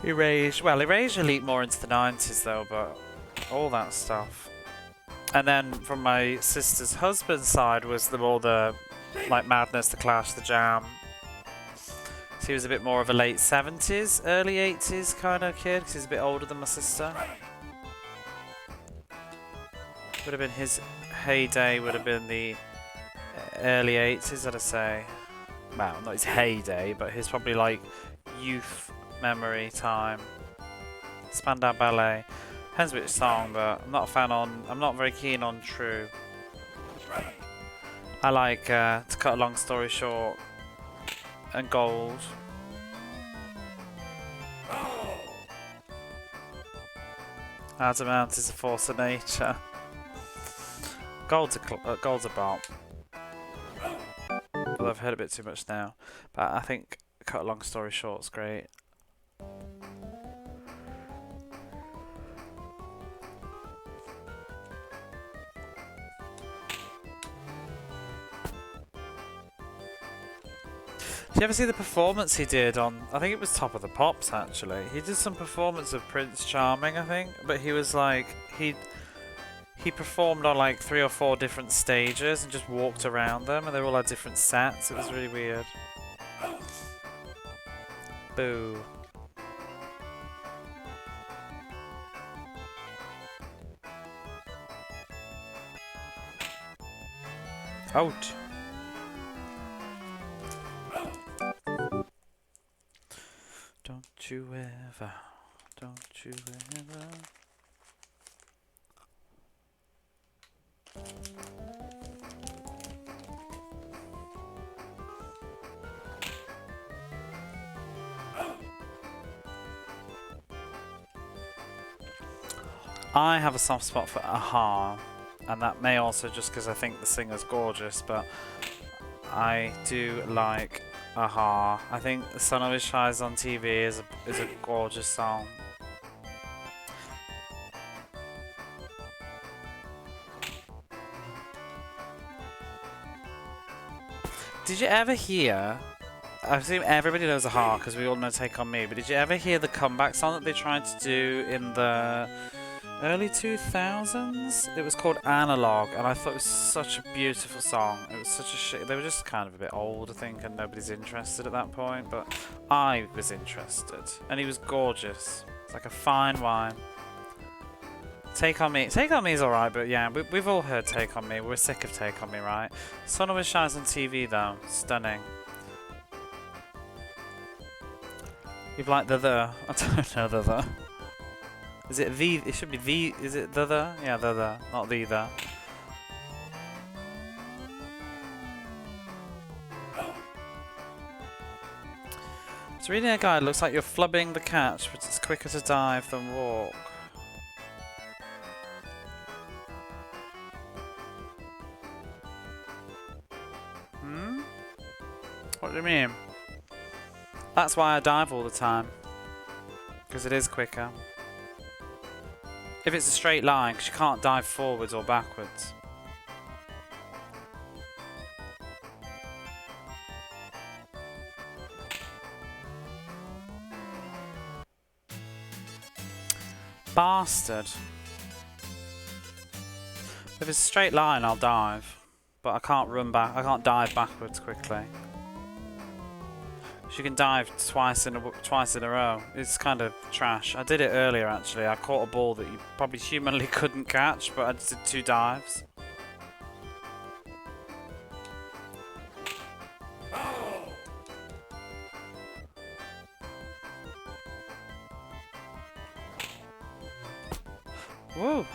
A: Erasure leaped more into the 90s though, but all that stuff. And then from my sister's husband's side was all the like Madness, The Clash, The Jam. So he was a bit more of a late 70s, early 80s kind of kid, because he's a bit older than my sister. Would have been his heyday, would have been the early 80s, I'd say. Well, not his heyday, but his probably like youth memory time. Spandau Ballet. Depends which song, but I'm not very keen on True. I like, to cut a long story short, and Gold. Adamant is a force of nature. Gold's a bop. Although I've heard a bit too much now. But I think cut a long story short's great. Did you ever see the performance he did on, I think it was Top of the Pops actually. He did some performance of Prince Charming, I think, but he was like, he performed on like 3 or 4 different stages and just walked around them, and they all had different sets. It was really weird. Boo. Ouch. Don't you ever, don't you ever. I have a soft spot for Aha, and that may also just because I think the singer's gorgeous, but I do like Aha. I think The Sun Always Shines on TV is a gorgeous song. Did you ever hear, I assume everybody knows Aha because we all know Take On Me, but did you ever hear the comeback song that they tried to do in the early 2000s? It was called Analog, and I thought it was such a beautiful song. It was such a shit. They were just kind of a bit old, I think, and nobody's interested at that point, but I was interested. And he was gorgeous. It's like a fine wine. Take On Me. Take On Me is alright, but yeah, we've all heard Take On Me. We're sick of Take On Me, right? Sun Always Shines on TV, though. Stunning. You've liked the. I don't know the. Is it the? It should be the. Is it the? Yeah, the. Not the. It's reading a guide. Looks like you're flubbing the catch, but it's quicker to dive than walk. What do you mean? That's why I dive all the time. Because it is quicker. If it's a straight line, because you can't dive forwards or backwards. Bastard. If it's a straight line, I'll dive. But I can't run back. I can't dive backwards quickly. You can dive twice in a row. It's kind of trash. I did it earlier actually. I caught a ball that you probably humanly couldn't catch, but I just did 2 dives. Woo!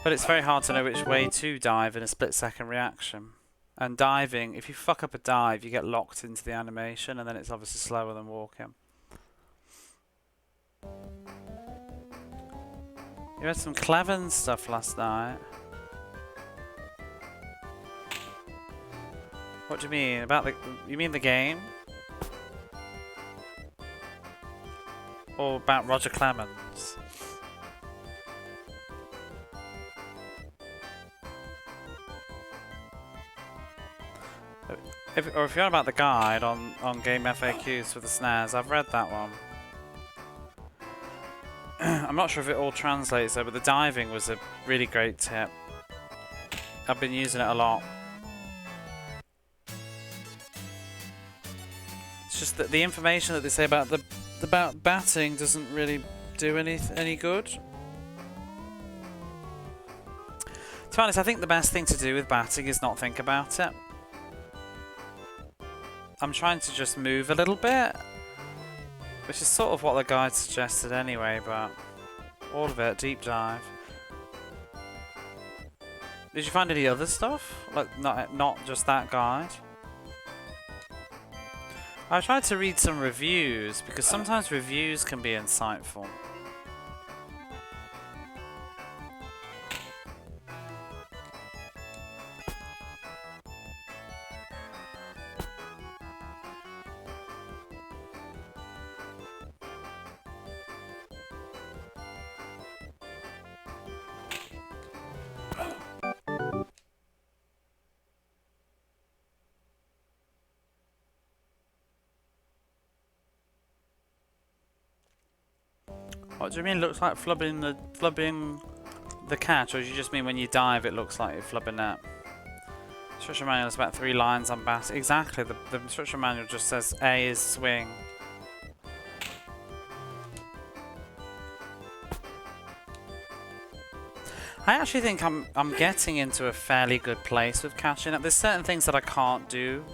A: But it's very hard to know which way to dive in a split-second reaction. And diving, if you fuck up a dive, you get locked into the animation, and then it's obviously slower than walking. You had some Clemens stuff last night. What do you mean? About the... You mean the game? Or about Roger Clemens? Or if you're on about the guide on game FAQs for the SNES, I've read that one. I'm not sure if it all translates though, but the diving was a really great tip. I've been using it a lot. It's just that the information that they say about about batting doesn't really do any good. To be honest, I think the best thing to do with batting is not think about it. I'm trying to just move a little bit, which is sort of what the guide suggested anyway, but all of it, deep dive. Did you find any other stuff? Like, not just that guide? I tried to read some reviews, because sometimes reviews can be insightful. What do you mean looks like flubbing the catch, or do you just mean when you dive it looks like you're flubbing it? Instruction manual is about 3 lines on bat. Exactly, the instruction manual just says A is swing. I actually think I'm getting into a fairly good place with catching up. There's certain things that I can't do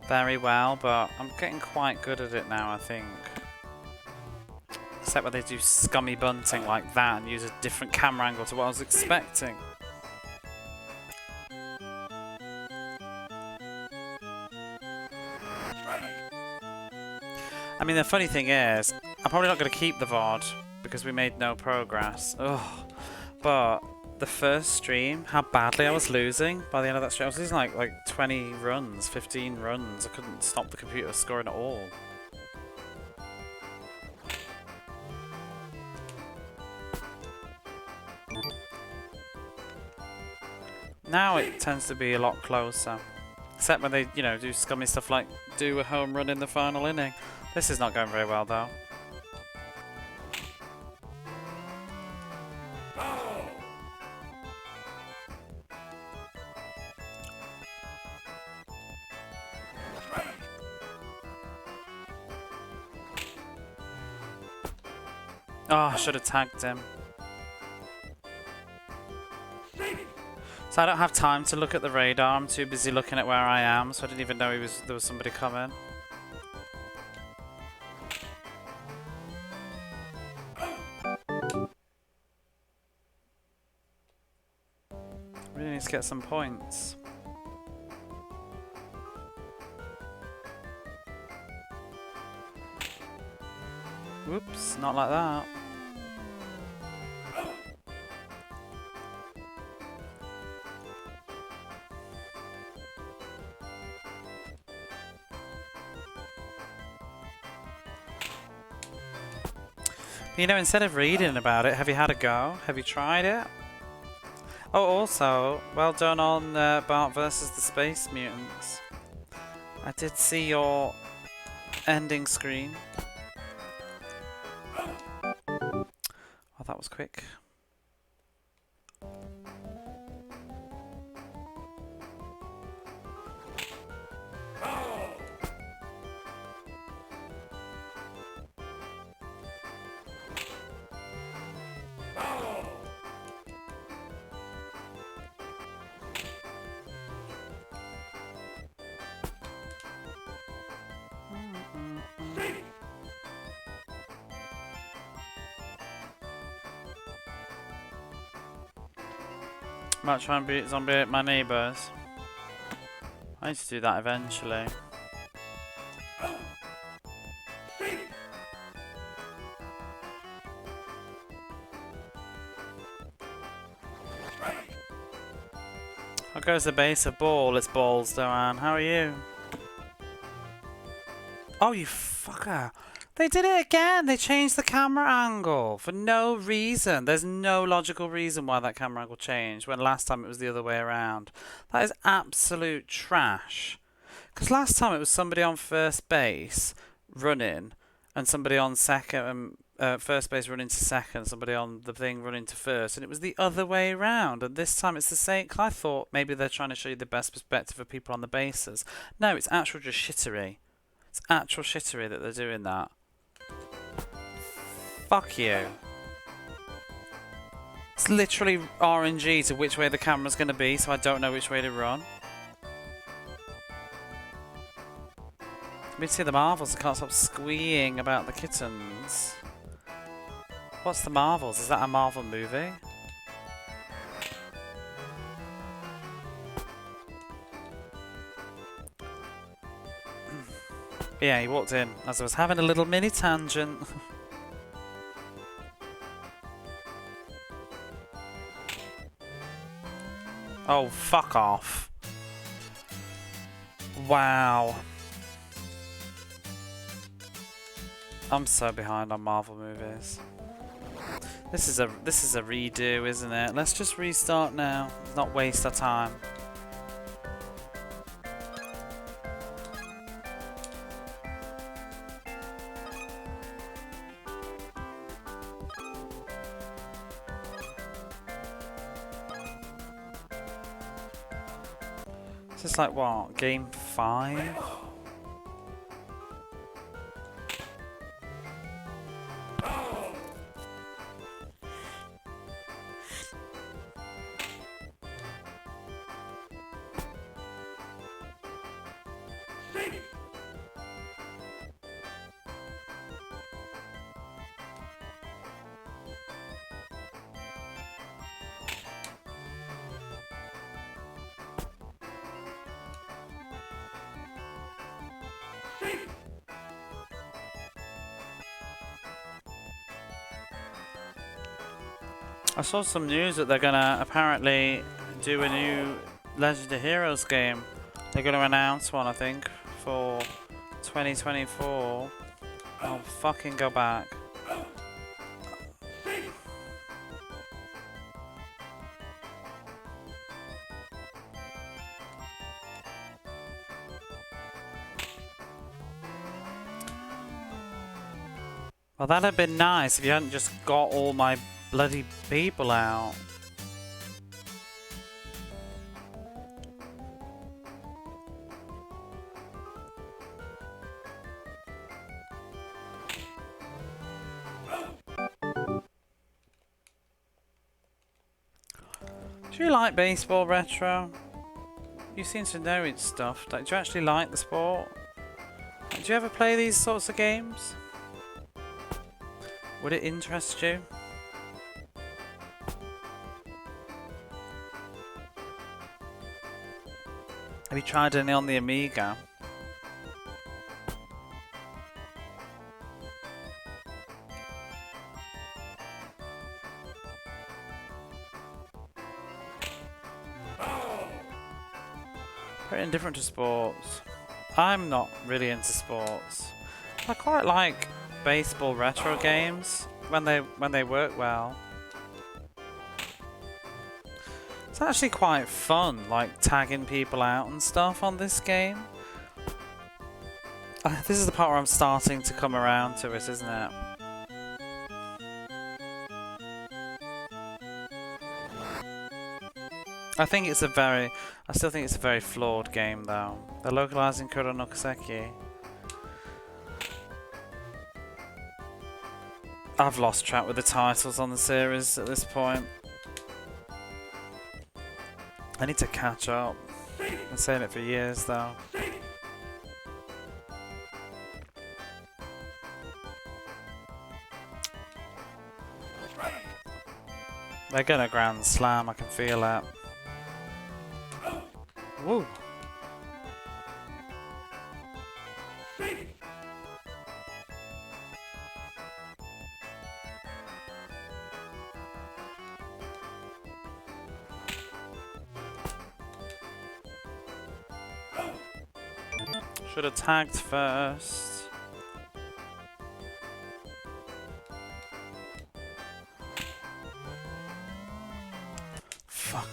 A: very well, but I'm getting quite good at it now, I think. Except when they do scummy bunting like that and use a different camera angle to what I was expecting. I mean, the funny thing is, I'm probably not going to keep the VOD because we made no progress. Ugh. But the first stream, how badly I was losing by the end of that stream. I was losing like 20 runs, 15 runs. I couldn't stop the computer scoring at all. Now it tends to be a lot closer. Except when they, you know, do scummy stuff like do a home run in the final inning. This is not going very well though. Oh, I should have tagged him. So I don't have time to look at the radar. I'm too busy looking at where I am, so I didn't even know there was somebody coming. Really need to get some points. Whoops, not like that. You know, instead of reading about it, have you had a go? Have you tried it? Oh, also, well done on Bart versus the Space Mutants. I did see your ending screen. Oh, that was quick. Might try and beat zombie my neighbours. I need to do that eventually. How goes the base of ball? It's balls, Doan. How are you? Oh, you fucker. They did it again. They changed the camera angle for no reason. There's no logical reason why that camera angle changed when last time it was the other way around. That is absolute trash. Because last time it was somebody on first base running and somebody on second, first base running to second, somebody on the thing running to first, and it was the other way around. And this time it's the same. Cause I thought maybe they're trying to show you the best perspective of people on the bases. No, it's actual just shittery. It's actual shittery that they're doing that. Fuck you. It's literally RNG to which way the camera's going to be, so I don't know which way to run. Let me see the Marvels. I can't stop squeeing about the kittens. What's the Marvels? Is that a Marvel movie? Yeah, he walked in as I was having a little mini tangent. Oh, fuck off. Wow. I'm so behind on Marvel movies. This is a redo, isn't it? Let's just restart now. Not waste our time. Is this like what? Game 5? I saw some news that they're gonna apparently do a new Legend of Heroes game. They're gonna announce one, I think, for 2024. I'll fucking go back. Well, that'd have been nice if you hadn't just got all my bloody people out. Do you like baseball, Retro? You seem to know its stuff. Do you actually like the sport? Do you ever play these sorts of games? Would it interest you? Have you tried any on the Amiga? Very indifferent to sports. I'm not really into sports. I quite like baseball retro games when they work well. It's actually quite fun, like tagging people out and stuff on this game. This is the part where I'm starting to come around to it, isn't it? I still think it's a very flawed game though. They're localizing Kuro no Kuseki. I've lost track with the titles on the series at this point. I need to catch up. I've been saying it for years though. They're gonna grand slam, I can feel it. Woo. Should have tagged first. Fuck.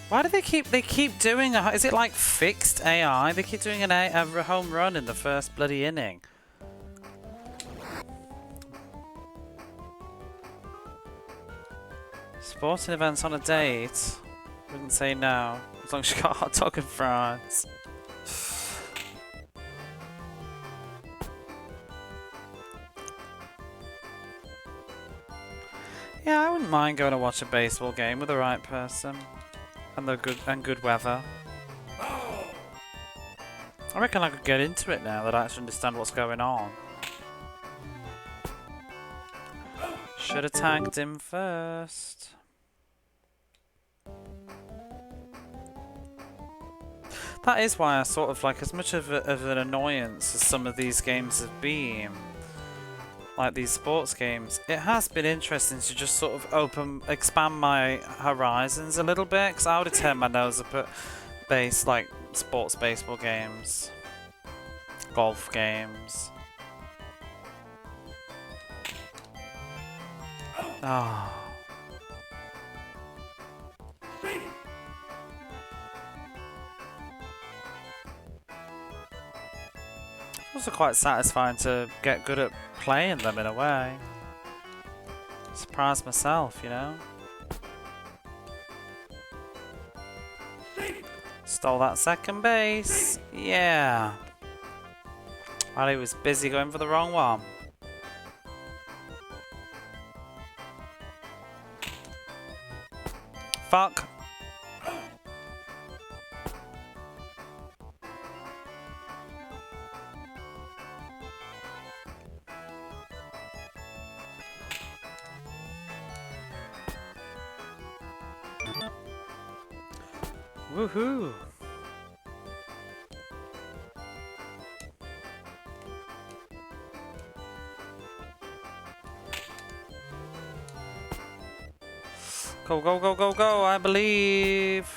A: Why do they keep doing a... Is it like fixed AI? They keep doing a home run in the first bloody inning. Sporting events on a date? Wouldn't say no. As long as you got hot dog and fries. Yeah, I wouldn't mind going to watch a baseball game with the right person. And the good weather. I reckon I could get into it now that I actually understand what's going on. Should have tagged him first. That is why I sort of like, as much of an annoyance as some of these games have been, like these sports games, it has been interesting to just sort of expand my horizons a little bit, because I would have turned my nose up at like sports baseball games, golf games. Oh. It's also quite satisfying to get good at playing them in a way. Surprise myself, you know? Stole that second base. Yeah. While he was busy going for the wrong one. Fuck. Woohoo! Go, go, go, go, go, I believe!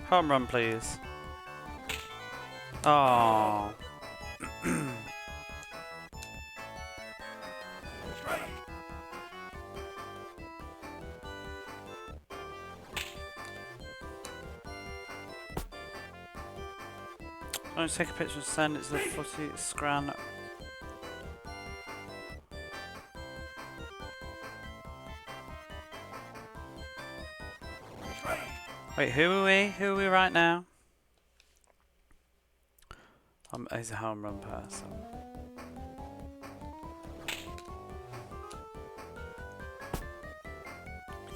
A: Home run, please. Oh. I'm going to take a picture and send it to the footy scran. Wait, who are we? Who are we right now? He's a home run person.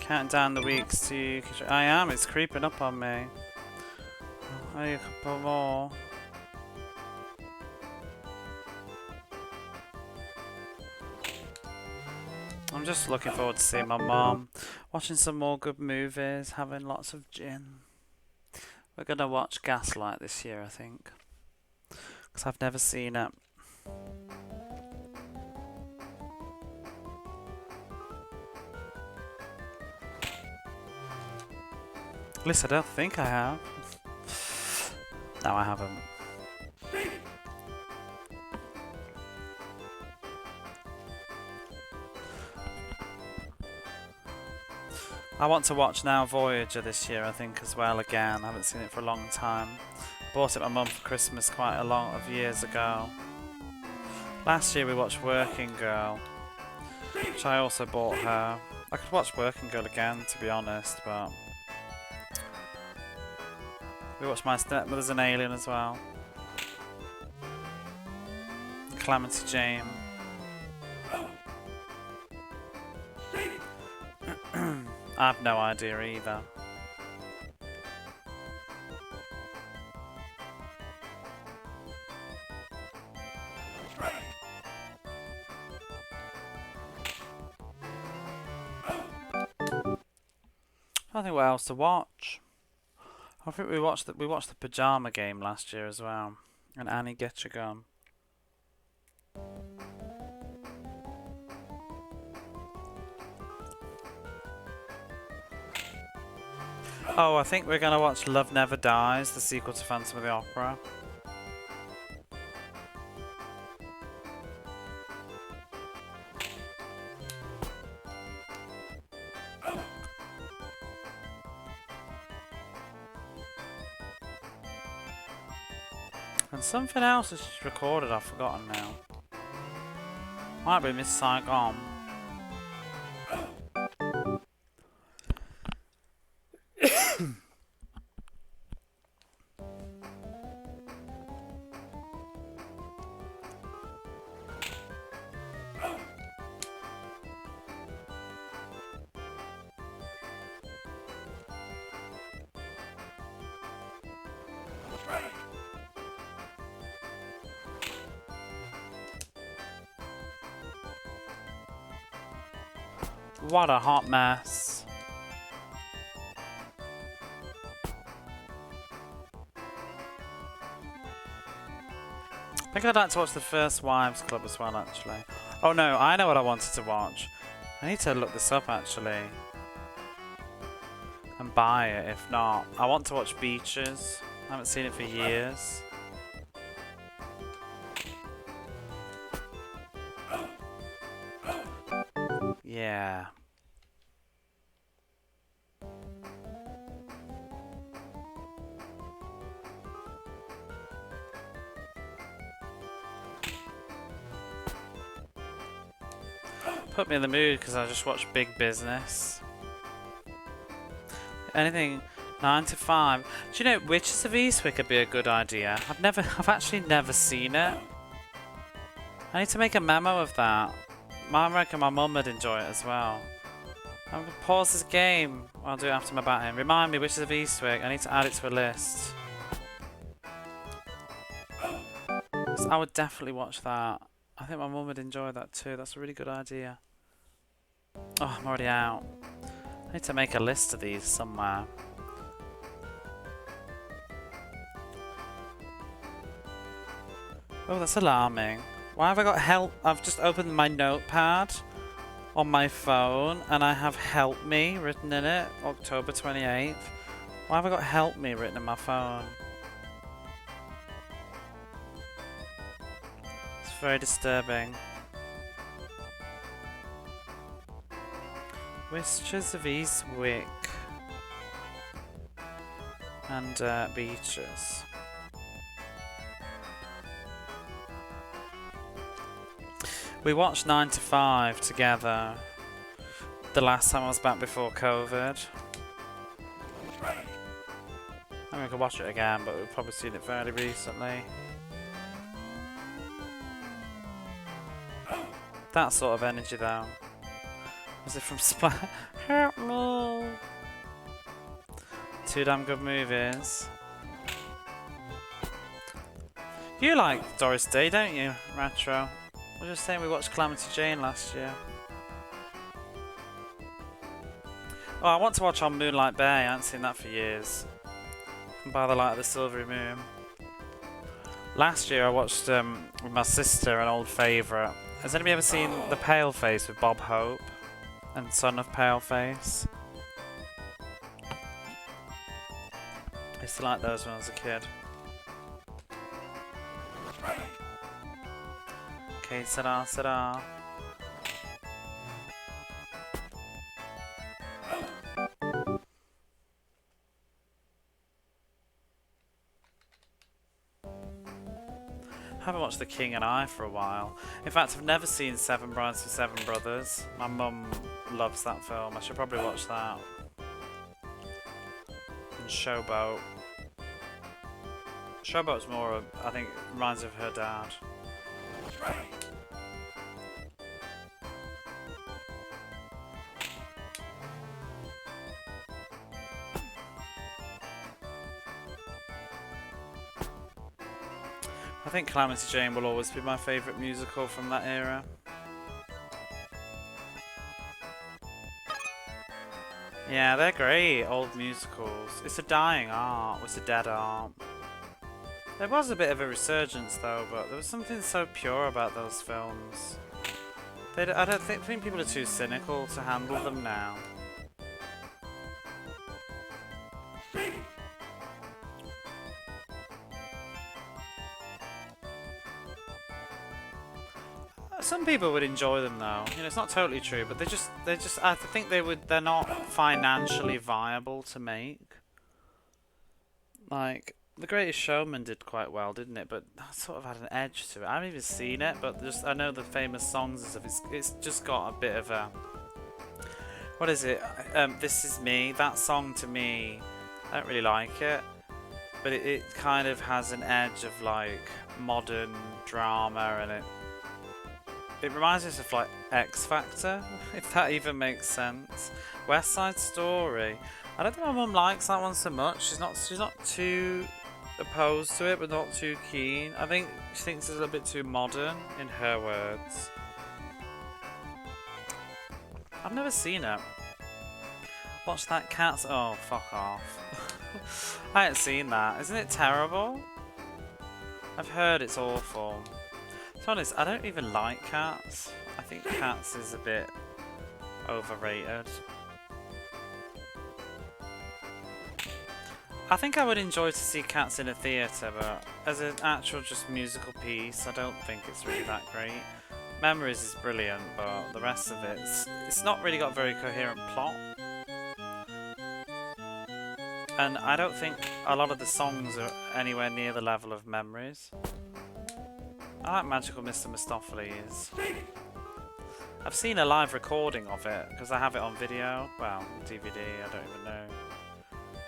A: Counting down the weeks to... I am, it's creeping up on me. I need a couple more. I'm just looking forward to seeing my mum, watching some more good movies, having lots of gin. We're going to watch Gaslight this year, I think. Because I've never seen it. At least I don't think I have. No, I haven't. I want to watch now Voyager this year, I think, as well, again. I haven't seen it for a long time. Bought it my mum for Christmas quite a lot of years ago. Last year we watched Working Girl, which I also bought her. I could watch Working Girl again, to be honest, but... We watched My Stepmother's an Alien as well. Clemens James. I have no idea either. I don't think what else to watch. I think we watched the Pajama Game last year as well, and Annie Get Your Gun. Oh, I think we're gonna watch Love Never Dies, the sequel to Phantom of the Opera. And something else is recorded, I've forgotten now. Might be Miss Saigon. What a hot mess. I think I'd like to watch the first Wives Club as well, actually. Oh no, I know what I wanted to watch. I need to look this up, actually. And buy it, if not. I want to watch Beaches. I haven't seen it for years. Yeah. Put me in the mood because I just watched Big Business. Anything 9 to 5. Do you know Witches of Eastwick would be a good idea? I've actually never seen it. I need to make a memo of that. I reckon my mum would enjoy it as well. I'm gonna pause this game. I'll do it after my batting. Remind me, Witches of Eastwick. I need to add it to a list. So I would definitely watch that. I think my mum would enjoy that too. That's a really good idea. Oh, I'm already out. I need to make a list of these somewhere. Oh, that's alarming. Why have I got help? I've just opened my notepad on my phone and I have help me written in it, October 28th. Why have I got help me written in my phone? It's very disturbing. Witches of Eastwick and Beaches. We watched 9 to 5 together the last time I was back before COVID. I mean, we could watch it again, but we've probably seen it fairly recently. That sort of energy though. Was it from Spy? Help me! Two damn good movies. You like Doris Day, don't you, Retro? I was just saying we watched Calamity Jane last year. Oh, I want to watch On Moonlight Bay. I haven't seen that for years. By the Light of the Silvery Moon. Last year I watched with my sister an old favourite. Has anybody ever seen The Pale Face with Bob Hope and Son of Pale Face? I used to like those when I was a kid. Okay, ta-da. I haven't watched The King and I for a while. In fact, I've never seen Seven Brides for Seven Brothers. My mum loves that film. I should probably watch that. And Showboat. Showboat's more, I think, reminds me of her dad. I think Calamity Jane will always be my favourite musical from that era. Yeah, they're great, old musicals. It's a dying art, it's a dead art. There was a bit of a resurgence though, but there was something so pure about those films. I don't think people are too cynical to handle them now. Some people would enjoy them though. You know, it's not totally true, but I think they're not financially viable to make. Like, The Greatest Showman did quite well, didn't it? But that sort of had an edge to it. I haven't even seen it, but just I know the famous songs and stuff. It's just got a bit of a... What is it? This Is Me. That song to me, I don't really like it. But it kind of has an edge of like modern drama, and it reminds us of like X Factor, if that even makes sense. West Side Story. I don't think my mum likes that one so much. She's not too opposed to it, but not too keen. I think she thinks it's a little bit too modern, in her words. I've never seen it. Watch that Cats. Oh, fuck off. I ain't seen that. Isn't it terrible? I've heard it's awful. To be honest, I don't even like Cats. I think Cats is a bit overrated. I think I would enjoy to see Cats in a theatre, but as an actual just musical piece, I don't think it's really that great. Memories is brilliant, but the rest of it's not really got a very coherent plot. And I don't think a lot of the songs are anywhere near the level of Memories. I like Magical Mr. Mistopheles. I've seen a live recording of it, because I have it on video. Well, DVD, I don't even know.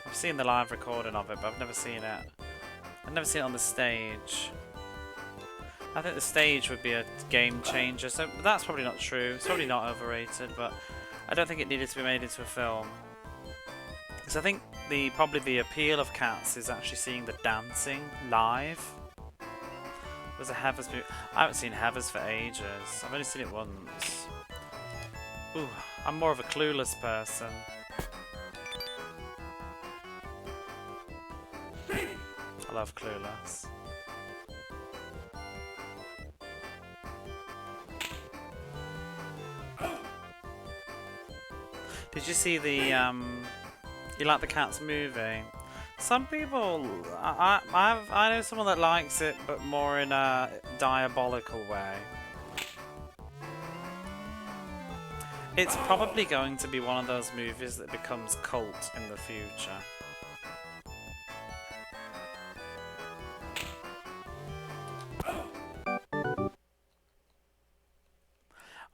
A: I've seen the live recording of it, but I've never seen it. I've never seen it on the stage. I think the stage would be a game changer, so that's probably not true. It's probably not overrated, but I don't think it needed to be made into a film. Because I think probably the appeal of Cats is actually seeing the dancing live. There's a Heathers movie. I haven't seen Heathers for ages. I've only seen it once. Ooh, I'm more of a Clueless person. I love Clueless. Did you see the you like the Cats movie? Some people, I know someone that likes it, but more in a diabolical way. It's probably going to be one of those movies that becomes cult in the future.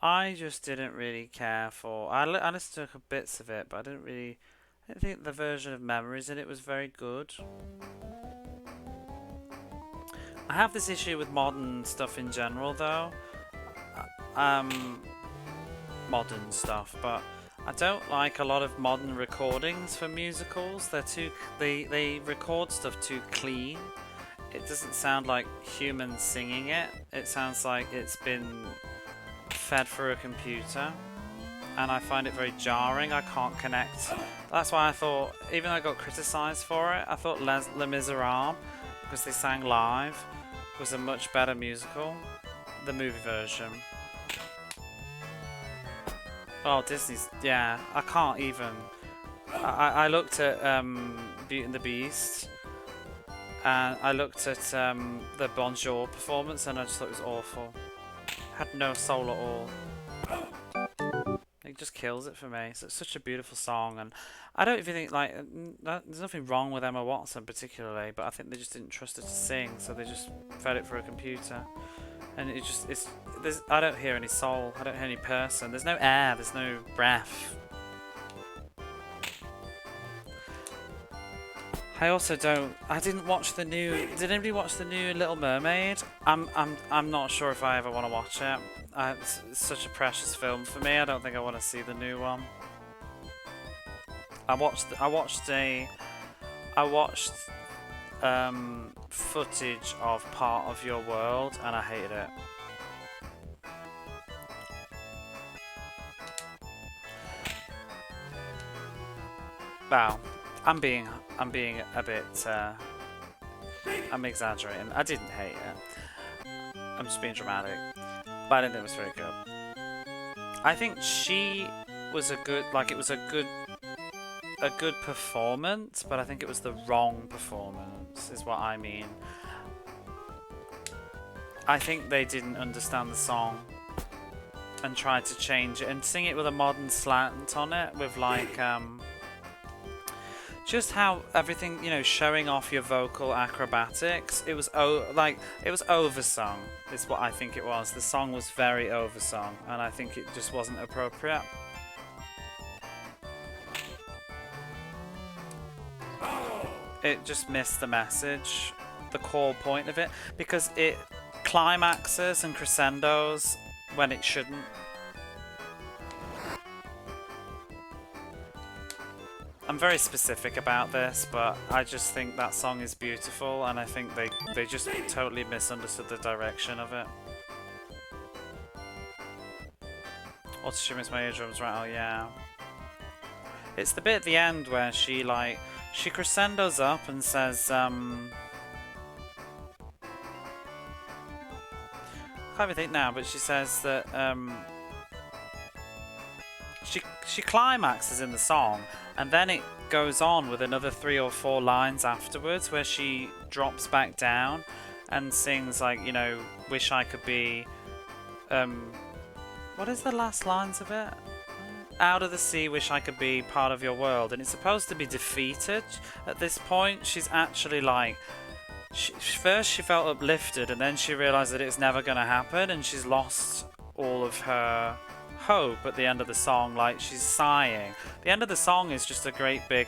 A: I just didn't really care for... I listened to bits of it, but I didn't think the version of Memories in it was very good. I have this issue with modern stuff in general, though. Modern stuff, but I don't like a lot of modern recordings for musicals. They record stuff too clean. It doesn't sound like humans singing it. It sounds like it's been fed through a computer, and I find it very jarring. I can't connect. That's why I thought, even though I got criticised for it, I thought Les Miserables, because they sang live, was a much better musical. The movie version. Oh, Disney's... yeah, I can't even... I looked at Beauty and the Beast, and I looked at the Bonjour performance, and I just thought it was awful. Had no soul at all. It just kills it for me. So it's such a beautiful song, and I don't even think like there's nothing wrong with Emma Watson particularly, but I think they just didn't trust her to sing, so they just fed it through a computer, and I don't hear any soul. I don't hear any person. There's no air. There's no breath. I also don't. I didn't watch the new. Did anybody watch the new Little Mermaid? I'm not sure if I ever want to watch it. It's such a precious film for me. I don't think I want to see the new one. I watched footage of Part of Your World, and I hated it. Well, I'm being a bit, I'm exaggerating. I didn't hate it. I'm just being dramatic. But I didn't think it was very good. I think she was a good, like, it was a good performance, but I think it was the wrong performance, is what I mean. I think they didn't understand the song and tried to change it and sing it with a modern slant on it, with like, just how everything, you know, showing off your vocal acrobatics. It was it was oversung, is what I think it was. The song was very oversung, and I think it just wasn't appropriate. It just missed the message, the core point of it, because it climaxes and crescendos when it shouldn't. I'm very specific about this, but I just think that song is beautiful, and I think they just totally misunderstood the direction of it. Odyssey makes my eardrums rattle, yeah. It's the bit at the end where she crescendos up and says, can't even think now, but she says that, she climaxes in the song, and then it goes on with another 3 or 4 lines afterwards where she drops back down and sings, like, you know, wish I could be, what is the last lines of it? Out of the sea, wish I could be part of your world. And it's supposed to be defeated at this point. She's actually like, first she felt uplifted, and then she realised that it's never going to happen, and she's lost all of her hope at the end of the song. Like, she's sighing. The end of the song is just a great big,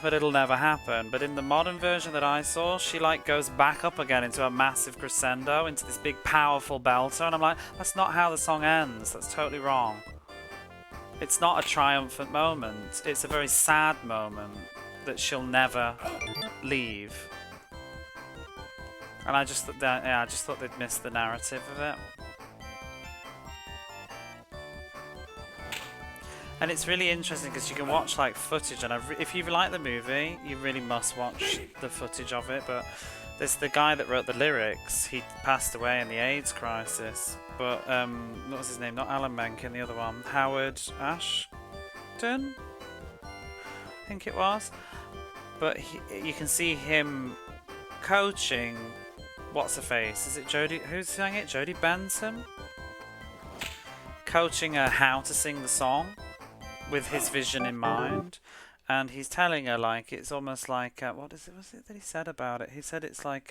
A: but it'll never happen. But in the modern version that I saw, she like goes back up again into a massive crescendo, into this big powerful belter, and I'm like, that's not how the song ends. That's totally wrong. It's not a triumphant moment. It's a very sad moment that she'll never leave. And I just thought they'd missed the narrative of it. And it's really interesting because you can watch like footage, and if you like the movie, you really must watch the footage of it. But there's the guy that wrote the lyrics. He passed away in the AIDS crisis. But what was his name? Not Alan Menken, the other one. Howard Ashton, I think it was. But you can see him coaching. What's her face? Is it Jodie? Who's sang it? Jodie Benson. Coaching her how to sing the song with his vision in mind, and he's telling her, like, it's almost like what is it? Was it that he said about it? He said it's like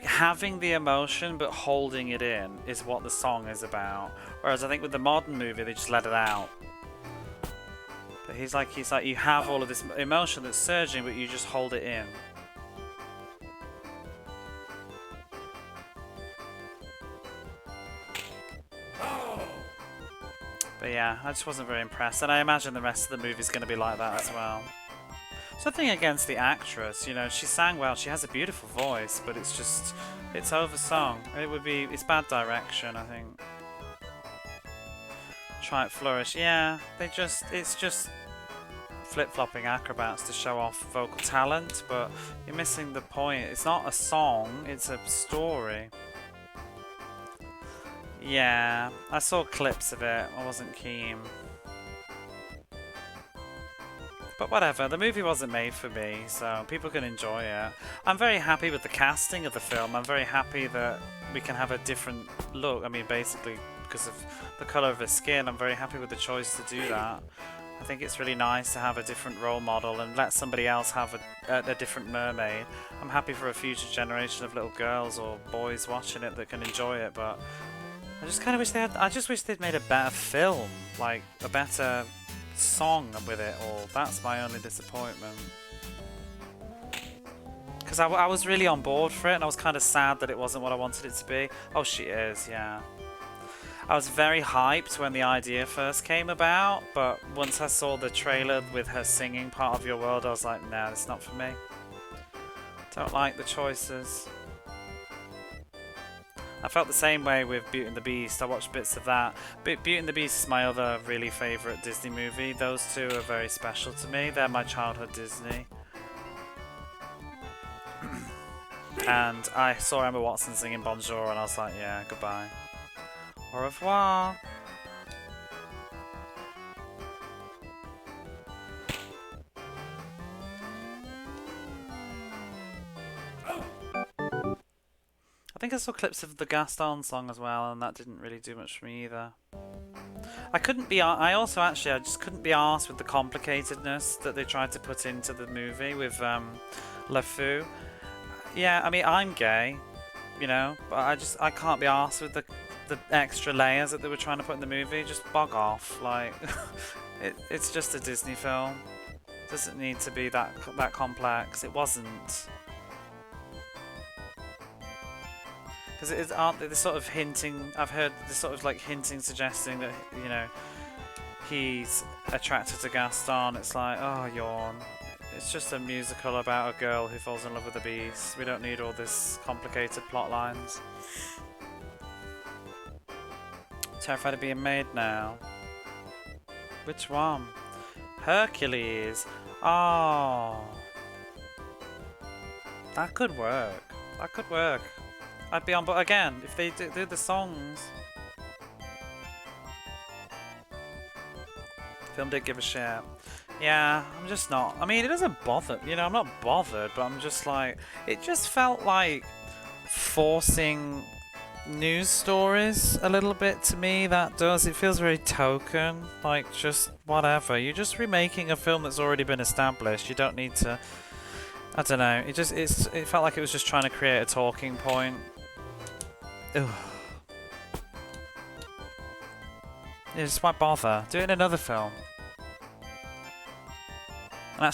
A: having the emotion but holding it in is what the song is about. Whereas I think with the modern movie they just let it out. But he's like you have all of this emotion that's surging, but you just hold it in. But yeah, I just wasn't very impressed, and I imagine the rest of the movie's going to be like that as well. Something against the actress, you know, she sang well, she has a beautiful voice, but it's just, it's oversung. It's bad direction, I think. Try it flourish, yeah, it's just flip-flopping acrobats to show off vocal talent, but you're missing the point. It's not a song, it's a story. Yeah, I saw clips of it, I wasn't keen. But whatever, the movie wasn't made for me, so people can enjoy it. I'm very happy with the casting of the film. I'm very happy that we can have a different look. I mean, basically, because of the colour of her skin, I'm very happy with the choice to do that. I think it's really nice to have a different role model and let somebody else have a different mermaid. I'm happy for a future generation of little girls or boys watching it that can enjoy it, but I just kind of wish I just wish they'd made a better film, like a better song with it all. That's my only disappointment. Because I was really on board for it, and I was kind of sad that it wasn't what I wanted it to be. Oh, she is, yeah. I was very hyped when the idea first came about, but once I saw the trailer with her singing Part of Your World, I was like, nah, it's not for me. Don't like the choices. I felt the same way with Beauty and the Beast. I watched bits of that. Beauty and the Beast is my other really favourite Disney movie. Those two are very special to me. They're my childhood Disney. And I saw Emma Watson singing Bonjour and I was like, yeah, goodbye. Au revoir. I think I saw clips of the Gaston song as well, and that didn't really do much for me either. I just couldn't be arsed with the complicatedness that they tried to put into the movie with Le Fou. Yeah, I mean, I'm gay, you know, but I can't be arsed with the extra layers that they were trying to put in the movie. Just bog off, like, it's just a Disney film. It doesn't need to be that complex. It wasn't. Because aren't they sort of hinting? I've heard this sort of like hinting, suggesting that, you know, he's attracted to Gaston. It's like, oh, yawn. It's just a musical about a girl who falls in love with a beast. We don't need all this complicated plot lines. Terrified of being made now. Which one? Hercules. Oh, that could work. That could work. I'd be on, but again, if they do the songs. Film did give a shit. Yeah, I'm just not. I mean, it doesn't bother. You know, I'm not bothered, but I'm just like, it just felt like forcing news stories a little bit to me. That does. It feels very token. Like, just whatever. You're just remaking a film that's already been established. You don't need to. I don't know. It felt like it was just trying to create a talking point. Ugh. Yeah, just why bother? Do it in another film. And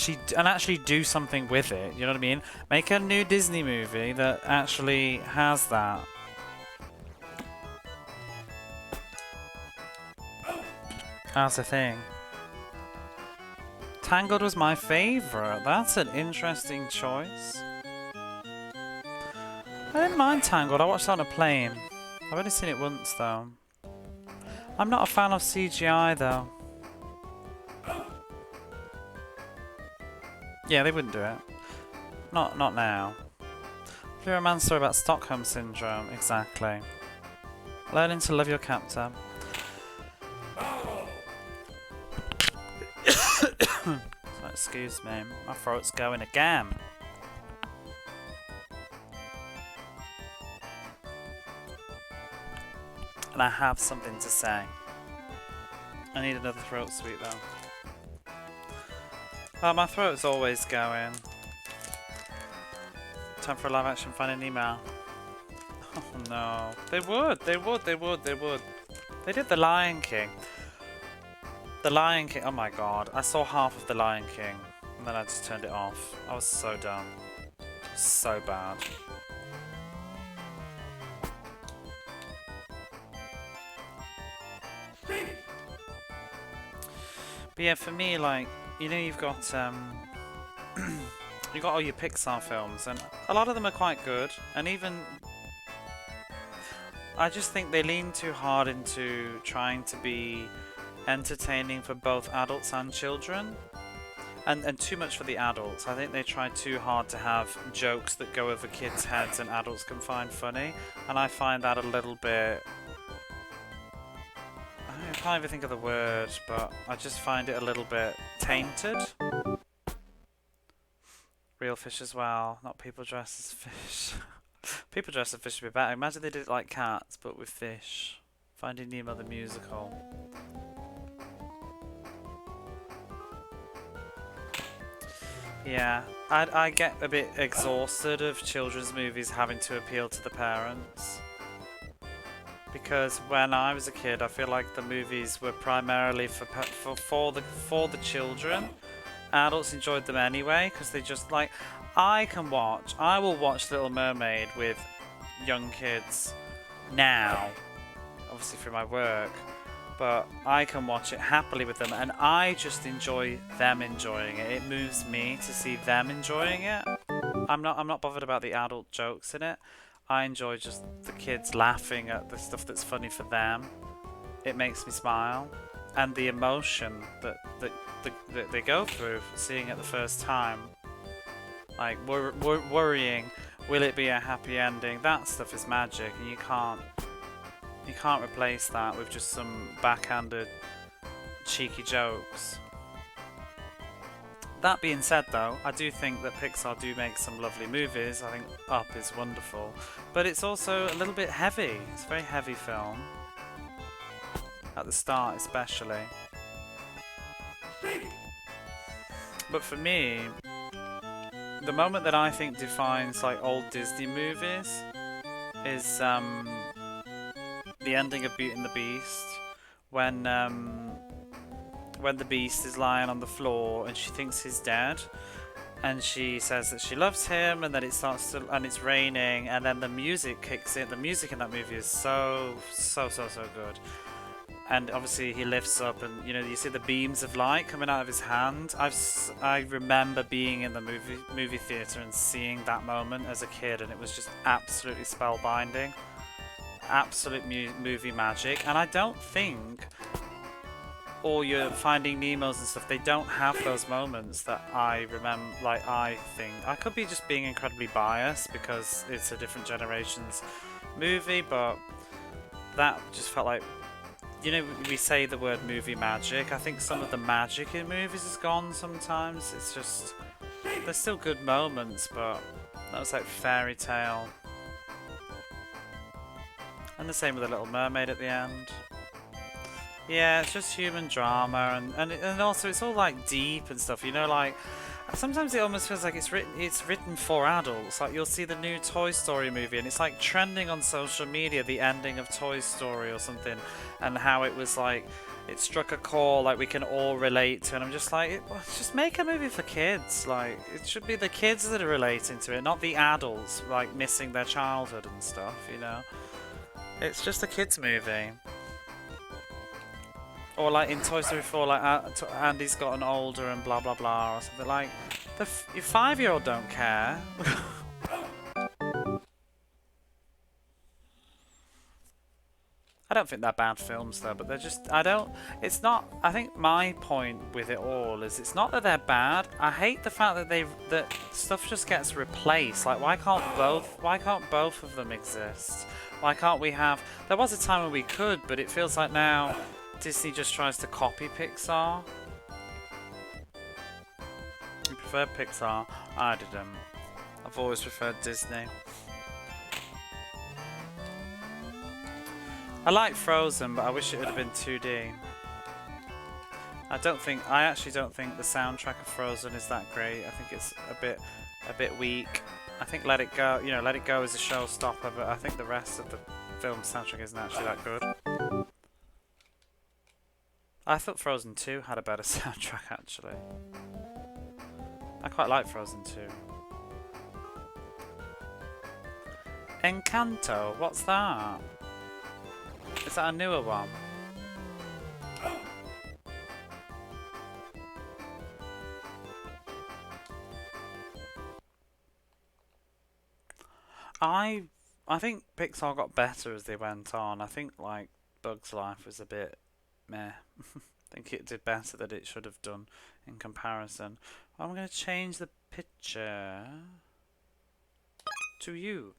A: actually do something with it. You know what I mean? Make a new Disney movie that actually has that. That's the thing. Tangled was my favourite. That's an interesting choice. I didn't mind Tangled. I watched it on a plane. I've only seen it once though. I'm not a fan of CGI though. Yeah, they wouldn't do it. Not now. Blue Romance story about Stockholm Syndrome. Exactly. Learning to love your captor. Excuse me. My throat's going again. And I have something to say. I need another throat sweet though. Oh, my throat's always going. Time for a live action find an email. Oh no. They would. They did The Lion King. The Lion King. Oh my god. I saw half of The Lion King and then I just turned it off. I was so dumb. So bad. But yeah, for me, like, you know, you've got you've got all your Pixar films, and a lot of them are quite good. And even I just think they lean too hard into trying to be entertaining for both adults and children, and too much for the adults. I think they try too hard to have jokes that go over kids' heads and adults can find funny, and I find that a little bit. I can't even think of the word, but I just find it a little bit tainted. Real fish as well, not people dressed as fish. People dressed as fish would be better. Imagine they did it like cats, but with fish. Finding Nemo the musical. Yeah, I get a bit exhausted of children's movies having to appeal to the parents. Because when I was a kid, I feel like the movies were primarily for the children. Adults enjoyed them anyway, because they just like. I will watch Little Mermaid with young kids now, obviously through my work, but I can watch it happily with them, and I just enjoy them enjoying it. It moves me to see them enjoying it. I'm not bothered about the adult jokes in it. I enjoy just the kids laughing at the stuff that's funny for them. It makes me smile. And the emotion that they go through seeing it the first time. Like, worrying, will it be a happy ending? That stuff is magic, and you can't replace that with just some backhanded, cheeky jokes. That being said though, I do think that Pixar do make some lovely movies. I think Up is wonderful. But it's also a little bit heavy. It's a very heavy film. At the start especially. But for me, the moment that I think defines like old Disney movies is the ending of Beauty and the Beast. When the Beast is lying on the floor and she thinks he's dead, and she says that she loves him, and then it starts to, and it's raining, and then the music kicks in. The music in that movie is so good. And obviously he lifts up, and you know, you see the beams of light coming out of his hand. I remember being in the movie theater and seeing that moment as a kid, and it was just absolutely spellbinding, absolute movie magic. And I don't think all your Finding Nemos and stuff, they don't have those moments that I remember. Like, I think I could be just being incredibly biased because it's a different generation's movie, but that just felt like, you know, we say the word movie magic. I think some of the magic in movies is gone sometimes. It's just, there's still good moments, but that was like fairy tale. And the same with The Little Mermaid at the end. Yeah, it's just human drama, and also it's all like deep and stuff, you know, like sometimes it almost feels like it's written for adults. Like, you'll see the new Toy Story movie and it's like trending on social media, the ending of Toy Story or something, and how it was like, it struck a chord like we can all relate to, and I'm just like, just make a movie for kids. Like, it should be the kids that are relating to it, not the adults like missing their childhood and stuff, you know. It's just a kids movie. Or like in Toy Story 4, like Andy's gotten older and blah blah blah or something. Like, your 5-year-old don't care. I don't think they're bad films though, but they're just, it's not, I think my point with it all is it's not that they're bad. I hate the fact that that stuff just gets replaced. Like, why can't both of them exist? Why can't we have, there was a time when we could, but it feels like now Disney just tries to copy Pixar. You prefer Pixar? I didn't. I've always preferred Disney. I like Frozen, but I wish it would have been 2D. I actually don't think the soundtrack of Frozen is that great. I think it's a bit weak. I think Let It Go, you know, Let It Go is a showstopper, but I think the rest of the film soundtrack isn't actually that good. I thought Frozen 2 had a better soundtrack, actually. I quite like Frozen 2. Encanto, what's that? Is that a newer one? I think Pixar got better as they went on. I think like Bug's Life was a bit meh. I think it did better than it should have done in comparison. I'm going to change the picture to you.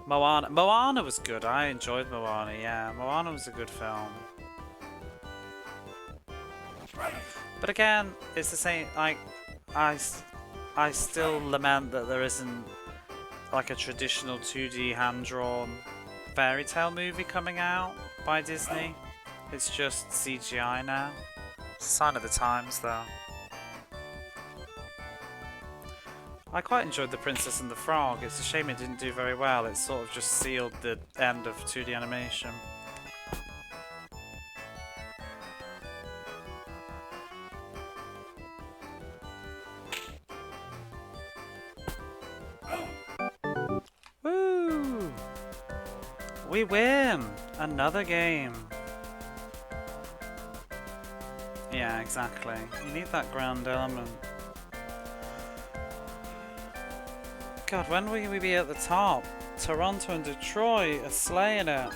A: Moana. Moana was good. I enjoyed Moana, yeah. Moana was a good film. But again, it's the same, like, I still lament that there isn't like a traditional 2D hand-drawn fairy tale movie coming out by Disney. It's just CGI now. It's a sign of the times though. I quite enjoyed The Princess and the Frog. It's a shame it didn't do very well. It sort of just sealed the end of 2D animation. Woo! We win! Another game. Yeah, exactly. You need that ground element. God, when will we be at the top? Toronto and Detroit are slaying it.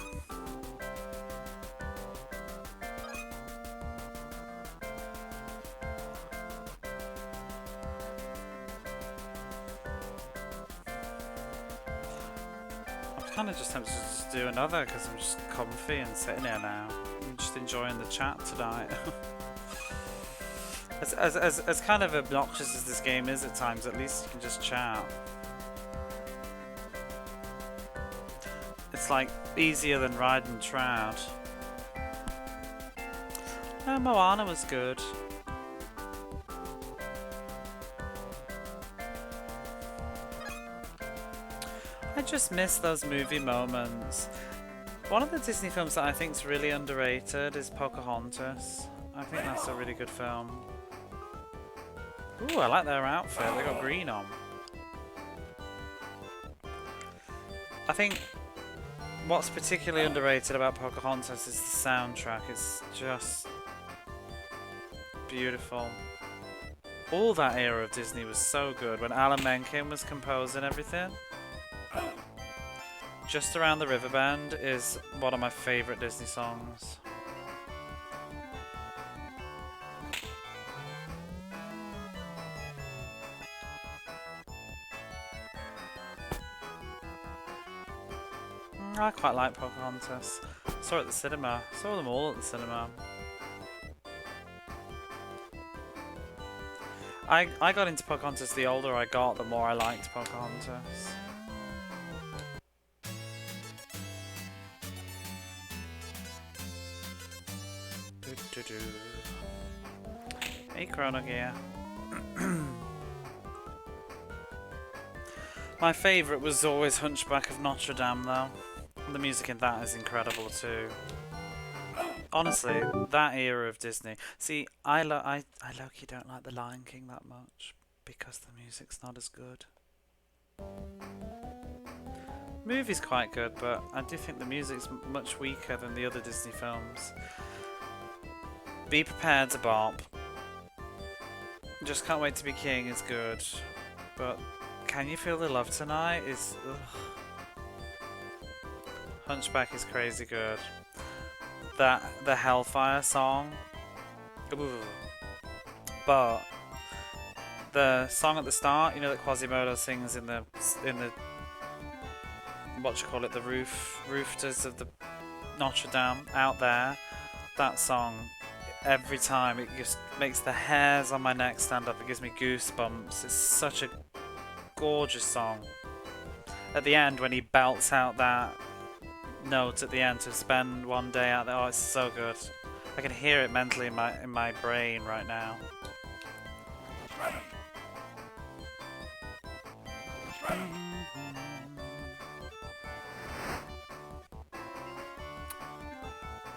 A: I'm kind of just tempted to just do another because I'm just comfy and sitting here now. I'm just enjoying the chat tonight. As kind of obnoxious as this game is at times, at least you can just chat. It's like easier than riding trout. Oh, Moana was good. I just miss those movie moments. One of the Disney films that I think is really underrated is Pocahontas. I think that's a really good film. Ooh, I like their outfit. They got green on. I think what's particularly underrated about Pocahontas is the soundtrack. It's just beautiful. All that era of Disney was so good. When Alan Menken was composing everything. Just Around the River Bend is one of my favourite Disney songs. I quite like Pocahontas. Saw it at the cinema. Saw them all at the cinema. I got into Pocahontas the older I got, the more I liked Pocahontas. Hey, Chrono Gear. My favourite was always Hunchback of Notre Dame, though. The music in that is incredible too. Honestly, that era of Disney. See, I low-key don't like The Lion King that much because the music's not as good. Movie's quite good, but I do think the music's much weaker than the other Disney films. Be Prepared to Bop. Just Can't Wait to Be King is good, but Can You Feel the Love Tonight is... ugh. Hunchback is crazy good. The Hellfire song. Ooh. But the song at the start, you know, that Quasimodo sings in the what you call it, the roofers of the Notre Dame out there. That song, every time it just makes the hairs on my neck stand up. It gives me goosebumps. It's such a gorgeous song. At the end, when he belts out that note at the end to spend one day out there, oh, it's so good. I can hear it mentally in my brain right now.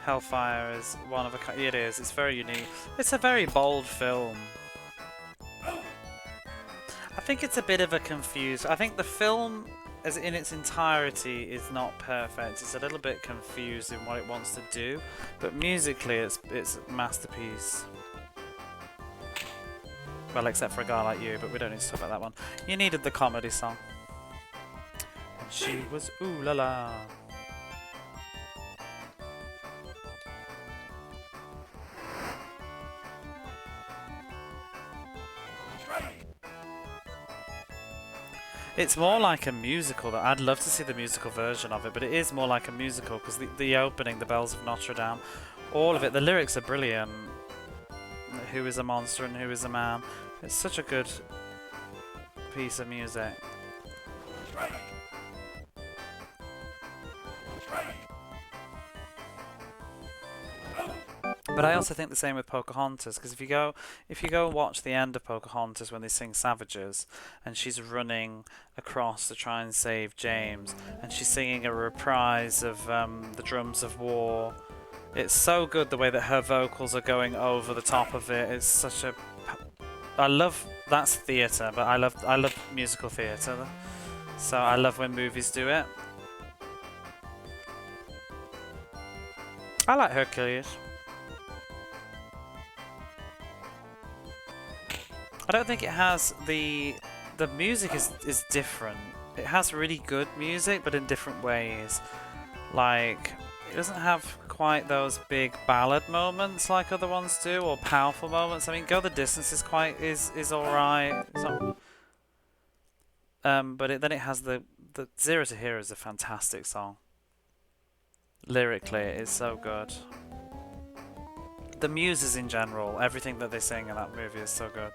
A: Hellfire is one of a kind. It is. It's very unique. It's a very bold film. I think it's a bit of a confused. I think the film, as in its entirety, is not perfect. It's a little bit confused in what it wants to do, but musically, it's a masterpiece. Well, except for A Guy Like You, but we don't need to talk about that one. You needed the comedy song. And she was ooh la la. It's more like a musical. That I'd love to see the musical version of it, but it is more like a musical because the opening, the Bells of Notre Dame, all of it, the lyrics are brilliant. Who is a monster and who is a man? It's such a good piece of music. But I also think the same with Pocahontas, because if you go and watch the end of Pocahontas when they sing Savages, and she's running across to try and save James, and she's singing a reprise of the Drums of War. It's so good the way that her vocals are going over the top of it. It's such a... I love... That's theatre, but I love musical theatre. So I love when movies do it. I like Hercules. I don't think it has the the music is different. It has really good music, but in different ways. Like, it doesn't have quite those big ballad moments like other ones do, or powerful moments. I mean, Go the Distance is alright. It's not, but then it has the Zero to Hero is a fantastic song. Lyrically, it is so good. The muses in general, everything that they sing in that movie is so good.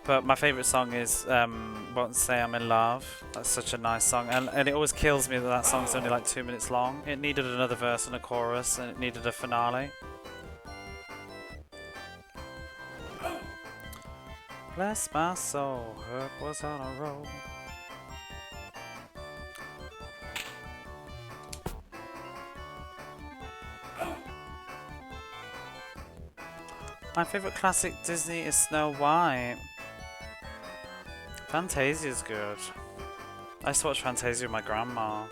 A: But my favourite song is Won't Say I'm in Love. That's such a nice song. And it always kills me that that song's only like 2 minutes long. It needed another verse and a chorus, and it needed a finale. Bless my soul, Herb was on a roll. My favourite classic Disney is Snow White. Fantasia's good. I used to watch Fantasia with my grandma.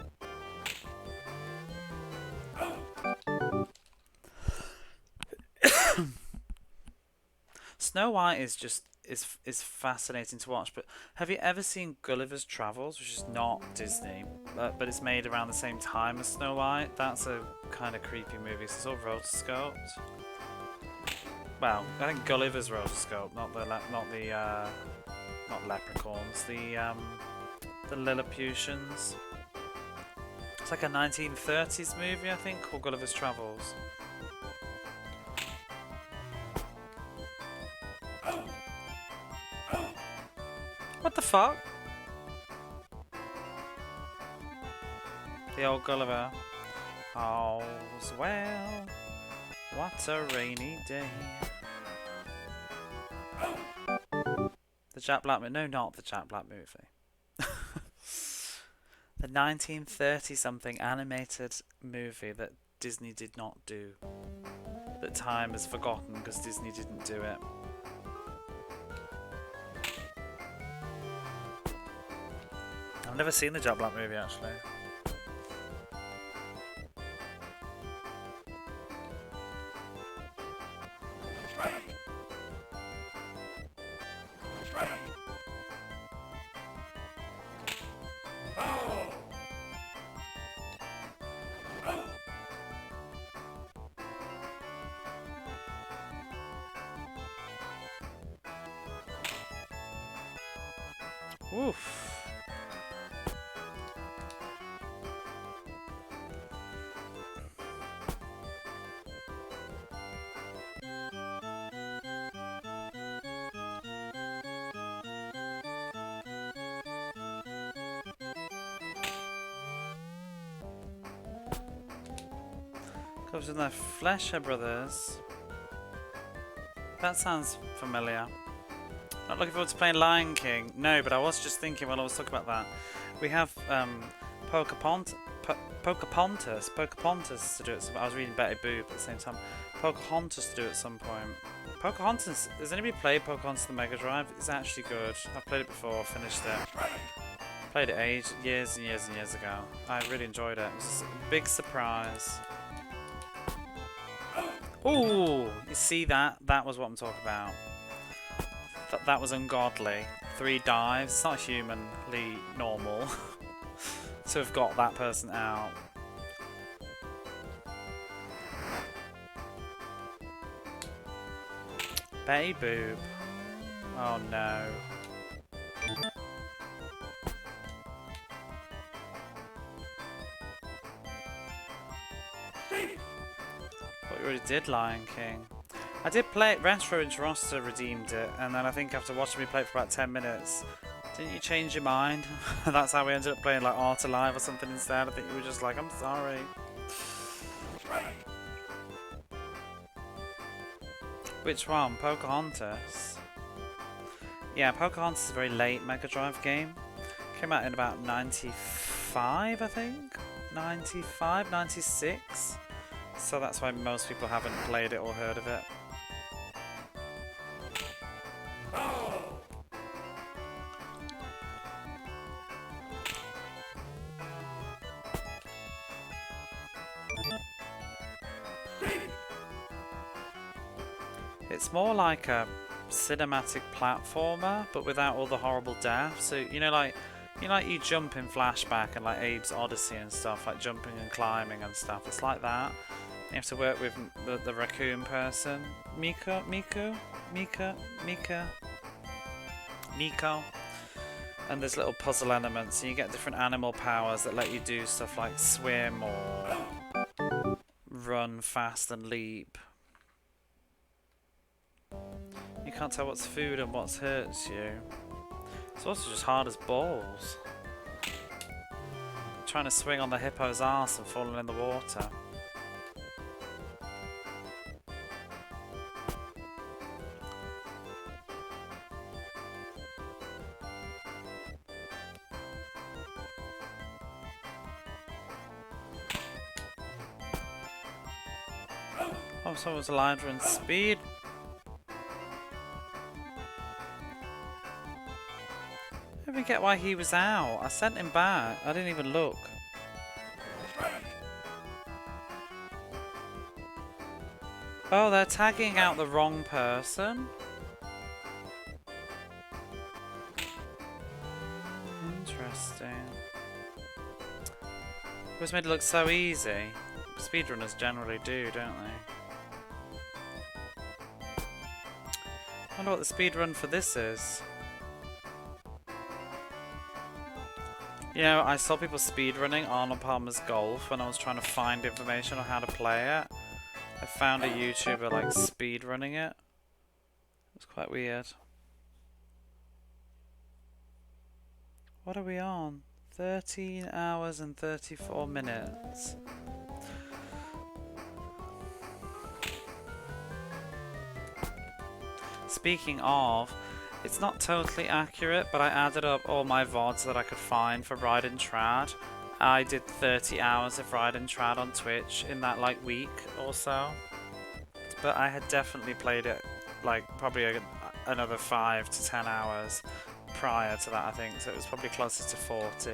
A: Snow White is just is fascinating to watch. But have you ever seen Gulliver's Travels, which is not Disney, but it's made around the same time as Snow White? That's a kind of creepy movie. It's all rotoscoped. Well, I think Gulliver's rotoscoped, not leprechauns, the Lilliputians. It's like a 1930s movie, I think, called Gulliver's Travels. What the fuck? The old Gulliver. All's well. What a rainy day. The Jack Black movie. No, not the Jack Black movie. The 1930-something animated movie that Disney did not do. That time has forgotten because Disney didn't do it. I've never seen the Jack Black movie, actually. Oof. Comes in the Flesher Brothers. That sounds familiar. Not looking forward to playing Lion King. No, but I was just thinking while I was talking about that. We have Pocahontas to do it. I was reading Betty Boop at the same time. Pocahontas to do at some point. Pocahontas. Has anybody played Pocahontas on the Mega Drive? It's actually good. I've played it before, finished it. Played it years and years and years ago. I really enjoyed it. It was a big surprise. Ooh, you see that? That was what I'm talking about. That was ungodly. 3 dives. It's not humanly normal to have got that person out. Betty Boop. Oh no. But we already did Lion King. I did play it. Retro Roster redeemed it, and then I think after watching me play it for about 10 minutes, didn't you change your mind? That's how we ended up playing like Art Alive or something instead. I think you were just like, I'm sorry. Which one? Pocahontas? Yeah, Pocahontas is a very late Mega Drive game. Came out in about 95, I think? 95, 96? So that's why most people haven't played it or heard of it. It's more like a cinematic platformer, but without all the horrible death. So you jump in Flashback and like Abe's Odyssey and stuff, like jumping and climbing and stuff. It's like that. You have to work with the raccoon person, Miko, and there's little puzzle elements, and you get different animal powers that let you do stuff like swim or run fast and leap. You can't tell what's food and what's hurts you. It's also just hard as balls. Trying to swing on the hippo's arse and falling in the water. Oh, someone's Elijah in speed. I don't get why he was out. I sent him back. I didn't even look. Oh, they're tagging out the wrong person? Interesting. It was made it look so easy. Speedrunners generally do, don't they? I wonder what the speedrun for this is. You know, I saw people speedrunning Arnold Palmer's Golf when I was trying to find information on how to play it. I found a YouTuber like speedrunning it. It was quite weird. What are we on? 13 hours and 34 minutes. Speaking of, it's not totally accurate, but I added up all my VODs that I could find for Ride and Trad. I did 30 hours of Ride and Trad on Twitch in that like week or so. But I had definitely played it like probably another 5 to 10 hours prior to that, I think. So it was probably closer to 40.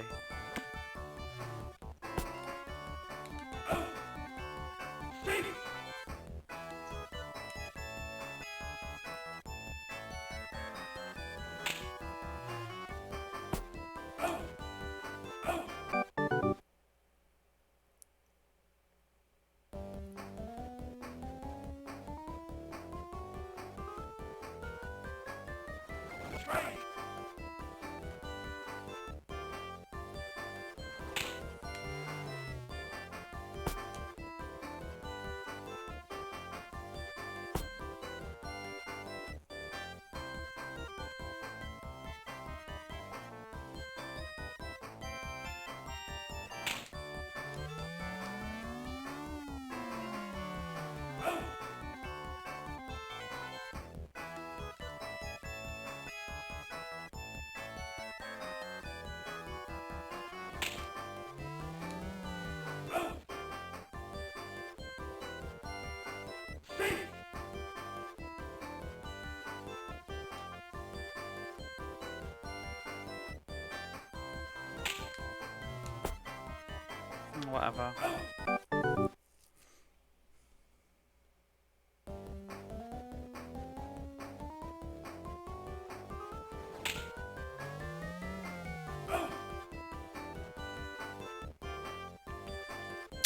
A: Whatever.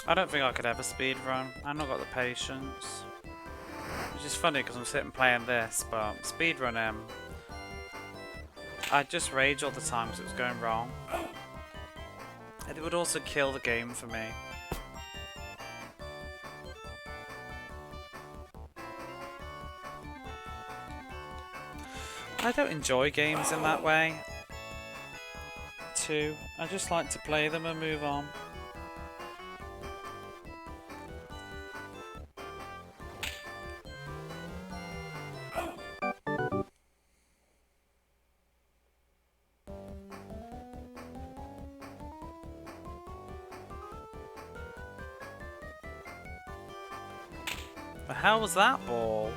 A: I don't think I could ever speedrun. I've not got the patience. Which is funny because I'm sitting playing this, but speedrunning, I just rage all the time because it was going wrong. And it would also kill the game for me. I don't enjoy games in that way. Too. I just like to play them and move on. The hell was that ball?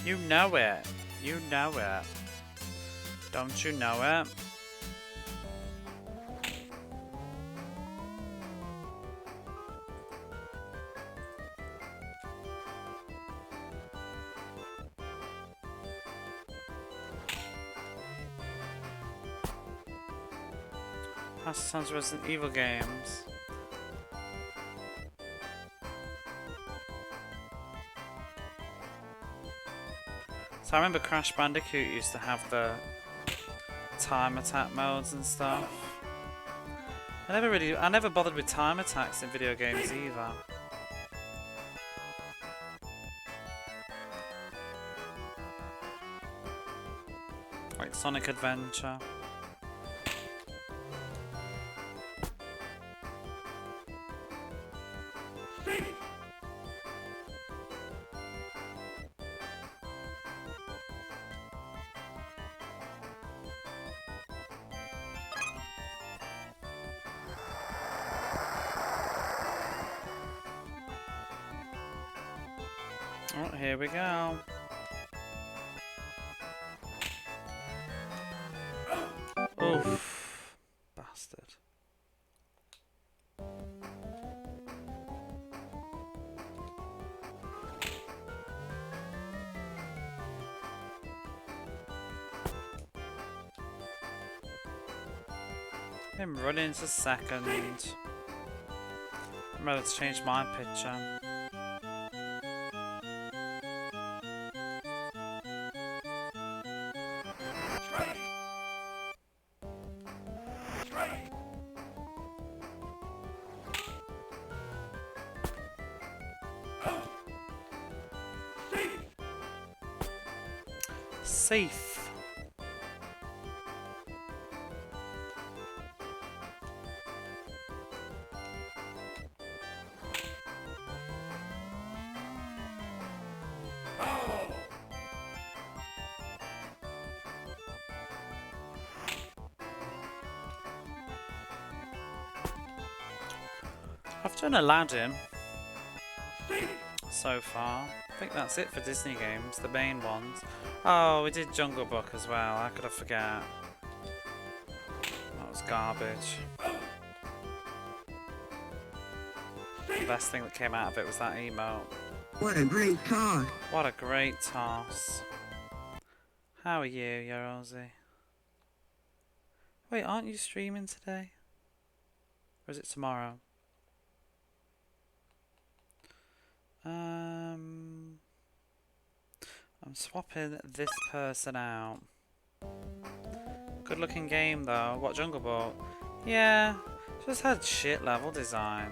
A: You know it. You know it. Don't you know it? That sounds Resident Evil games. So I remember Crash Bandicoot used to have the time attack modes and stuff. I never bothered with time attacks in video games either. Like Sonic Adventure. Oh, here we go. Oof. Bastard. I'm running to second. I'm ready to change my picture. Safe. I've done Aladdin so far. I think that's it for Disney games, the main ones. Oh, we did Jungle Book as well. How could I forget? That was garbage. The best thing that came out of it was that emote.
B: What a great toss.
A: What a great toss. How are you, Yorozi? Wait, aren't you streaming today? Or is it tomorrow? I'm swapping this person out. Good looking game though. What, Jungle Book? Yeah, just had shit level design.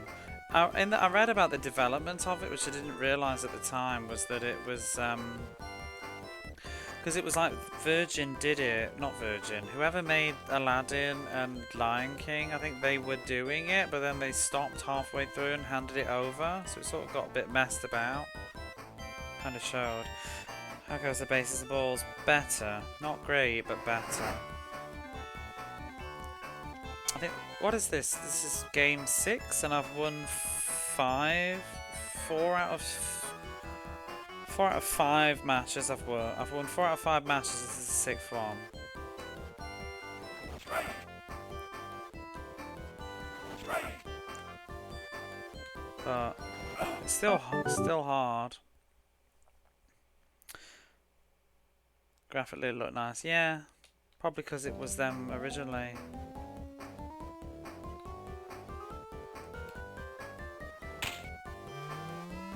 A: I read about the development of it, which I didn't realise at the time, was that it was because it was like Virgin did it, not Virgin. Whoever made Aladdin and Lion King, I think they were doing it, but then they stopped halfway through and handed it over, so it sort of got a bit messed about. Kind of showed. How goes the bases and balls? Better, not great, but better. I think. What is this? This is game 6, and I've won 4 out of 5 matches I've won. I've won 4 out of 5 matches. This is the 6th one. But it's still hard. Graphically it looked nice. Yeah, probably because it was them originally.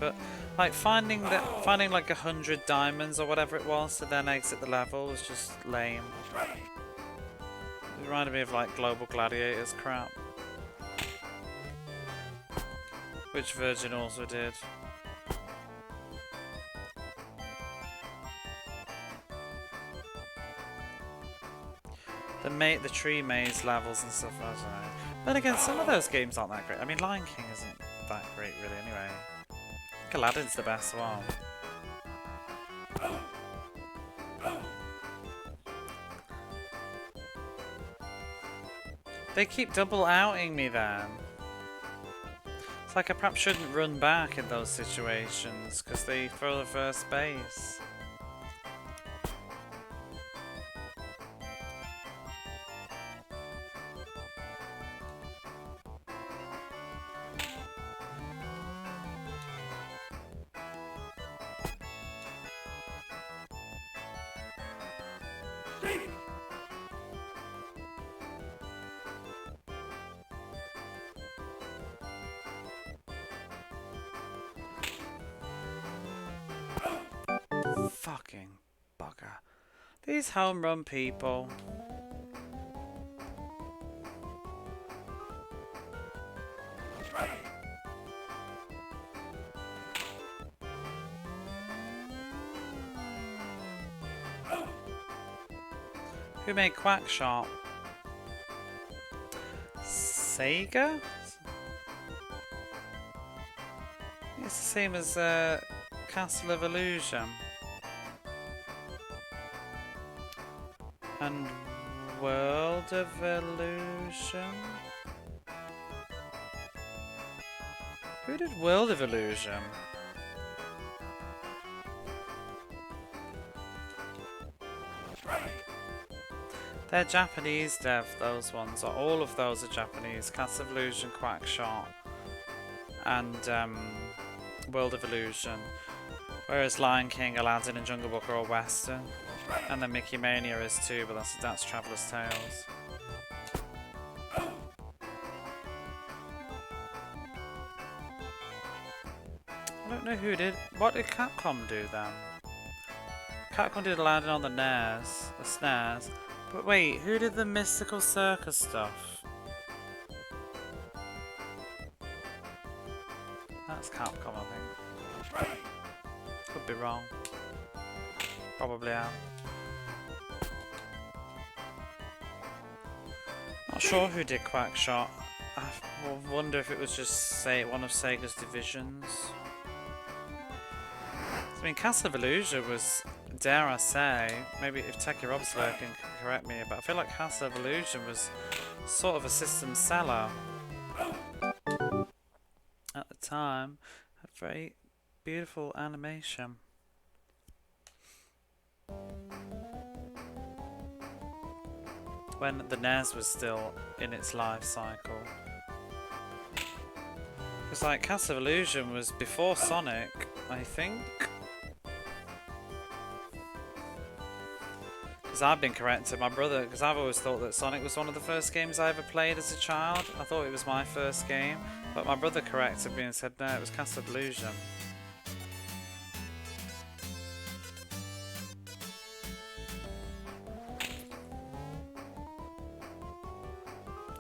A: But like finding like 100 diamonds or whatever it was to then exit the level was just lame. It reminded me of like Global Gladiators crap, which Virgin also did. The tree maze levels and stuff like that. But again, some of those games aren't that great. I mean, Lion King isn't that great really anyway. I think Aladdin's the best one. They keep double outing me then. It's like I perhaps shouldn't run back in those situations because they throw the first base. Fucking bugger. These home run people. Who made Quackshot? Sega? It's the same as Castle of Illusion. And World of Illusion? Who did World of Illusion? They're Japanese dev, those ones. All of those are Japanese. Castle of Illusion, Quackshot, and World of Illusion. Whereas Lion King, Aladdin and Jungle Book are all Western. And then Mickey Mania is too, but that's Traveller's Tales. I don't know who did... What did Capcom do then? Capcom did Aladdin on the NES, the SNES. But wait, who did the Mystical Circus stuff? That's Capcom, I think. Could be wrong. Probably am. Not sure who did Quackshot. I wonder if it was just one of Sega's divisions. I mean, Castle of Illusion was, dare I say, maybe if Techie Rob's lurking can correct me, but I feel like Castle of Illusion was sort of a system seller at the time. A very beautiful animation. When the NES was still in its life cycle. It's like Castle of Illusion was before Sonic, I think. Because I've been corrected, my brother, because I've always thought that Sonic was one of the first games I ever played as a child. I thought it was my first game, but my brother corrected me and said no, it was Castle of Illusion.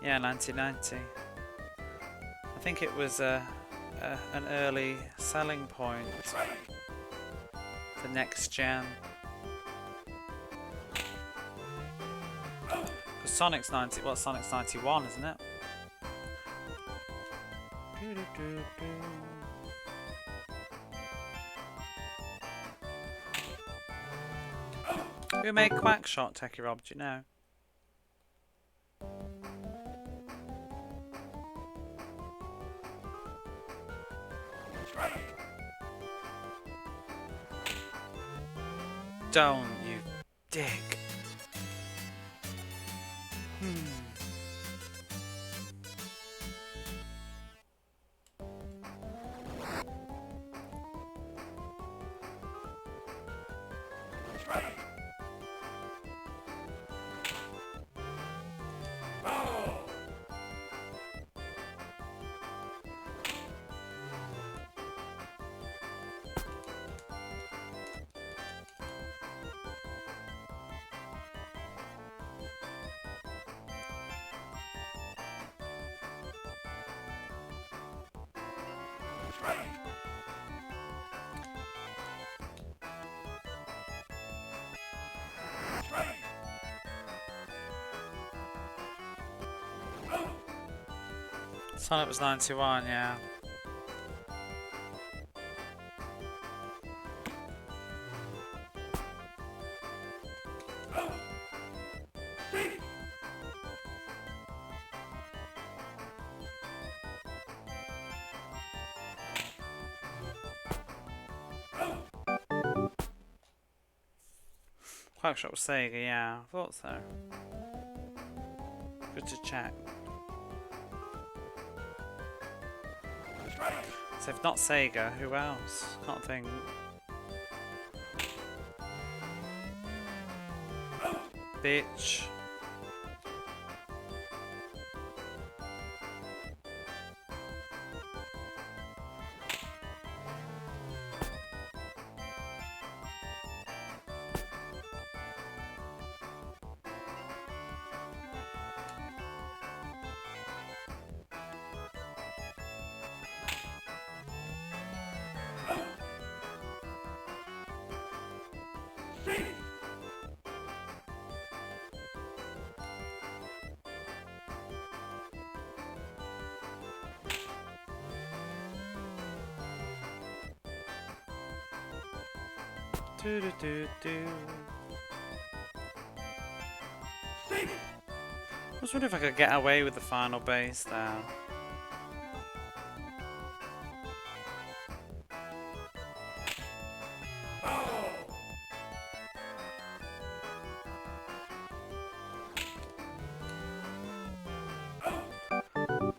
A: Yeah, 1990. I think it was an early selling point for next gen. Because Sonic's 91, isn't it? Who made Quackshot, Techie Rob? Do you know? Don't you dig. Sonic was 91, yeah. Quackshot was Sega, yeah, I thought so. Good to check. So if not Sega, who else? Can't think. Bitch. Do do do do. I was wondering if I could get away with the final base there.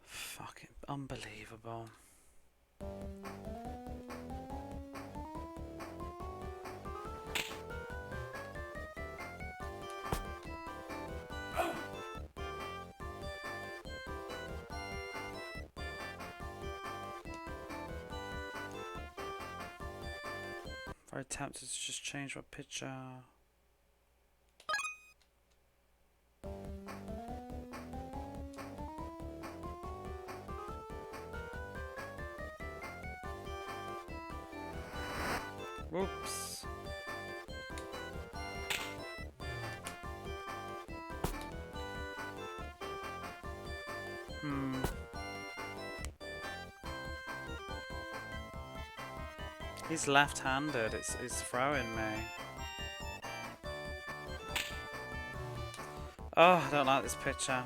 A: Fucking unbelievable. Very tempted to just change my picture. Whoops. He's left-handed. It's throwing me. Oh, I don't like this picture.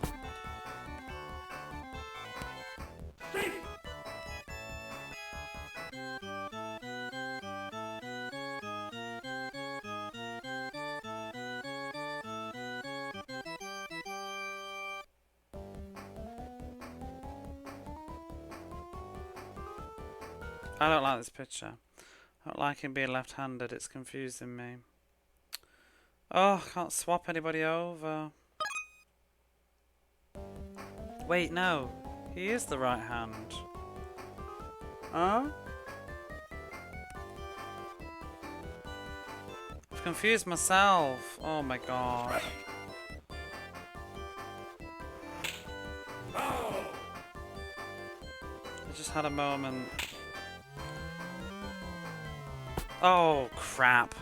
A: I don't like this picture. I don't like him being left-handed. It's confusing me. Oh, I can't swap anybody over. Wait, no. He is the right hand. Huh? I've confused myself. Oh my god. I just had a moment. Oh, crap.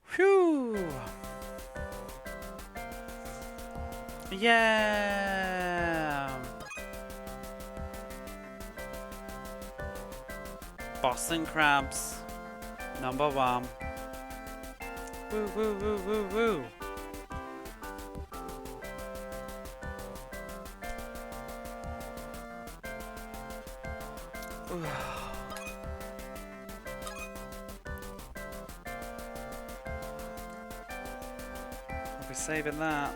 A: Phew. Yeah. Boston crabs. #1. Woo woo woo woo woo. I'll be saving that.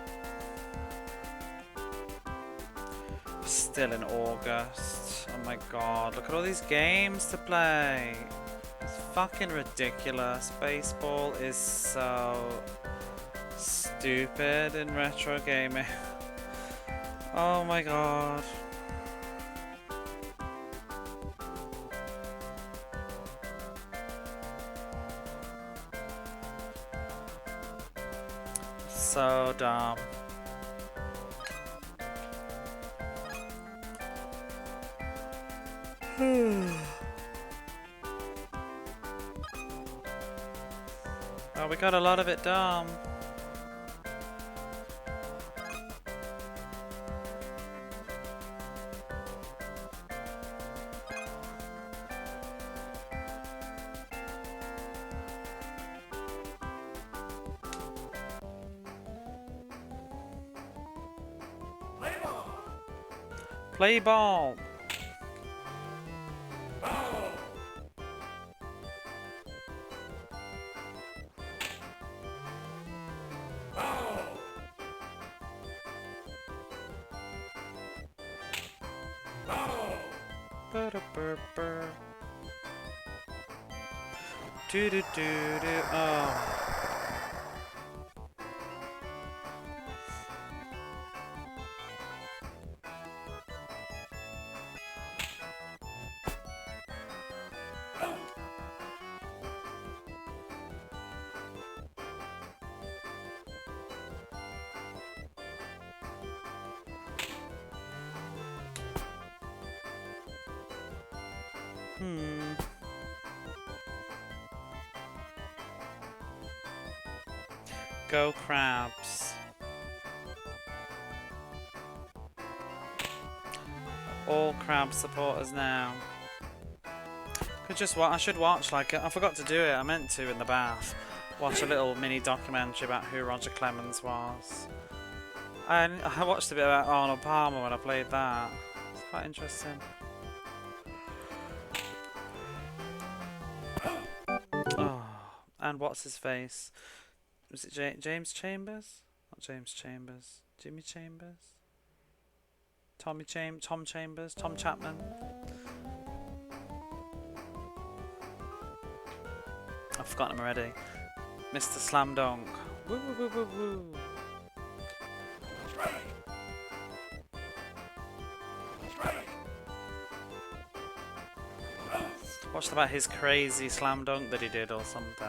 A: Still in August. Oh my god, look at all these games to play. It's fucking ridiculous. Baseball is so stupid in retro gaming. Oh my god. So dumb. Well, we got a lot of it done. Play ball. Do do do do. Oh. Go crabs. All crab supporters now. I should watch, like, I forgot to do it, I meant to in the bath. Watch a little mini documentary about who Roger Clemens was. I watched a bit about Arnold Palmer when I played that. It's quite interesting. Oh, and what's his face? Was it James Chambers? Not James Chambers. Jimmy Chambers? Tom Chambers? Tom Chapman? I've forgotten him already. Mr. Slam Dunk. Woo woo woo woo woo. Watched about his crazy slam dunk that he did or something.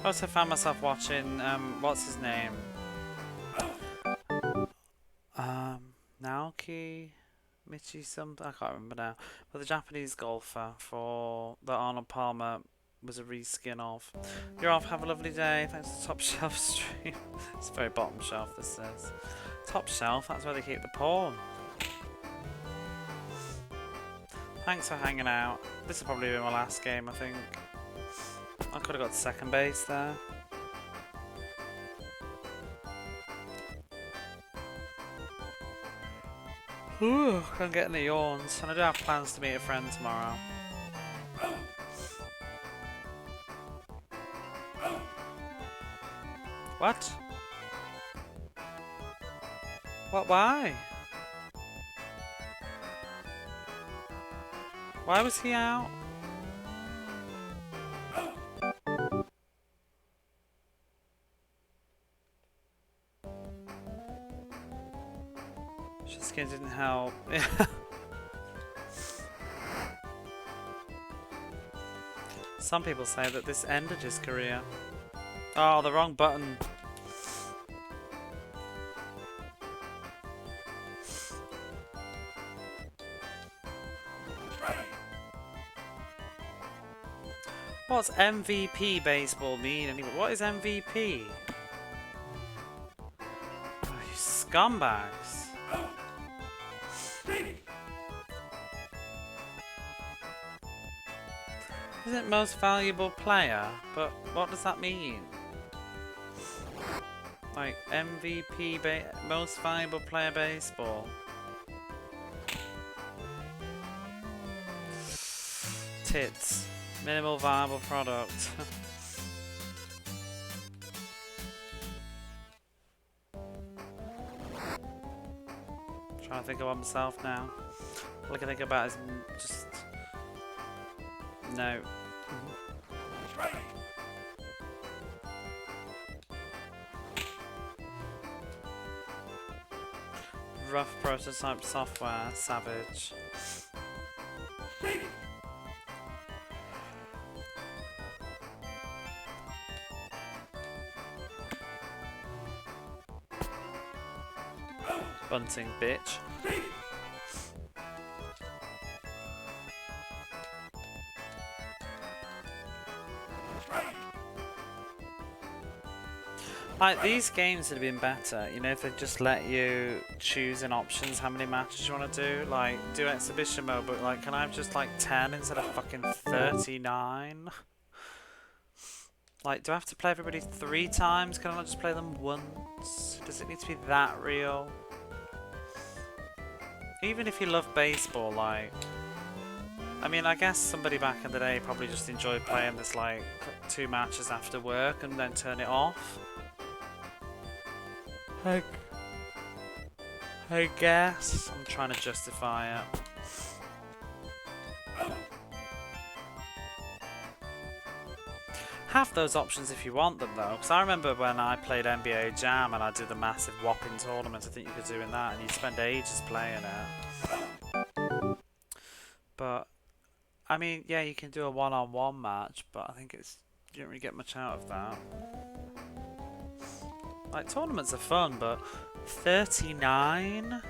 A: I also found myself watching, what's his name? Naoki Michi something, I can't remember now. But the Japanese golfer for the Arnold Palmer was a reskin of. You're off, have a lovely day. Thanks to Top Shelf stream. It's very bottom shelf, this says. Top Shelf, that's where they keep the porn. Thanks for hanging out. This will probably be my last game, I think. I could have got to second base there. Ooh, I'm getting the yawns, and I do have plans to meet a friend tomorrow. What? What? Why? Why was he out? Skin didn't help. Some people say that this ended his career. Oh, the wrong button. What's MVP baseball mean anyway? What is MVP? Oh, you scumbags. Isn't most valuable player? But what does that mean? Like MVP, most valuable player baseball. Tits. Minimal viable product. Trying to think about myself now. All I can think about is just... No. Rough prototype software, savage. Bunting bitch. Like, these games would have been better, you know, if they just let you choose in options how many matches you want to do. Like, do exhibition mode, but like, can I have just like 10 instead of fucking 39? Like, do I have to play everybody 3 times? Can I not just play them once? Does it need to be that real? Even if you love baseball, like... I mean, I guess somebody back in the day probably just enjoyed playing this, like, 2 matches after work and then turn it off. I guess. I'm trying to justify it. Have those options if you want them though, because I remember when I played NBA Jam and I did the massive whopping tournament, I think you could do in that, and you'd spend ages playing it. But I mean, yeah, you can do a one-on-one match, but I think you don't really get much out of that. Like, tournaments are fun, but 39?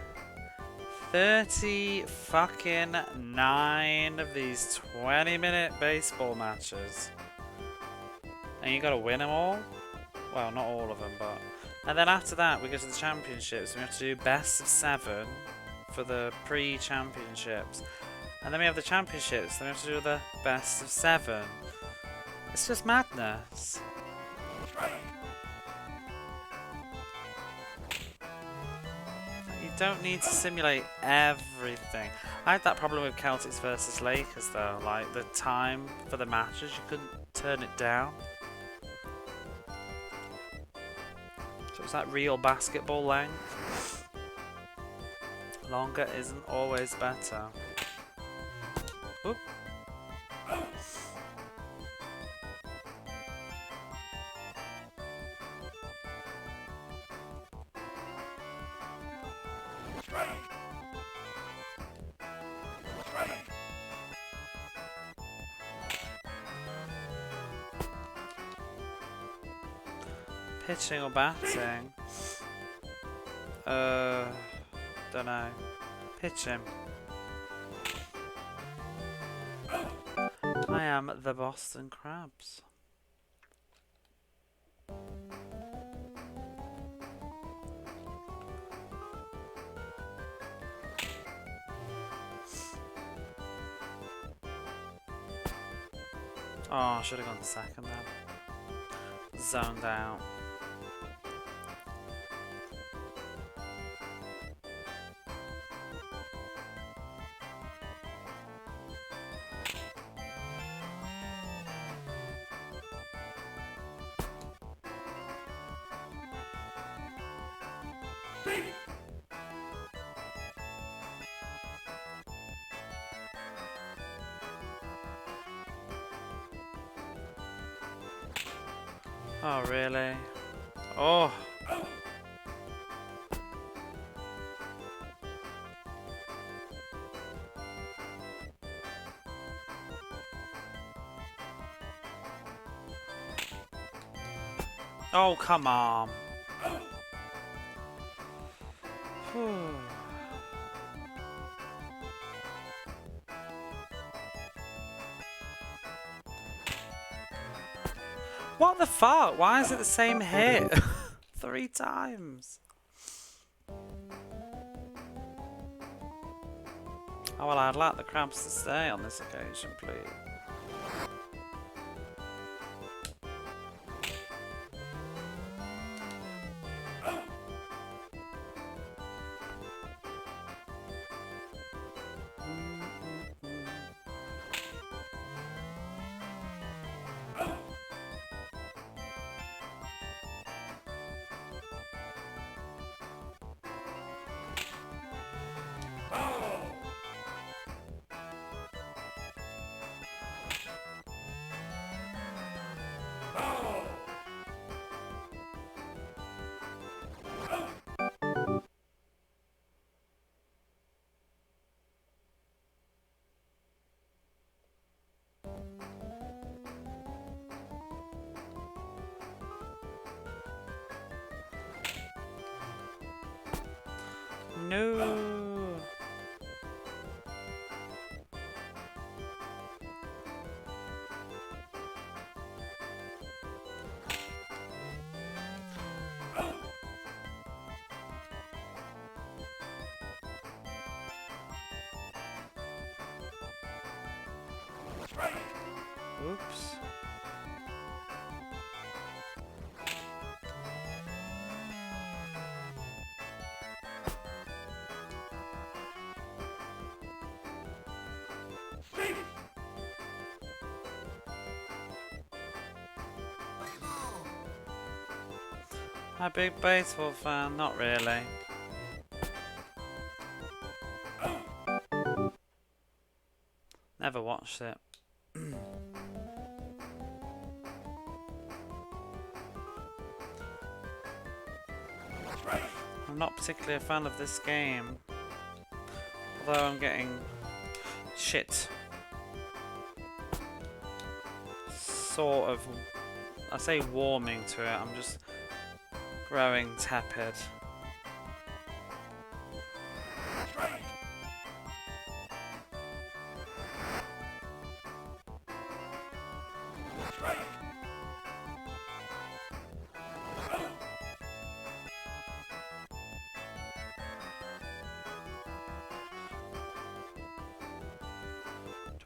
A: 30 fucking 9 of these 20-minute baseball matches. And you gotta win them all? Well, not all of them, but... And then after that, we go to the championships. We have to do best of 7 for the pre-championships. And then we have the championships. Then we have to do the best of 7. It's just madness. You don't need to simulate everything. I had that problem with Celtics versus Lakers though. Like, the time for the matches, you couldn't turn it down. So it's that real basketball length. Longer isn't always better. Oop. Pitching or batting? Don't know. Pitching. I am the Boston Crabs. Oh, I should have gone second then. Zoned out. Oh, really? Oh! Oh, come on! Whew. What the fuck? Why is it the same hit? 3 times. Oh well, I'd like the crabs to stay on this occasion, please. No. Oops. I'm a big baseball fan, not really. Never watched it. I'm not particularly a fan of this game. Although I'm getting shit. Sort of, I say warming to it, I'm just growing tepid.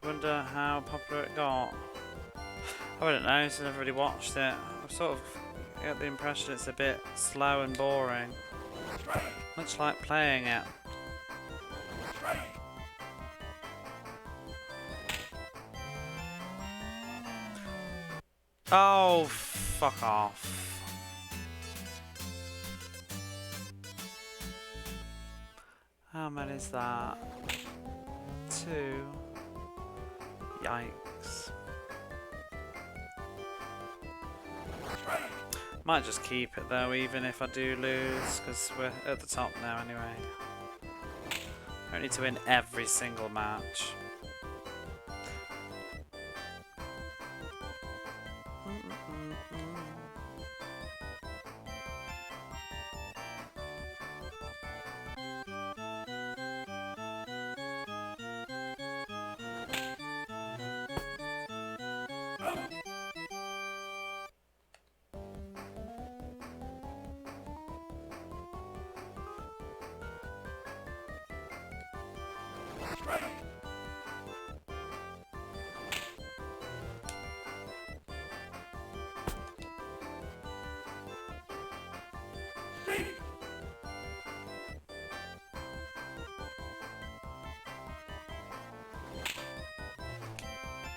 A: I wonder how popular it got. I wouldn't know, I've never really watched it. I've sort of got the impression it's a bit slow and boring. Much like playing it. Oh, fuck off. How many is that? 2. Yikes. Might just keep it though, even if I do lose, because we're at the top now anyway. Don't need to win every single match.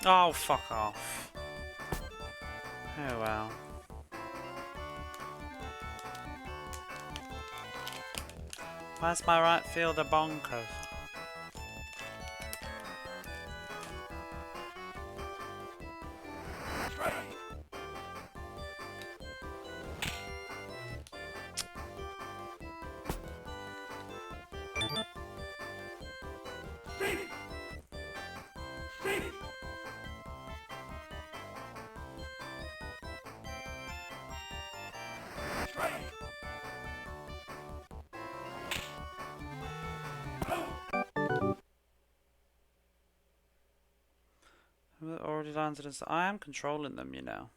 A: Oh, fuck off. Oh well. Where's my right fielder bonkers? Already landed as I am controlling them, you know.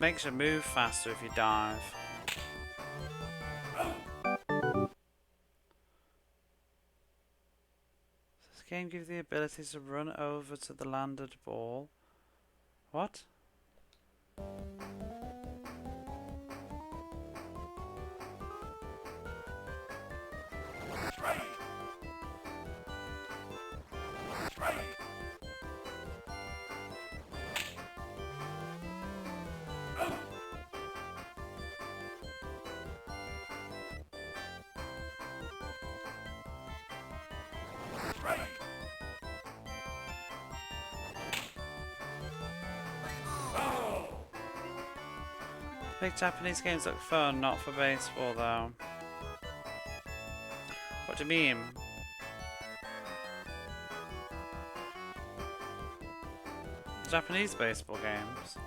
A: Makes you move faster if you dive. This game gives the ability to run over to the landed ball. What? Big Japanese games look fun, not for baseball though. What do you mean? Japanese baseball games?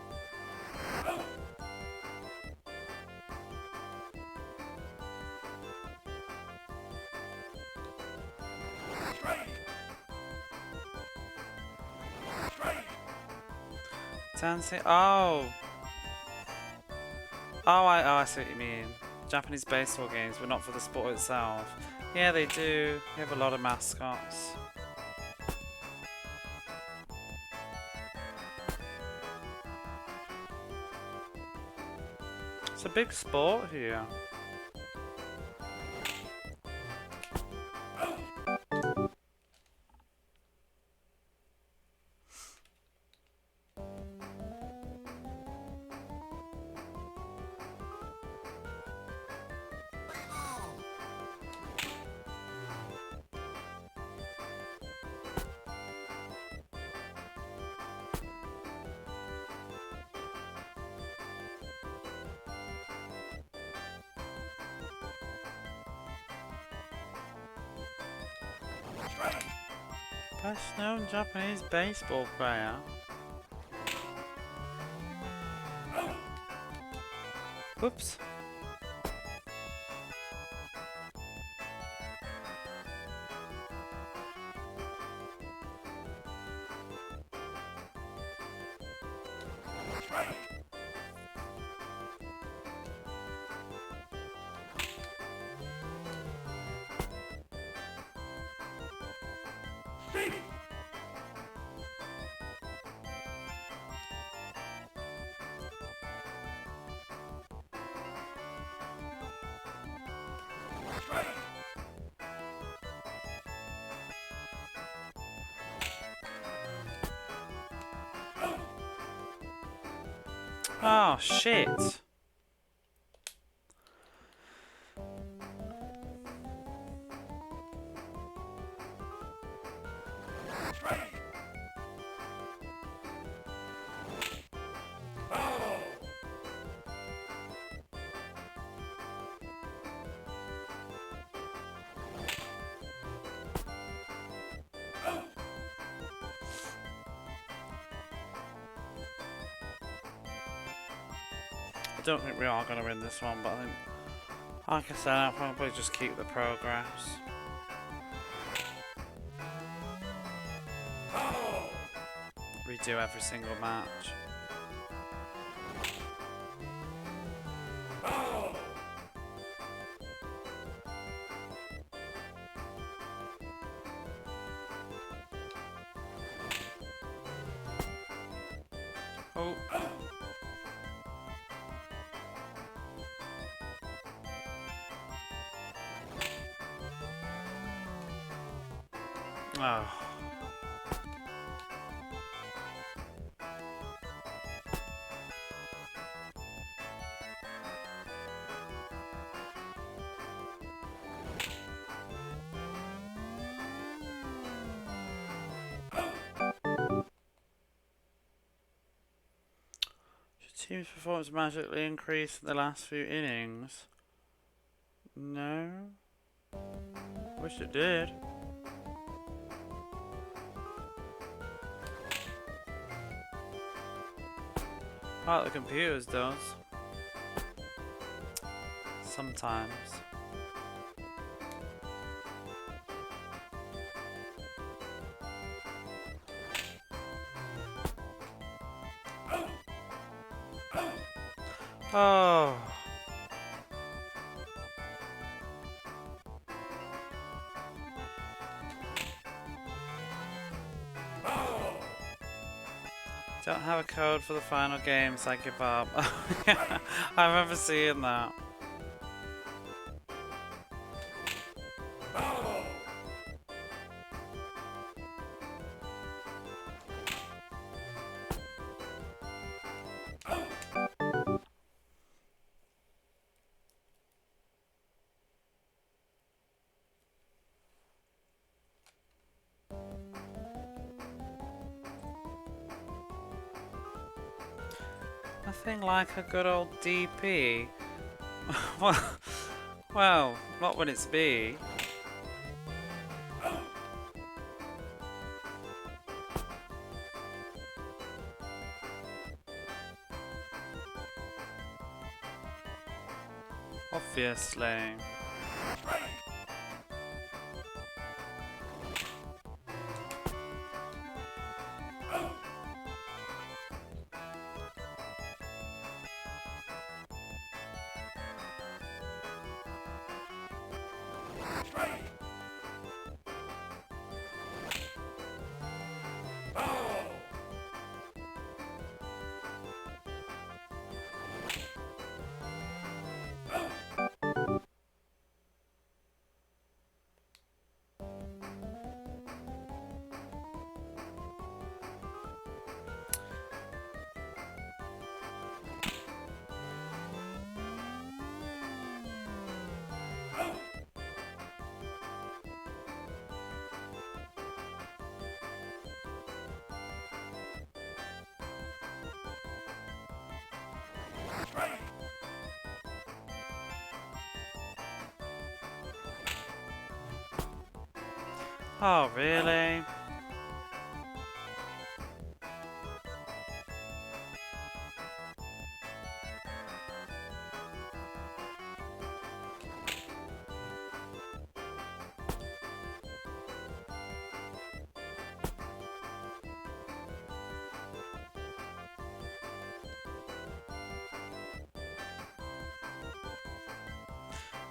A: Dancing? Oh! Oh, I see what you mean. Japanese baseball games, but not for the sport itself. Yeah, they do. They have a lot of mascots. It's a big sport here. Best known Japanese baseball player. Whoops. Oh, shit. I don't think we are going to win this one, but I think, like I said, I'll probably just keep the progress. Redo every single match. Oh. Oh. Team's performance magically increased in the last few innings. No. Wish it did. Part of the computers does. Sometimes. Oh. Don't have a code for the final game, so I give up. I remember seeing that. Nothing like a good old DP. well, not when it's B. Obviously. Oh, really?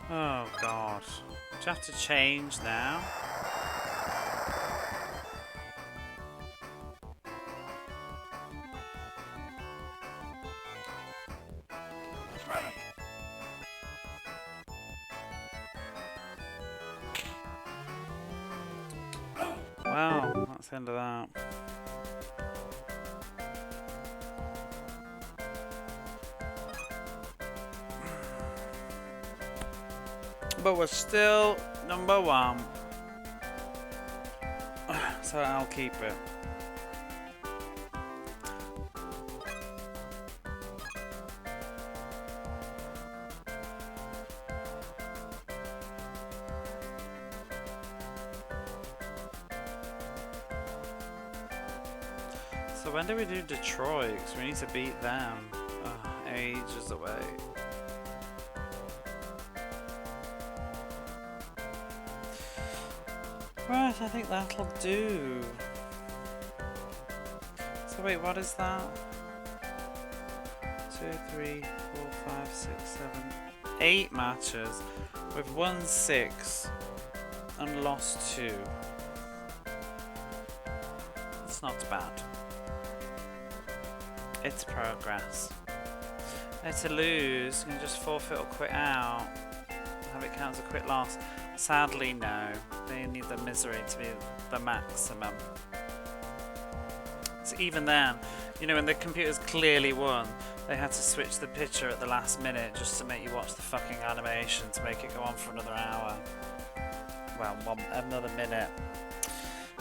A: Oh, God. Do you have to change now? Well, that's the end of that. But we're still number 1. So I'll keep it. So when do we do Detroit? Because we need to beat them. Ages away. Right, I think that'll do. So wait, what is that? 2, 3, 4, 5, 6, 7, 8 matches. We've won 6 and lost 2. It's not bad. It's progress. And to lose, you can just forfeit or quit out. Have it count as a quit loss. Sadly, no. They need the misery to be the maximum. So even then, you know, when the computers clearly won, they had to switch the picture at the last minute just to make you watch the fucking animation to make it go on for another hour. Well, another minute.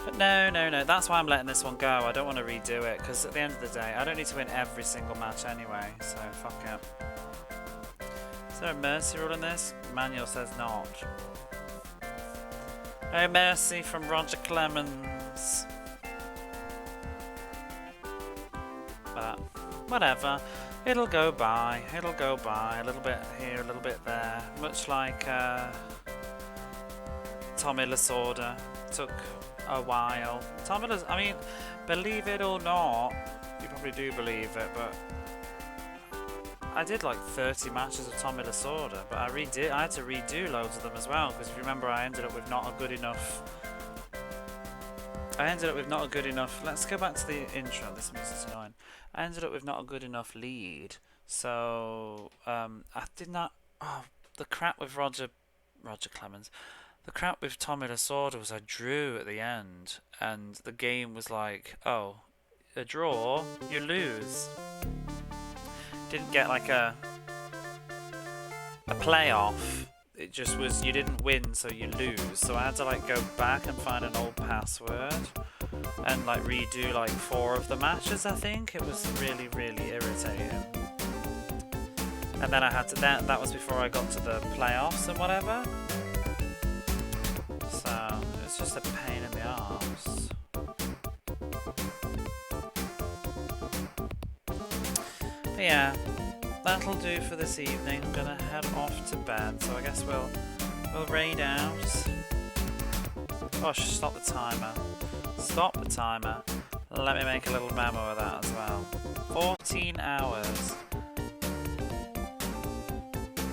A: But no, that's why I'm letting this one go. I don't want to redo it, because at the end of the day, I don't need to win every single match anyway, so fuck it. Is there a mercy rule in this? Manual says not. No mercy from Roger Clemens. But whatever, it'll go by. It'll go by. A little bit here, a little bit there. Much like Tommy Lasorda. Took a while. I mean, believe it or not, you probably do believe it, but I did like 30 matches of Tommy Lasorda, but I had to redo loads of them as well, because if you remember, I ended up with not a good enough. Let's go back to the intro. This music's annoying. I ended up with not a good enough lead, so I did not. Oh, the crap with Roger Clemens. The crap with Tommy Lasorda was I drew at the end, and the game was like, oh, a draw, you lose. Didn't get like a playoff. It just was you didn't win, so you lose. So I had to like go back and find an old password and like redo like 4 of the matches. I think it was really, really irritating. And then I had to that was before I got to the playoffs and whatever. So it's just a pain in the arse. But yeah, that'll do for this evening. I'm gonna head off to bed, so I guess we'll raid out. Oh, stop the timer. Stop the timer. Let me make a little memo of that as well. 14 hours.